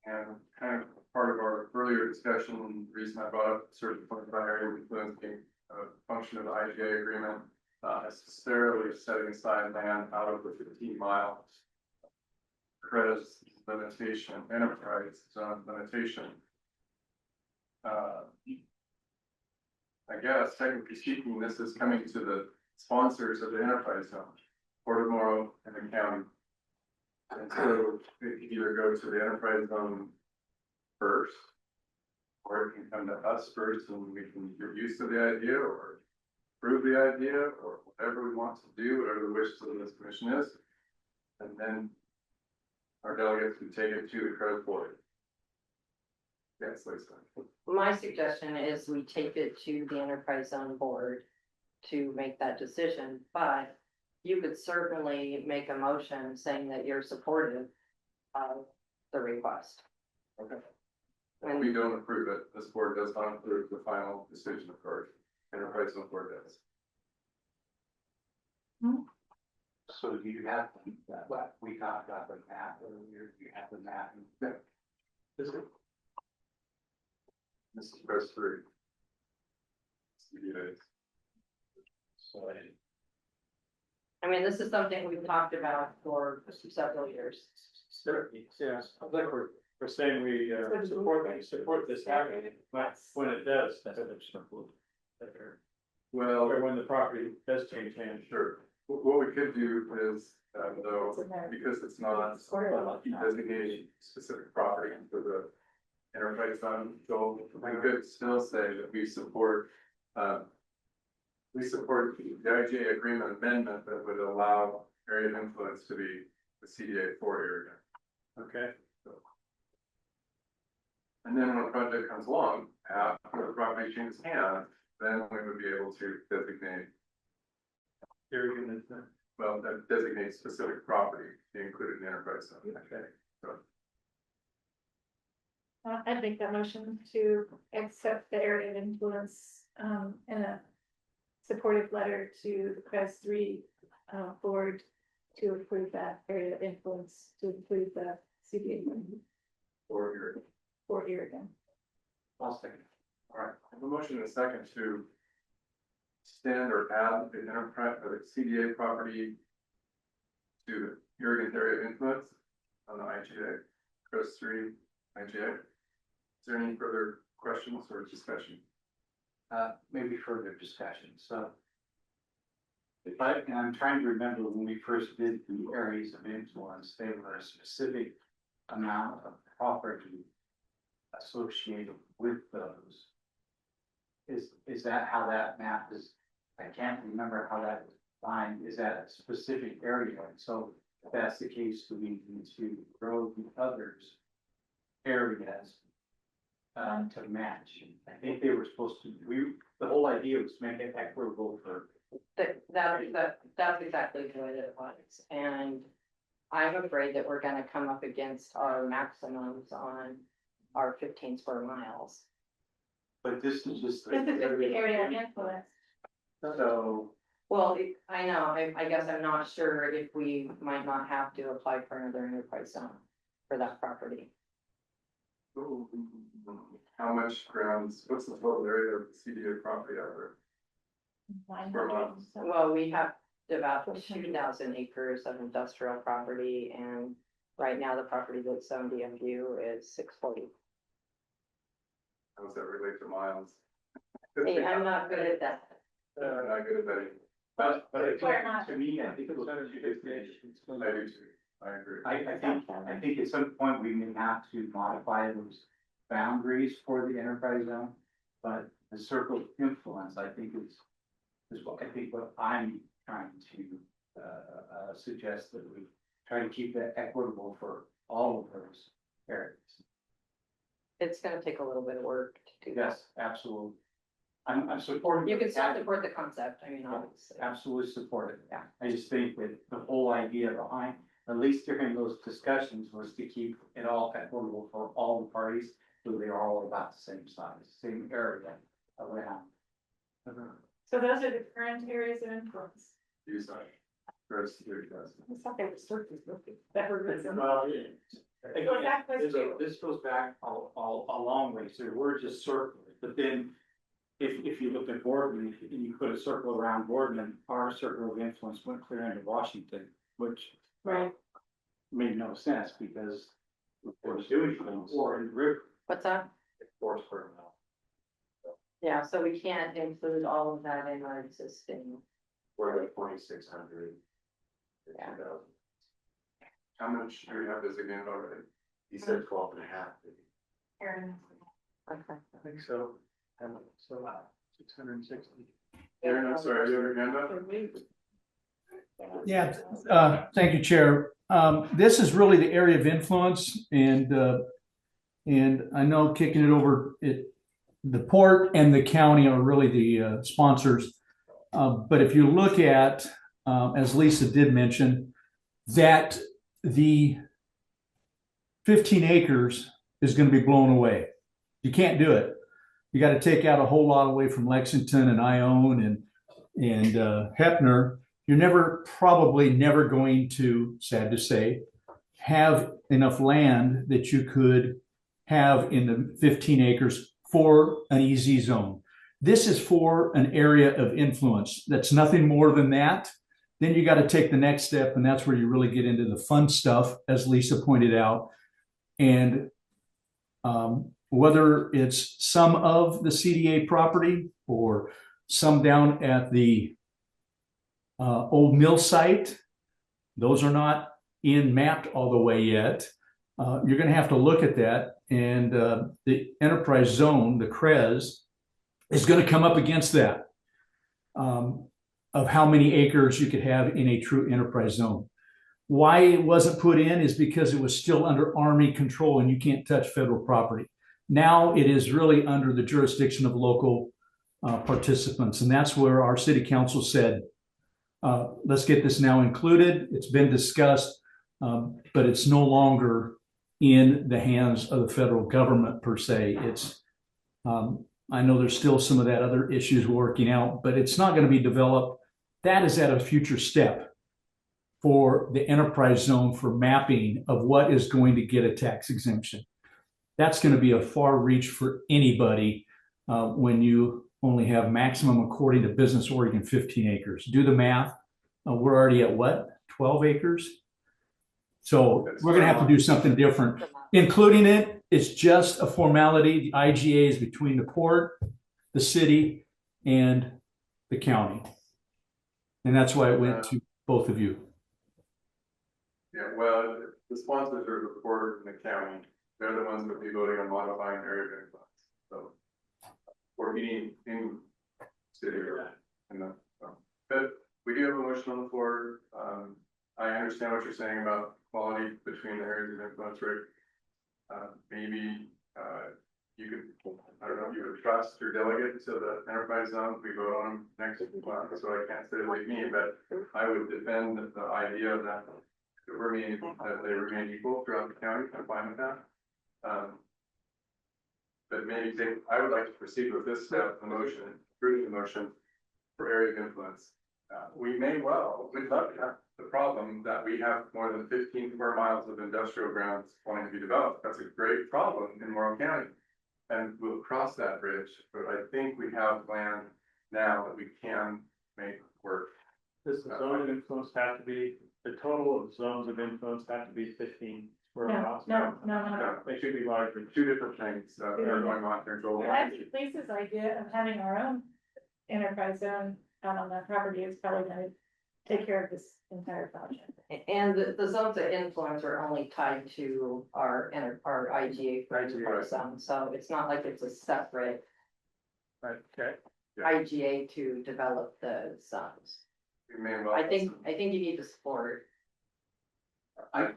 S14: and kind of part of our earlier discussion, the reason I brought up certain point by area of influence being a function of the IGA agreement, necessarily setting aside land out of the 15 miles. Pres limitation, enterprise zone limitation. I guess technically speaking, this is coming to the sponsors of the enterprise zone, Port of Morrow and the county. And so it can either go to the enterprise zone first, or it can come to us first and we can get used to the idea or approve the idea or whatever we want to do, whatever the wishes of this commission is. And then our delegates can take it to the credit board.
S1: Yes, Lisa.
S11: My suggestion is we take it to the enterprise zone board to make that decision, but you could certainly make a motion saying that you're supportive of the request.
S1: Okay. If
S11: And
S1: we don't approve it, this board does not approve the final decision of course. Enterprise zone board does.
S13: So do you have, what we talked about the map earlier, you have the map?
S1: This is press 3. CBA.
S13: So
S11: I mean, this is something we've talked about for several years.
S3: Certainly, yes, I think we're saying we support this happening, but when it does,
S1: Well,
S3: or when the property does change hands.
S1: sure. What we could do is, though, because it's not designating specific property for the enterprise zone, so we could still say that we support the IGA agreement amendment that would allow area of influence to be the CDA 4 area.
S3: Okay.
S1: And then when a project comes along, after the property changes hands, then we would be able to designate, well, designate specific property to be included in the enterprise zone. Okay. So,
S10: I'd make that motion to accept the area of influence, and a supportive letter to the Press 3 board to approve that area of influence, to include the CBA for Oregon.
S1: I'll second. All right, I have a motion and a second to extend or add the enterprise or the CDA property to Oregon's area of influence on the IGA, Press 3 IGA. Is there any further questions or discussion?
S13: maybe further discussion, so. And I'm trying to remember when we first did the areas of influence, they were a specific amount of property associated with those. Is that how that map is? I can't remember how that was defined. Is that a specific area? So if that's the case, do we need to grow the others areas to match? I think they were supposed to, the whole idea was to make it equitable for.
S11: That's exactly the way that it was, and I'm afraid that we're gonna come up against our maximums on our 15 square miles.
S13: But this is just.
S10: This is just the area of influence.
S13: So,
S11: Well, I know, I guess I'm not sure if we might not have to apply for another enterprise zone for that property.
S1: How much grounds, what's the total area of the CDA property out there?
S10: 900.
S11: Well, we have about 2,000 acres of industrial property, and right now the property that's zoned DMU is 640.
S1: How does that relate to miles?
S11: Hey, I'm not good at that.
S1: Not good at that.
S13: but
S10: Why not?
S13: to me, I think it was.
S1: I do too. I agree.
S13: I think at some point we may have to modify those boundaries for the enterprise zone. But the circle of influence, I think is what I'm trying to suggest, that we try to keep that equitable for all of those areas.
S11: It's gonna take a little bit of work to do that.
S13: Yes, absolutely. I'm supporting.
S11: You can still support the concept, I mean, obviously.
S13: Absolutely support it.
S11: Yeah.
S13: I just think that the whole idea behind, at least during those discussions, was to keep it all equitable for all the parties, so they are all about the same size, same area around.
S10: So those are the current areas of influence.
S1: You say. First, there does.
S10: I thought they were circles. That were written.
S13: Well,
S10: Go back, let's do.
S13: this goes back a long way, so we're just circling, but then. If you look at Boardman, and you put a circle around Boardman, our circle of influence went clear into Washington, which
S10: Right.
S13: made no sense because we're doing things or in the river.
S11: What's that?
S13: Four square mile.
S11: Yeah, so we can't include all of that in our existing.
S9: We're at 4,600.
S11: Yeah.
S1: How much do we have designated already?
S9: He said 12.5.
S10: Aaron.
S11: Okay.
S3: I think so. So 660.
S1: Aaron, I'm sorry, you have your hand up?
S15: Yeah, thank you, Chair. This is really the area of influence, and And I know kicking it over, the port and the county are really the sponsors. But if you look at, as Lisa did mention, that the 15 acres is going to be blown away. You can't do it. You got to take out a whole lot away from Lexington and Ione and Hepner. You're probably never going to, sad to say, have enough land that you could have in the 15 acres for an EZ zone. This is for an area of influence. That's nothing more than that. Then you got to take the next step, and that's where you really get into the fun stuff, as Lisa pointed out. And whether it's some of the CDA property or some down at the old mill site, those are not mapped all the way yet. You're going to have to look at that, and the enterprise zone, the CREZ, is going to come up against that of how many acres you could have in a true enterprise zone. Why it wasn't put in is because it was still under Army control and you can't touch federal property. Now it is really under the jurisdiction of local participants, and that's where our city council said, let's get this now included. It's been discussed, but it's no longer in the hands of the federal government per se. It's I know there's still some of that other issues working out, but it's not going to be developed. That is at a future step for the enterprise zone for mapping of what is going to get a tax exemption. That's going to be a far reach for anybody when you only have maximum, according to Business Oregon, 15 acres. Do the math. We're already at what? 12 acres? So we're going to have to do something different. Including it, it's just a formality. The IGA is between the port, the city, and the county. And that's why it went to both of you.
S1: Yeah, well, the sponsors are the port and the county. They're the ones that will be voting on modifying area of influence. So, or meeting in city or in the, but we do have a motion on the floor. I understand what you're saying about quality between the areas of influence, Rick. Maybe you could, I don't know if you would trust your delegate to the enterprise zone. We vote on them next month, so I can't say like me, but I would defend the idea that they remain equal throughout the county. I'm fine with that. But maybe I would like to proceed with this step, the motion, approve the motion for area of influence. We'd love to have the problem that we have more than 15 square miles of industrial grounds wanting to be developed. That's a great problem in Morrow County. And we'll cross that bridge, but I think we have land now that we can make work.
S3: Does the zone of influence have to be, the total of zones of influence have to be 15 square miles?
S10: No.
S3: They should be larger.
S1: Two different things that are going on here. Joel.
S10: I think Lisa's idea of having our own enterprise zone out on that property is probably gonna take care of this entire project.
S11: And the zones of influence are only tied to our IGA
S1: Right.
S11: zone, so it's not like it's a separate
S3: Okay.
S11: IGA to develop the zones.
S1: We may well.
S11: I think you need to support.
S13: I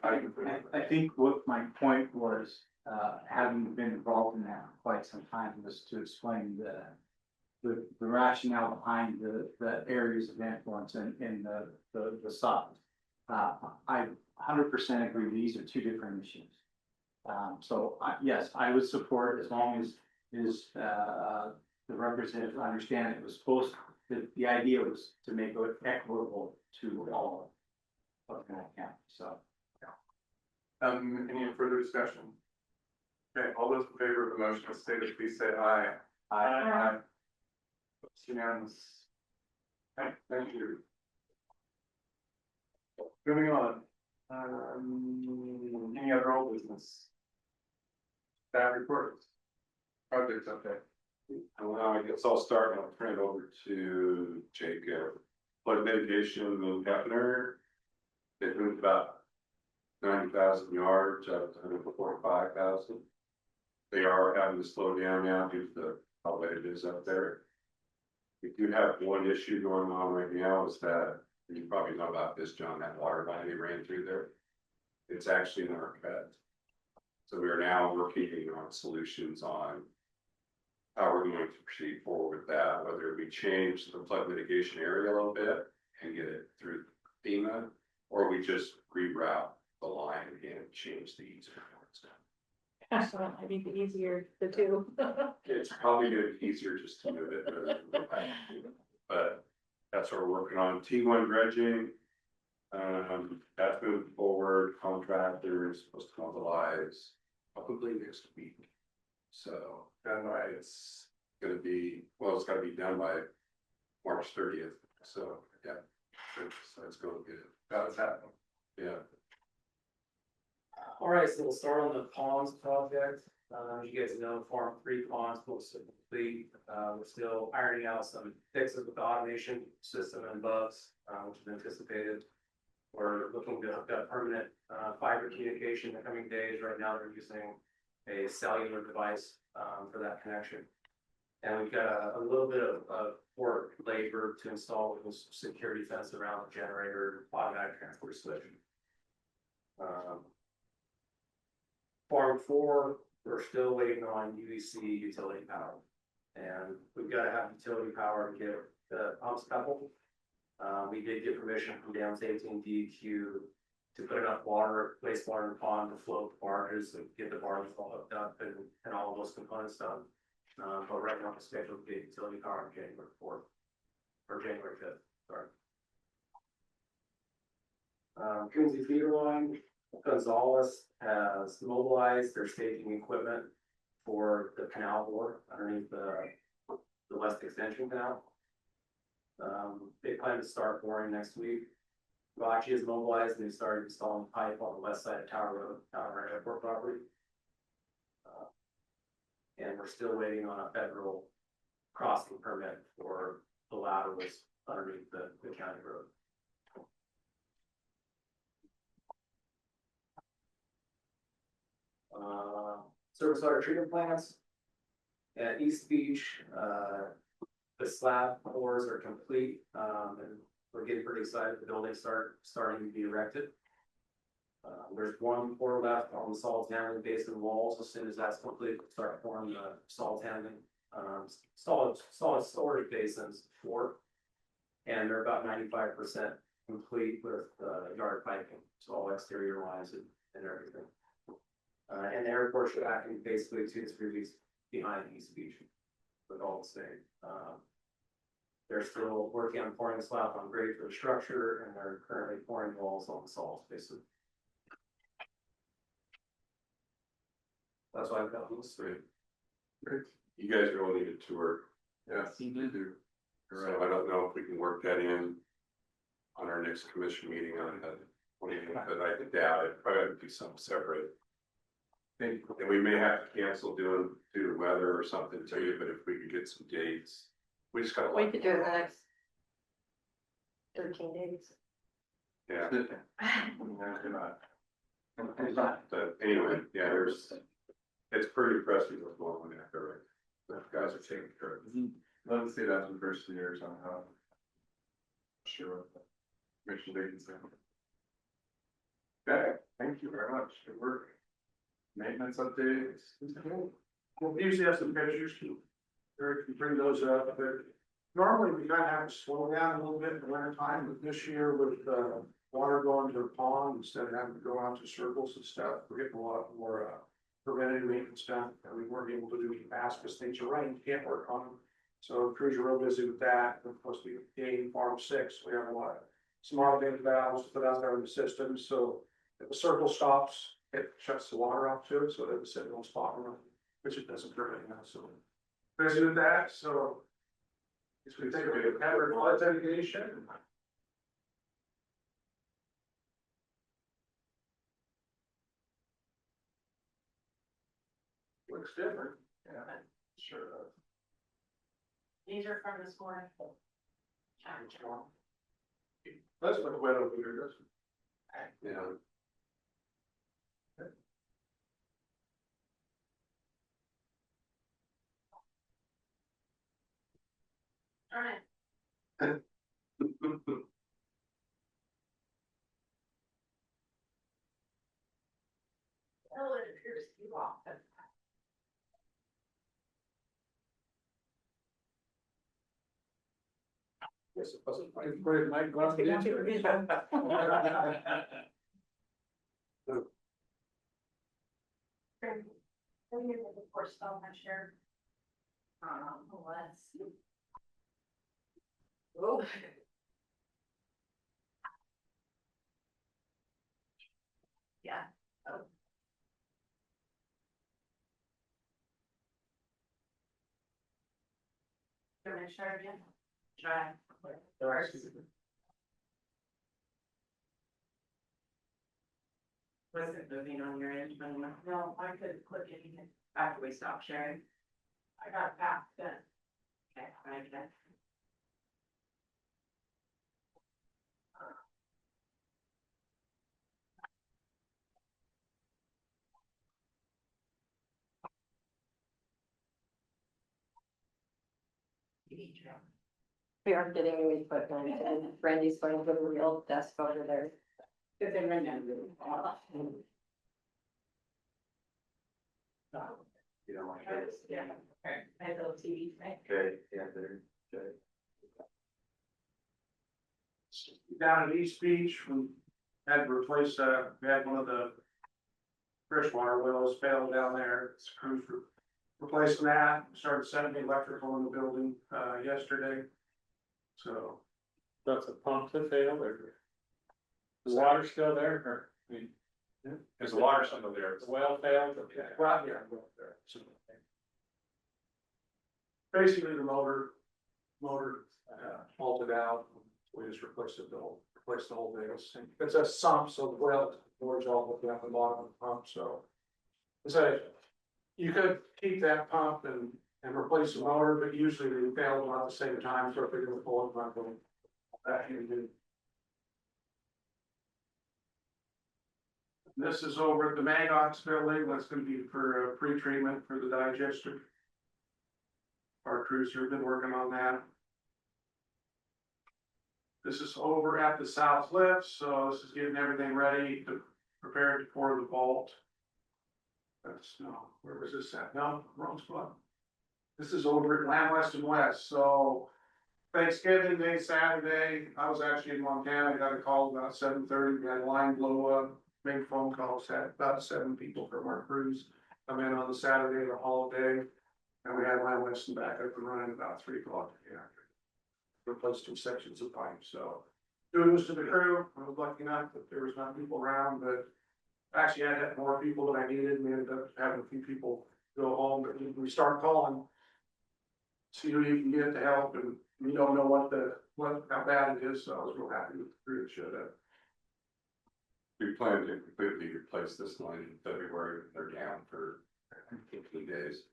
S13: think what my point was, having been involved in that for quite some time, was to explain the rationale behind the areas of influence in the South. I 100% agree. These are two different issues. So yes, I would support as long as the representatives understand it was supposed. The idea was to make it equitable to all of that county. So.
S1: Any further discussion? Okay, all those in favor of the motion, stated, please say aye.
S10: Aye.
S1: It's unanimous. Okay, thank you. Moving on. Any other old business? Staff reports. Projects update.
S14: Well, I guess I'll start and I'll turn it over to Jacob. Flood mitigation in Hefner. They moved about 90,000 yards out of 145,000. They are having to slow down now due to how wet it is up there. We do have one issue going on right now is that, you probably know about this, John, that water line they ran through there. It's actually in our cut. So we are now working on solutions on how we're going to proceed forward with that, whether we change the flood mitigation area a little bit and get it through FEMA, or we just reroute the line and change the easement.
S10: Gosh, that might be the easier, the two.
S14: It's probably gonna be easier just to move it, but that's what we're working on. T1 dredging. That's moving forward. Contractors supposed to mobilize probably next week. So it's gonna be, well, it's gotta be done by March 30th. So yeah, so it's going good.
S1: That was happening.
S14: Yeah.
S16: All right, so we'll start on the ponds project. As you guys know, Farm 3 ponds close to complete. We're still ironing out some fixes with the automation system and bugs, which is anticipated. We're looking to hook up permanent fiber communication in the coming days. Right now, they're using a cellular device for that connection. And we've got a little bit of work labor to install a security fence around the generator, automatic transfer switch. Farm 4, we're still waiting on UEC utility power. And we've got to have utility power to get the pumps coupled. We did get permission from Downstate and DEQ to put enough water, wastewater in the pond to float the barges and get the barges all hooked up and all of those components done. But right now, we're scheduled to get utility power on January 4th or January 5th, sorry. Quincy feeder line, Gonzalez has mobilized their staging equipment for the canal bore underneath the west extension canal. They plan to start boring next week. Vachi is mobilized and they started installing pipe on the west side of Tower Road, Tower Airport property. And we're still waiting on a federal crossing permit for the laterals underneath the county road. Surface water treatment plants at East Beach, the slab pours are complete, and we're getting pretty excited. The buildings starting to be erected. There's one pour left on the salt handling basin walls. As soon as that's complete, we'll start pouring the salt handling, solid storage basins for, and they're about 95% complete with yard piping, so all exterior lines and everything. And the airport should act in basically 2 to 3 weeks behind East Beach with all the same. They're still working on pouring slab on grade for the structure, and they're currently pouring walls on the salt basically. That's why I've got those 3.
S14: You guys really need a tour.
S1: Yes, you do.
S14: So I don't know if we can work that in on our next commission meeting on that. What do you think? But I doubt it. Probably have to do something separate. And we may have to cancel due to weather or something too, but if we could get some dates, we just gotta.
S2: We could do it in the next 13 days.
S14: Yeah. But anyway, yeah, it's pretty impressive what's going on out there. The guys are taking care of it.
S1: Love to see that in the first year somehow. Sure. Make sure they can say. Okay, thank you very much. Good work. Maintenance updates.
S8: We'll usually have some pictures, Eric can bring those up, but normally we kind of have to slow down a little bit in the winter time, but this year with water going to the pond, instead of having to go out to circles and stuff, we're getting a lot more preventative maintenance stuff that we weren't able to do in the past because things are running, you can't work on them. So crews are real busy with that. Of course, we gained Farm 6, we have a lot of some automated valves to put out there in the system, so if the circle stops, it shuts the water off to it, so that the system will spot run, which it doesn't currently now, so. Busy with that, so. Guess we take a look at our flood mitigation. Looks different. Yeah, sure does.
S2: These are from this morning.
S8: That's what went over here, doesn't
S14: Yeah.
S2: All right. Oh, it appears to be too often.
S8: Yes, it wasn't. I put it in my glove.
S2: Of course, I'm not sure. Let's see. Oh. Yeah. Oh. Commissioner again? Try.
S11: Was it moving on your end?
S2: No, I couldn't click anything after we stopped sharing. I got it back then.
S11: Okay, I guess. We are getting new equipment and Brandy's going to put a real desk over there.
S2: Cause they run down.
S9: You don't want
S2: Yeah. Okay. I have little TV, right?
S9: Okay, yeah, there, okay.
S8: Down at East Beach, we had to replace, we had one of the freshwater wells failed down there. It's crews for replacing that, started setting the electrical in the building, yesterday. So,
S3: That's a pump that failed, or the water still there, or, I mean,
S8: is the water still there?
S3: the well failed?
S8: Well, yeah, well, there. So, basically, the motor faulted out. We just replaced the whole thing. It's a sump, so the well boards all the way at the bottom of the pump, so. So you could keep that pump and replace the motor, but usually they fail them at the same time, so if they're gonna pull it, not going. That you do. This is over at the Magox building. That's gonna be for pre-treatment for the digester. Our crews have been working on that. This is over at the south lift, so this is getting everything ready to prepare for the vault. That's no, where was this at? No, wrong spot. This is over at Lamb West and West, so Thanksgiving Day, Saturday, I was actually in Montana, I got a call about 7:30, we had a line blow up, made phone calls, had about 7 people from our crews come in on the Saturday, the holiday, and we had Lamb West and back up and running about 3 o'clock in the afternoon. Replaced 2 sections of pipe, so kudos to the crew. I was lucky enough that there was not people around, but actually I had more people than I needed. We ended up having a few people go home, but we start calling, see who you can get to help, and we don't know how bad it is, so I was real happy with the crew that showed up.
S14: We plan to completely replace this line in February. They're down for 15 days.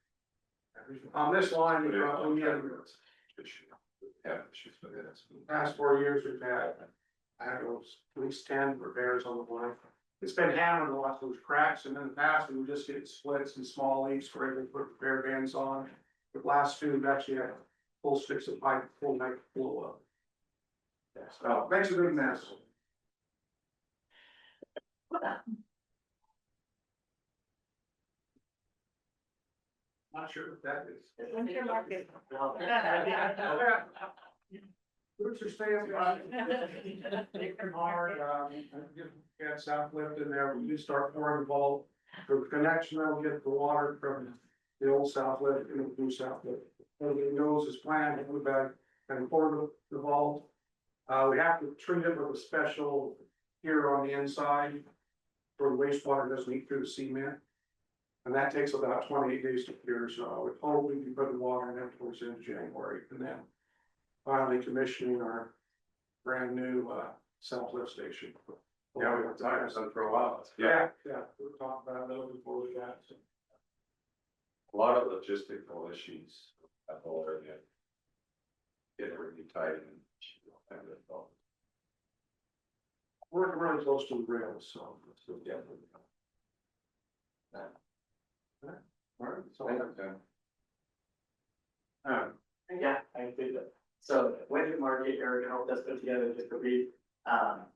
S8: On this line, we have
S14: Yeah, she's for this.
S8: past 4 years, we've had, I don't know, at least 10 repairs on the line. It's been hammered a lot, those cracks, and in the past, we would just get splits and small leaks where they put repair bands on. The last 2, we've actually had full sticks of pipe, full neck blow up. Yeah, so makes a big mess. Not sure what that is.
S2: Winter market.
S8: Roots are staying hard, got south lift in there, we do start pouring the vault. For the connection, I'll get the water from the old south lift and the new south lift. Everything goes as planned, we back and pour the vault. We have to treat it with a special here on the inside. For the wastewater doesn't leak through the cement. And that takes about 28 days to cure, so I would hope we can put the water in there towards the end of January, and then finally commissioning our brand new south lift station.
S14: Yeah, we were talking about that for a while.
S8: Yeah, we were talking about it before we got.
S14: A lot of logistical issues at the area. Get everything tight and
S8: Working really close to the rails, so. Yeah. All right, so.
S16: Yeah, I did that. So winter market, Eric helped us put together just a brief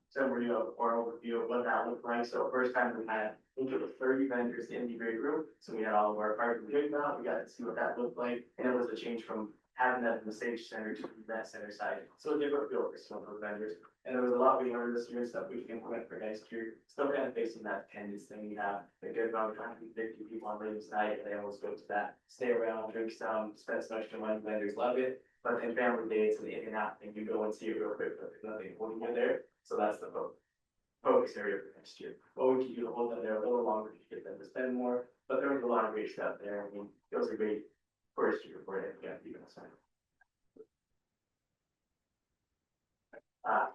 S16: Summary of or overview of what that looked like. So first time we had, I think it was 30 vendors in the great room. So we had all of our parts doing that. We got to see what that looked like. And it was a change from having that in the stage center to the event center side. So a different feel for some of those vendors. And there was a lot we learned this year, stuff we can implement for next year. Still kind of facing that attendance thing. We have a good about 50 people on ladies night, and they almost go to that, stay around, drink some, spend some extra money. Vendors love it. But then family days and the in and out, and you go and see it real quick, but there's nothing holding you there. So that's the focus area for next year. But we can do to hold them there a little longer to get them to spend more. But there was a lot of great stuff there. I mean, it was a great first year for it. Yeah, even a second.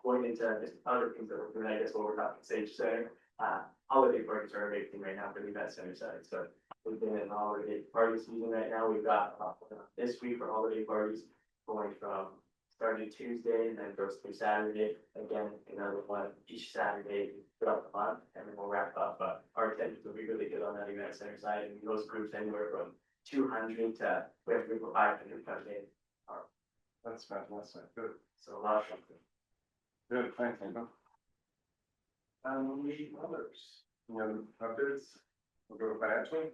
S16: Going into just other things that we're doing, I guess what we're talking stage center. Holiday parties are a big thing right now for the event center side. So we've been in holiday party season right now. We've got this week for holiday parties going from starting Tuesday and then goes through Saturday. Again, another one each Saturday throughout the month, and then we'll wrap up. Our attendance will be really good on that event center side, and those groups anywhere from 200 to we have a group of 500 coming in.
S1: That's fantastic. Good.
S16: So a lot of something.
S1: Good, thanks, Angel. Others, any other updates? We'll go to financial.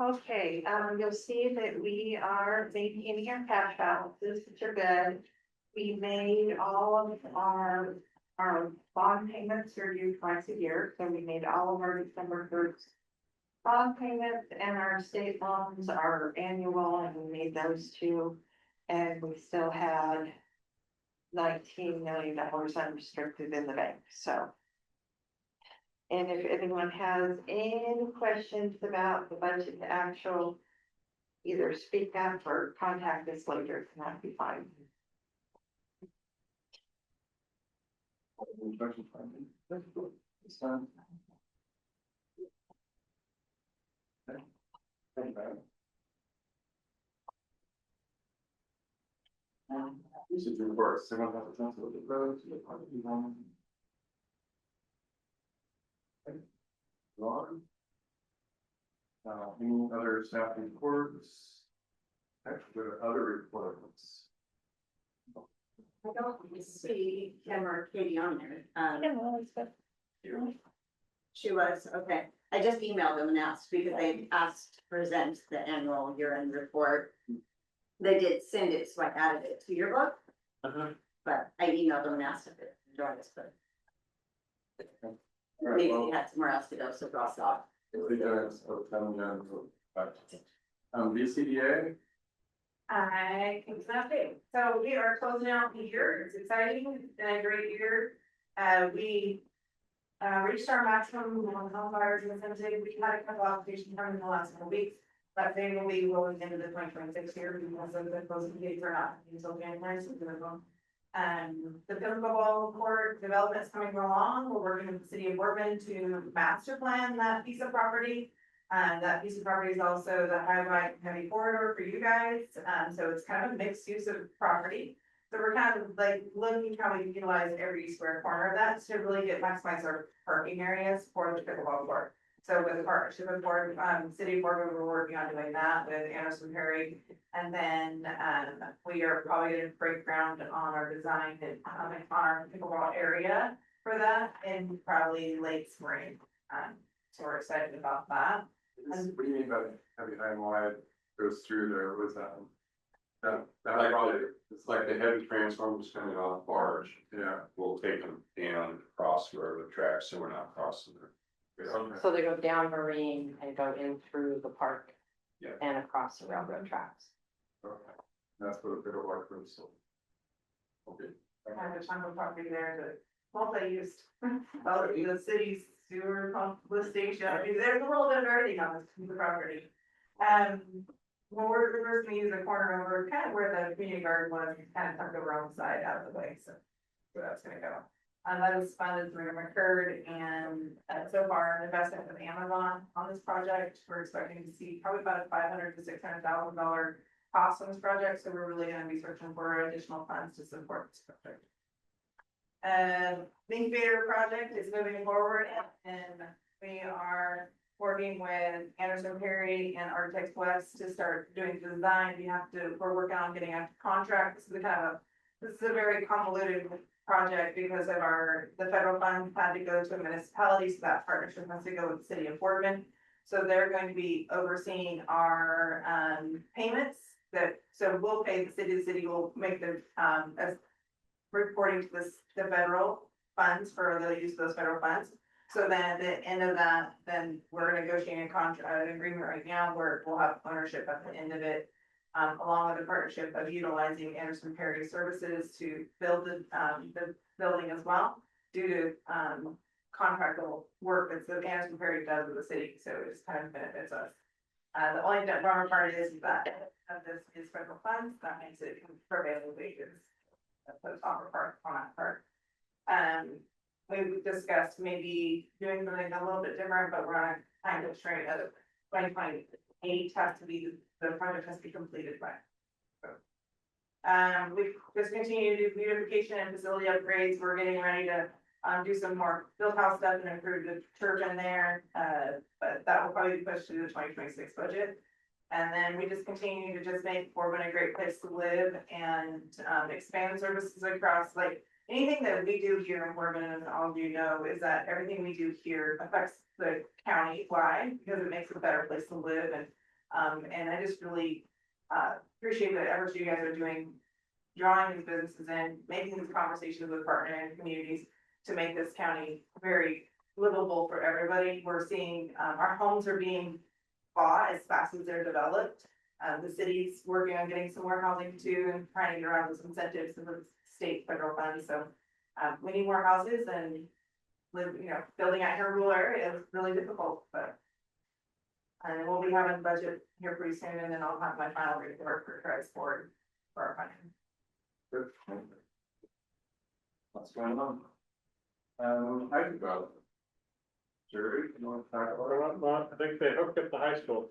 S2: Okay, you'll see that we are maintaining our cash balances, which are good. We made all of our bond payments are due twice a year, so we made all of our December 1st bond payments, and our state loans are annual, and we made those too. And we still had $19 million unrestricted in the bank, so. And if anyone has any questions about the budget to actual, either speak up or contact us later, and that'd be fine.
S1: Any questions? It's done. Okay. Thank you. Usage reports, someone has a chance to look at those. Ron? Any other staff reports? Actually, other reports.
S6: I don't see Kim or Katie on there. She was, okay. I just emailed them and asked because they asked to present the annual year-end report. They did send it, so I added it to your book. But I emailed them and asked if it joined us, but maybe they had somewhere else to go, so cross off.
S1: BCDA.
S10: I think it's not big. So we are closing out the year. It's exciting. It's been a great year. We reached our maximum on home buyers in the Sunday. We had a couple applications come in the last couple weeks, but they will be rolling into the 2026 year because of the closing dates are not until January. So the pickleball court development is coming along. We're working with the city of Boardman to master plan that piece of property. That piece of property is also the highway heavy corridor for you guys. So it's kind of a mixed use of property. So we're kind of like looking how we can utilize every square corner of that to really maximize our parking areas for the pickleball court. So with the partnership with Board, City of Boardman, we're working on doing that with Anderson Perry. And then we are probably going to break ground on our design and on our pickleball area for that in probably late spring. So we're excited about that.
S1: What do you mean by heavy high and wide goes through there with that
S14: Like it's like the heavy transformers coming off barge.
S1: Yeah.
S14: We'll take them down across railroad tracks, so we're not crossing there.
S11: So they go down Marine and go in through the park.
S14: Yeah.
S11: And across the railroad tracks.
S1: Okay. That's what a bit of work was. So. Okay.
S10: I have a ton of property there that multi-used. The city's sewer pump lift station. I mean, there's a little bit of everything on this piece of property. Well, we're gonna use a corner over kind of where the community garden was, kind of tucked over on the side out of the way, so that's gonna go. That was funded through McCurd, and so far an investment with Amazon on this project. We're expecting to see probably about a $500,000 to $600,000 cost on this project, so we're really gonna be searching for additional funds to support this project. The incubator project is moving forward, and we are working with Anderson Perry and Architects West to start doing the design. We're working on getting a contract. This is a very convoluted
S2: project because of the federal funds had to go to a municipality, so that partnership has to go with the city of Boardman. So they're going to be overseeing our, payments so we'll pay the city will make the, as reporting to the federal funds for the use of those federal funds. So then at the end of that, then we're negotiating a contract, an agreement right now where we'll have ownership at the end of it. Along with the partnership of utilizing Anderson Perry Services to build the building as well. Due to, contractual work that the Anderson Perry does with the city, so it just kind of benefits us. The only bummer part is that this is federal funds, that makes it prevailing wages. That's the top part on that part. We've discussed maybe doing something a little bit different, but we're on a time constraint of 2028 has to be, the project has to be completed by. We've just continued to do beautification and facility upgrades. We're getting ready to do some more field house stuff and improve the turf in there. But that will probably be pushed to the 2026 budget. And then we just continue to just make Boardman a great place to live and expand services across, like anything that we do here in Boardman, and all of you know, is that everything we do here affects the county wide because it makes it a better place to live. And I just really appreciate the efforts you guys are doing, drawing these businesses in, making these conversations with partner communities to make this county very livable for everybody. We're seeing our homes are being bought as fast as they're developed. The city's working on getting some more housing too and trying to get around those incentives and the state federal funds. So we need more houses and building out here in rural area is really difficult, but and we'll be having a budget here pretty soon, and then I'll have my final report for transport for our funding.
S1: What's going on? I can go. Jerry, you want to talk about it?
S3: Well, I think they hooked up the high school.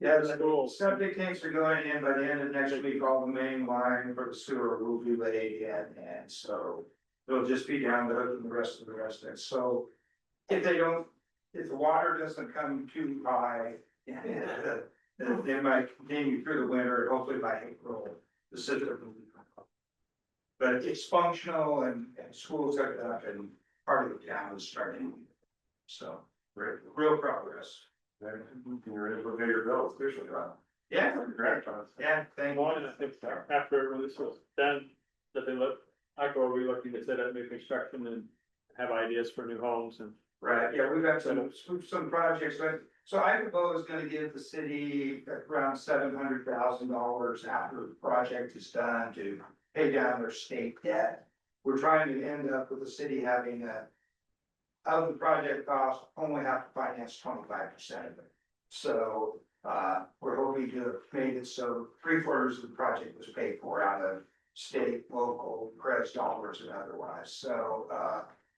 S13: Yeah,
S3: The schools.
S13: septic tanks are going in by the end of next week, all the main line for the sewer will be laid in, and so. It'll just be down to hooking the rest of the residents, so if the water doesn't come too high. They might continue through the winter, and hopefully by April, the system will be. But it's functional and schools hooked up and part of the town is starting. So, real progress.
S1: You're ready to pay your bills officially, right?
S13: Yeah,
S1: Congratulations.
S13: yeah, thank
S3: One, I think after this was done, that they look, I go, we're looking to set up new construction and have ideas for new homes and.
S13: Right, yeah, we've got some projects, so Idaho is gonna give the city around $700,000 after the project is done to pay down their state debt. We're trying to end up with the city having of the project cost, only have to finance 25% of it. So, we're hoping to have made it so 3/4 of the project was paid for out of state, local, press dollars and otherwise, so,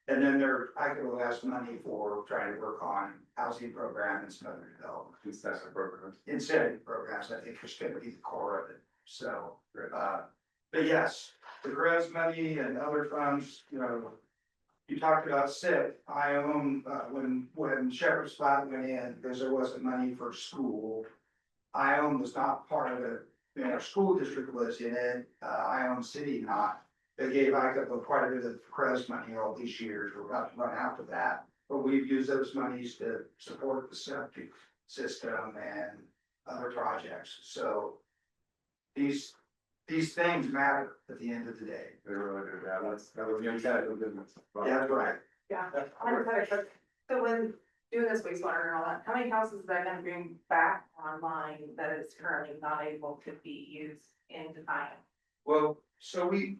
S13: and then Idaho has money for trying to work on housing program and some other development.
S1: Incentive programs.
S13: Incentive programs, I think is gonna be the core of it, so, but yes, the GRES money and other funds, you talked about SIP. I own, when Shepherd's Flat went in, because there wasn't money for school. Ione was not part of it, our school district was in it, Ione City not. They gave ICA quite a bit of CRES money all these years, we're about to run out of that. But we've used those monies to support the septic system and other projects, so. These things matter at the end of the day.
S1: They really do, yeah, that was the inside of the business.
S13: Yeah, that's right.
S2: Yeah. So when doing this wastewater and all that, how many houses is that gonna bring back online that is currently not able to be used in Defiant?
S13: Well, so we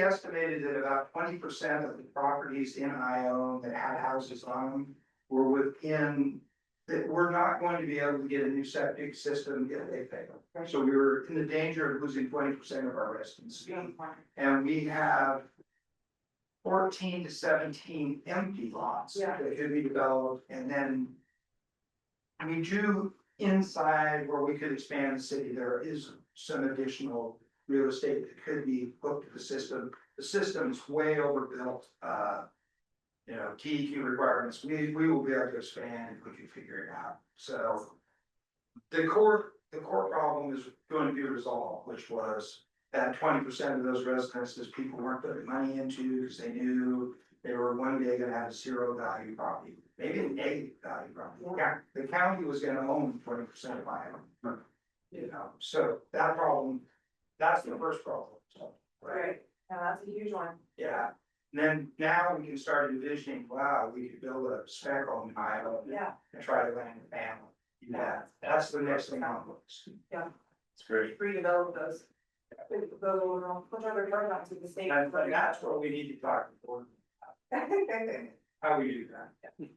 S13: estimated that about 20% of the properties in Ione that had houses on them were within. That we're not going to be able to get a new septic system if they fail. So we were in the danger of losing 20% of our residents. And we have 14 to 17 empty lots that could be developed, and then we do inside where we could expand the city, there is some additional real estate that could be hooked to the system. The system's way overbuilt, TEQ requirements, we will be able to expand if we can figure it out. So the core problem is going to be resolved, which was
S17: that 20% of those residences people weren't putting money into because they knew they were one day gonna have a zero value property, maybe a negative value property. Yeah, the county was gonna own 20% of my own. You know, so that problem, that's the first problem. So,
S2: Right, now that's a huge one.
S17: yeah, and then now we can start envisioning, wow, we could build a spec on Iowa.
S2: Yeah.
S17: And try to land a family. Yeah, that's the next thing on the list.
S2: Yeah.
S17: It's great.
S2: Redevelop those. Put other programs to the state.
S17: And that's what we need to talk about. How we do that.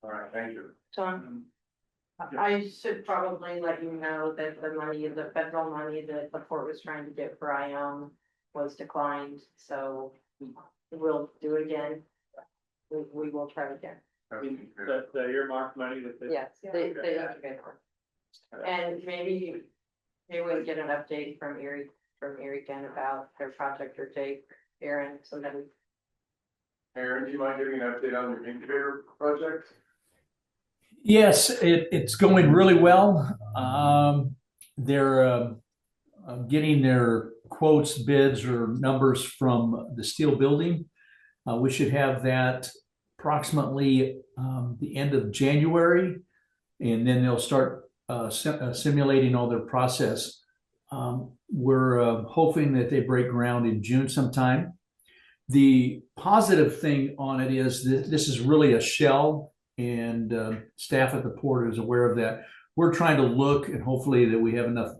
S1: All right, thank you.
S11: John, I should probably let you know that the money, the federal money that the port was trying to get for IOM was declined, so we'll do it again. We will try again.
S3: The earmark money that they.
S11: Yes, they and maybe we'll get an update from Erie again about their project, or Jake, Aaron, somebody.
S1: Aaron, do you mind giving an update on your incubator project?
S15: Yes, it's going really well. They're getting their quotes, bids, or numbers from the steel building. We should have that approximately the end of January, and then they'll start simulating all their process. We're hoping that they break ground in June sometime. The positive thing on it is that this is really a shell, and staff at the port is aware of that. We're trying to look, and hopefully that we have enough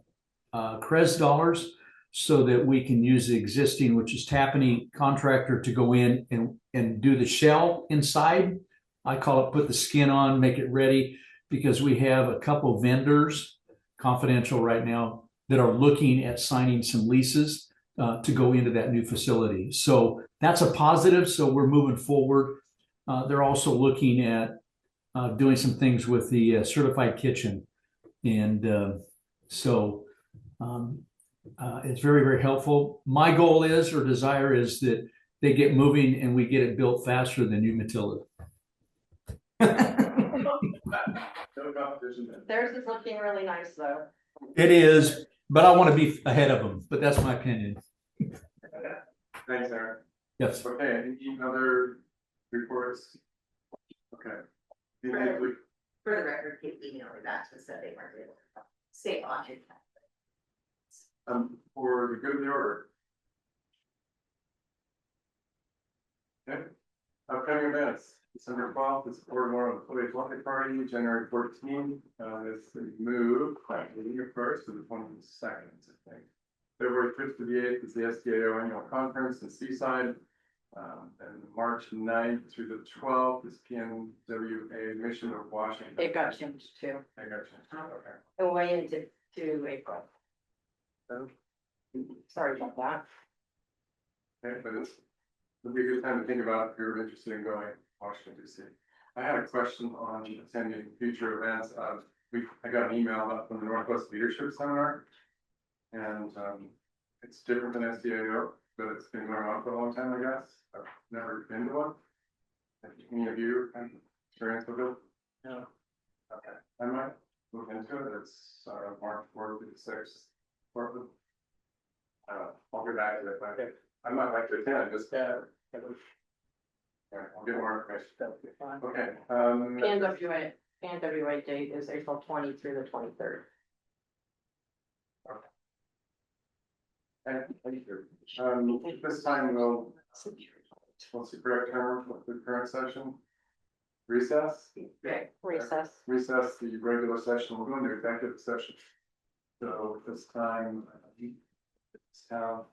S15: CREZ dollars so that we can use the existing, which is Tappaney contractor, to go in and do the shell inside. I call it put the skin on, make it ready, because we have a couple vendors, confidential right now, that are looking at signing some leases to go into that new facility. So that's a positive. So we're moving forward. They're also looking at doing some things with the certified kitchen. And so it's very, very helpful. My goal is, or desire is, that they get moving and we get it built faster than Umatilla.
S11: Theirs is looking really nice though.
S15: It is, but I want to be ahead of them, but that's my opinion.
S1: Thanks, Aaron.
S15: Yes.
S1: Okay, any other reports? Okay.
S6: For the record, keep emailing back to us that they weren't able to stay on it.
S1: For the good of the order. Okay, upcoming events, December 12th is Fort Morrow Employee Athletic Party, January 14th, is the move, the first to the 22nd, I think. February 5th to the 8th is the SDAO annual conference in Seaside. And March 9th through the 12th is PNWA Mission of Washington.
S11: It got changed too.
S1: I got you. Okay.
S11: And way into April. Sorry about that.
S1: Okay, but it'll be a good time to think about if you're interested in going to Washington DC. I had a question on attending future events. I got an email up from the Northwest Leadership Seminar, and it's different than SDAO, but it's been going on for a long time, I guess. I've never been to one. Have any of you had experience with it?
S3: No.
S1: Okay, I might look into it. It's March 4th to the 6th. I'll get back to it, but I might like to attend, just. Yeah, I'll get more information. Okay.
S11: PNWA date is April 20 through the 23rd.
S1: This time what's the correct term for the current session? Recess?
S11: Recess.
S1: Recess the regular session. We'll go into executive session. So this time, I'll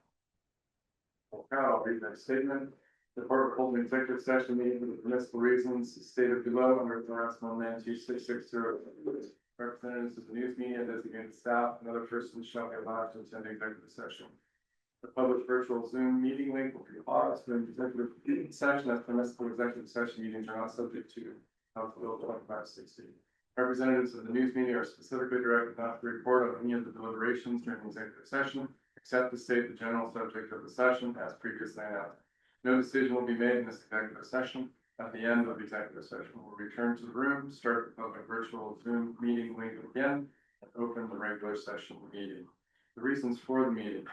S1: read that statement. The board will hold an executive session meeting for the permissible reasons stated below under the Article 92660. Representatives of the news media, designated staff, and other persons shall be allowed to attend the executive session. The public virtual Zoom meeting link will be paused during the executive session. As permissible executive session meetings are not subject to House Bill 2560. Representatives of the news media are specifically directed not to report on any of the deliberations during the executive session, except to state the general subject of the session as previously announced. No decision will be made in this executive session. At the end of the executive session, we'll return to the room, start the public virtual Zoom meeting link again, and open the regular session meeting. The reasons for the meeting.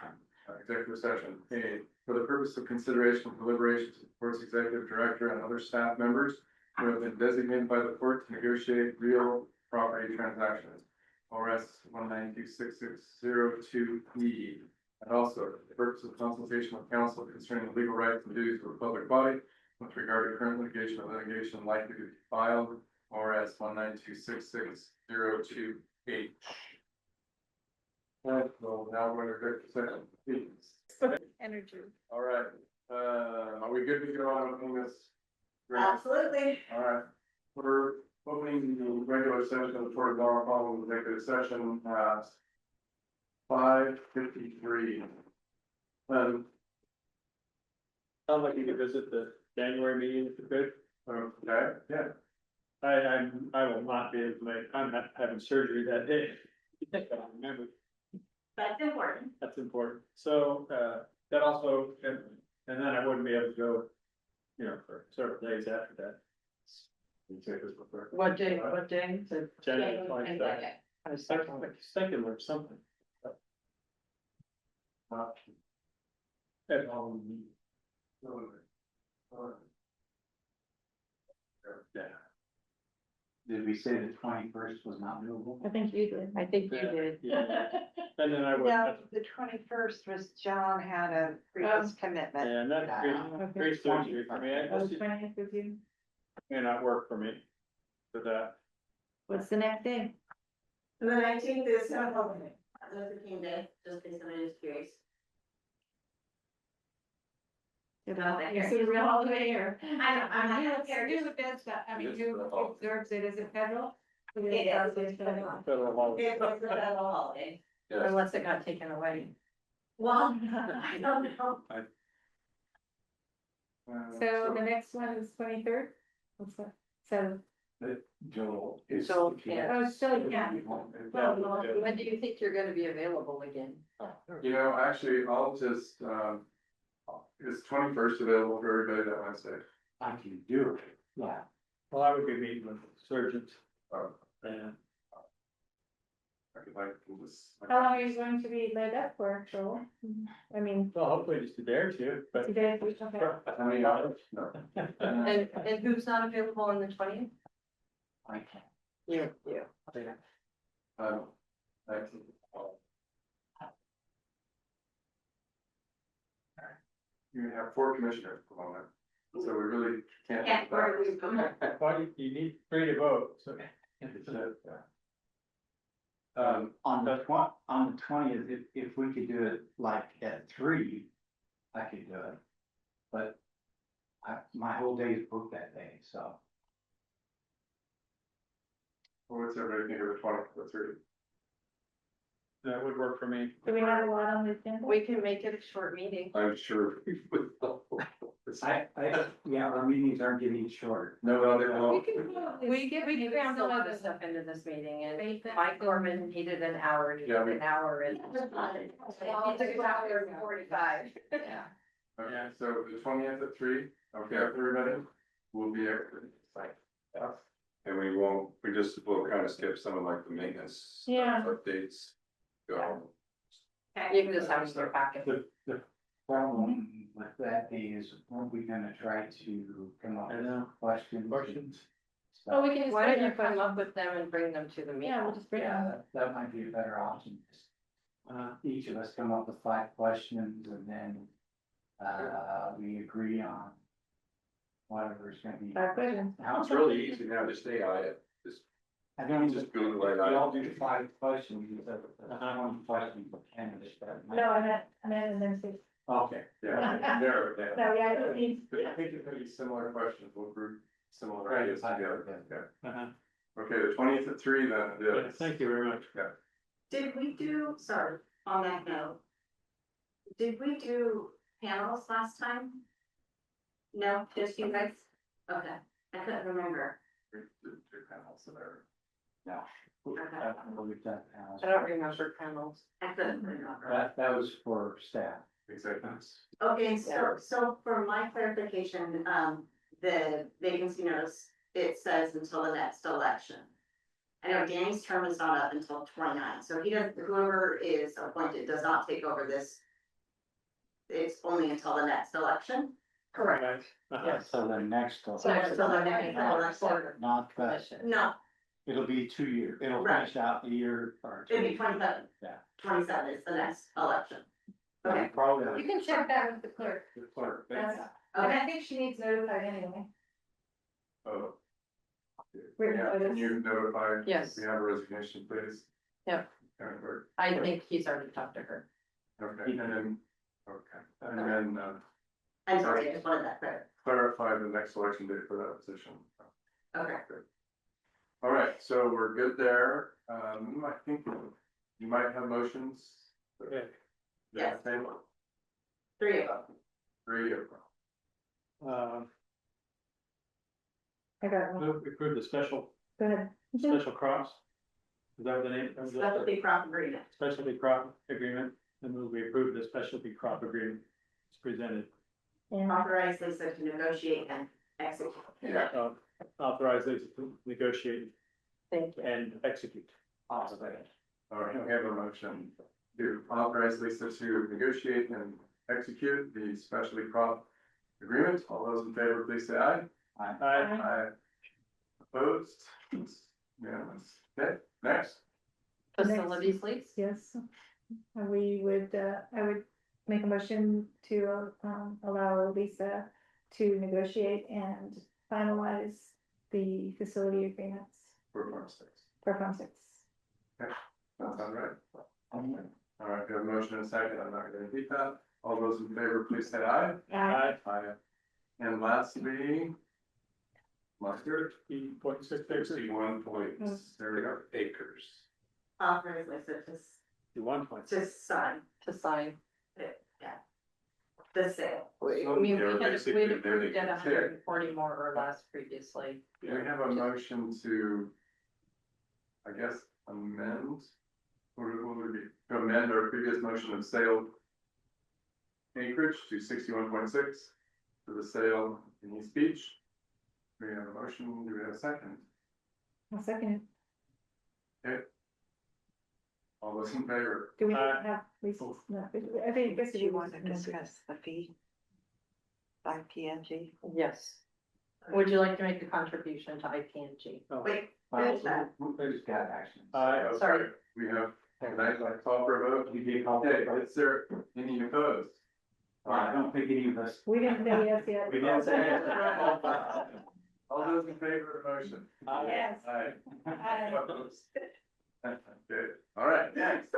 S1: executive session. A, for the purpose of consideration of deliberations of the court's executive director and other staff members who have been designated by the court to negotiate real property transactions. ORS 1926602E. And also, for the purpose of consultation with counsel concerning the legal rights and duties of a public body with regard to current litigation or litigation likely to be filed. ORS 1926602H. Right, well, now we're going to executive session, please.
S2: Energy.
S1: All right, are we good to go on opening this?
S6: Absolutely.
S1: All right, we're opening the regular session of the Port of Dallas following the executive session at 5:53.
S3: Sounds like you could visit the January meeting if you could.
S1: Okay, yeah.
S3: I will not be able to make, I'm not having surgery that day. I remember.
S6: That's important.
S3: That's important. So, that also, and then I wouldn't be able to go, you know, for several days after that.
S1: Can you take this before?
S11: What day, what day? So-
S3: January 22nd.
S11: I was
S3: I
S11: thinking,
S3: was thinking there was something. At home. Yeah.
S13: Did we say the 21st was not doable?
S10: I think you did.
S11: I think you did.
S3: Yeah. And then I would,
S2: No, the 21st was John had a previous commitment.
S3: and that's great surgery for me. I
S10: Oh,
S3: just,
S10: 20th with you.
S3: may not work for me for that.
S10: What's the next day?
S6: The 19th is Martin Luther King Day, just in case somebody is curious.
S10: Is it a real holiday or?
S6: I'm not here.
S10: Who does that? I mean, who observes it? Is it federal?
S6: It is.
S10: Federal.
S3: Federal holiday.
S6: It's a federal holiday.
S11: unless it got taken away.
S6: Well, I don't know.
S10: So the next one is 23rd? What's that? So,
S13: Joel is.
S11: Joel can't.
S10: oh, still, yeah.
S11: When do you think you're gonna be available again?
S1: You know, actually, I'll just, is 21st available for everybody that Wednesday?
S13: I can do it, yeah.
S3: Well, I would be meeting with surgeons.
S1: I
S3: And
S1: could like, just.
S10: How long are you going to be laid up for, Joel? I mean,
S3: well, hopefully just a day or two, but.
S10: today, okay.
S1: How many hours? No.
S11: And who's not available on the 20th?
S13: I can.
S11: You.
S1: You have 4 commissioners at the moment, so we really can't.
S6: Yeah, where we go.
S3: Well, you need 3 to vote, so.
S13: On the 20th, if we could do it like at 3, I could do it. But my whole day is booked that day, so.
S1: What's everybody think of the 20th, the 30th?
S3: That would work for me.
S10: Do we have a lot on the agenda?
S11: We can make it a short meeting.
S14: I'm sure we will.
S13: Yeah, our meetings aren't getting short.
S1: No, they won't.
S11: We crammed a lot of stuff into this meeting and Mike Gorman needed an hour, and he
S1: Yeah,
S11: took
S1: we-
S11: an hour and. He took an hour and 45.
S10: Yeah.
S1: Okay, so the 20th at 3, okay, everybody, will be at.
S14: And we will kind of skip some of like the maintenance.
S10: Yeah.
S14: Updates. Go.
S11: You can just have us in your packet.
S13: The problem with that is, weren't we gonna try to come up with questions?
S10: Oh, we can just.
S11: Why don't
S10: bring
S11: you
S10: our
S11: come up with them and bring them to the meeting?
S10: Yeah, we'll just bring
S13: Yeah,
S10: them.
S13: that might be a better option. Each of us come up with 5 questions and then, we agree on whatever's gonna be.
S10: Five questions.
S14: It's really easy now, just AI it,
S13: I don't
S14: just
S13: even,
S14: Google it.
S13: we all do 5 questions, instead of 1 question per candidate.
S10: No, I meant and then 6.
S13: Okay.
S1: Yeah, there, yeah.
S10: No, yeah, I don't need.
S1: But I think it's gonna be similar questions, we'll group similar ideas together.
S3: Uh-huh.
S1: Okay, the 20th at 3 then.
S3: Yeah, thank you very much.
S1: Yeah.
S6: Did we do, sorry, on that note, did we do panels last time? No, just you guys? Okay, I couldn't remember.
S13: No.
S6: Okay.
S13: We've done panels.
S11: I don't remember panels.
S6: I couldn't remember.
S13: That was for staff.
S1: Exactly.
S6: Okay, so for my clarification, the vacancy notice, it says until the next election. I know Danny's term is not up until 29, so he does, whoever is appointed does not take over this it's only until the next election.
S11: Correct.
S13: Yes, so the next.
S6: So next to the next election.
S13: Not the,
S11: Commission.
S6: No,
S13: it'll be 2 years, it'll
S6: Right.
S13: finish out the year or.
S6: it'd be 27.
S13: Yeah.
S6: 27 is the next election. Okay,
S13: Probably.
S10: You can check that with the clerk.
S13: The clerk.
S10: And
S6: okay.
S10: I think she needs notified anyway.
S1: Oh.
S10: Written
S1: Yeah, can
S10: notice.
S1: you notify?
S11: Yes.
S1: We have a resignation, please.
S11: Yep.
S1: Kind of work.
S11: I think he's already talked to her.
S1: Okay, and then, okay, and then,
S6: I'm sorry, I just wanted that clear.
S1: clarify the next election date for that position.
S6: Okay.
S1: All right, so we're good there. I think you might have motions.
S3: Okay.
S6: Yes.
S1: Okay,
S6: 3 of them.
S1: 3 of them.
S10: I got one.
S3: We approved the special
S10: Go ahead.
S3: special crops. Is that the name? of the-
S6: Specialty crop agreement.
S3: Specialty crop agreement, and we approved the specialty crop agreement. It's presented.
S10: And
S6: Authorize Lisa to negotiate and execute.
S3: Uh, Authorize Lisa to negotiate
S11: Thank you.
S3: and execute.
S1: Awesome. All right, we have a motion to authorize Lisa to negotiate and execute the specialty crop agreement. All those in favor, please say aye.
S3: Aye.
S1: Aye. Opposed? Unanimous. Okay, next.
S11: Facilities lease?
S10: yes, we would, I would make a motion to, allow Lisa to negotiate and finalize the facility agreements
S1: For Farm 6.
S10: for Farm 6.
S1: That sound right? All right, we have a motion and a second. I'm not gonna repeat that. All those in favor, please say aye.
S10: Aye.
S1: Aye. And lastly, mustard,
S3: 61.6 acres.
S1: 61 there we go, acres.
S6: Authorize Lisa to
S3: 1.6.
S6: to sign
S11: To sign.
S6: it, yeah. The sale.
S11: I mean,
S1: So
S11: we
S1: they're
S11: had,
S1: basically
S11: we'd approved
S1: doing
S11: at
S1: it.
S11: 140 more or less previously.
S1: We have a motion to, I guess, amend, what would it be, to amend our previous motion of sale acreage to 61.6 for the sale in East Beach. We have a motion, do we have a second?
S10: I'll second it.
S1: Okay. All those in favor?
S10: Do we
S3: Aye.
S10: have Lisa's, no, I think, I guess
S2: Do
S10: we
S2: you
S10: want
S2: want to discuss the fee? By PNG?
S11: Yes. Would you like to make a contribution to IPNG?
S6: Wait,
S13: Well,
S6: finish that.
S13: we just got action.
S3: Aye.
S11: Sorry.
S1: We have, can I call for a vote?
S13: You did call.
S1: Okay, is there any opposed?
S13: I don't think any of us.
S10: We didn't say yes yet.
S1: We didn't say it. All those in favor of the motion?
S10: Yes.
S1: Aye.
S10: Aye.
S1: Opposed? Okay, all right, next.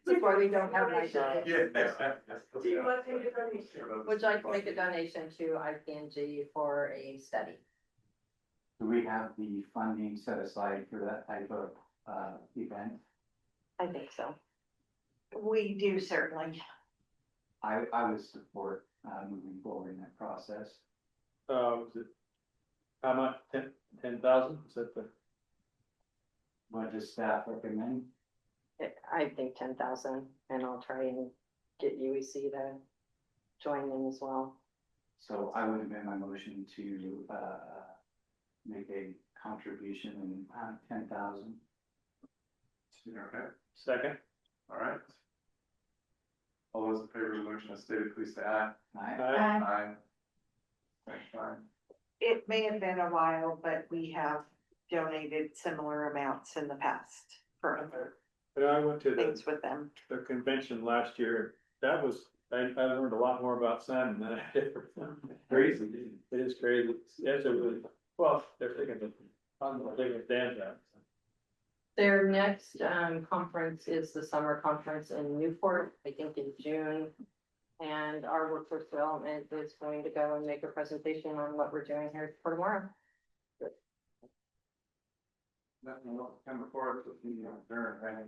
S11: That's why we don't have my.
S6: Do you want to make a donation?
S11: Would you like to make a donation to IPNG for a study?
S13: Do we have the funding set aside for that type of event?
S11: I think so.
S2: We do certainly.
S13: I would support moving forward in that process.
S3: Was it, how much, 10,000, is that the?
S13: What does staff recommend?
S11: I think 10,000, and I'll try and get UEC to join in as well.
S13: So I would amend my motion to make a contribution in 10,000.
S1: Okay,
S3: Second.
S1: all right. All those in favor of the motion as stated, please say aye.
S13: Aye.
S10: Aye.
S1: Aye. Thanks, fine.
S2: It may have been a while, but we have donated similar amounts in the past for other
S3: But I went to
S2: things with them.
S3: the convention last year. That was, I learned a lot more about salmon than I did. Crazy. It is crazy. Yes, it really, well, they're taking the, taking the dams out.
S11: Their next conference is the summer conference in Newport, I think in June. And our workforce development is going to go and make a presentation on what we're doing here for tomorrow.
S1: Nothing else come before us, but we adjourn, right?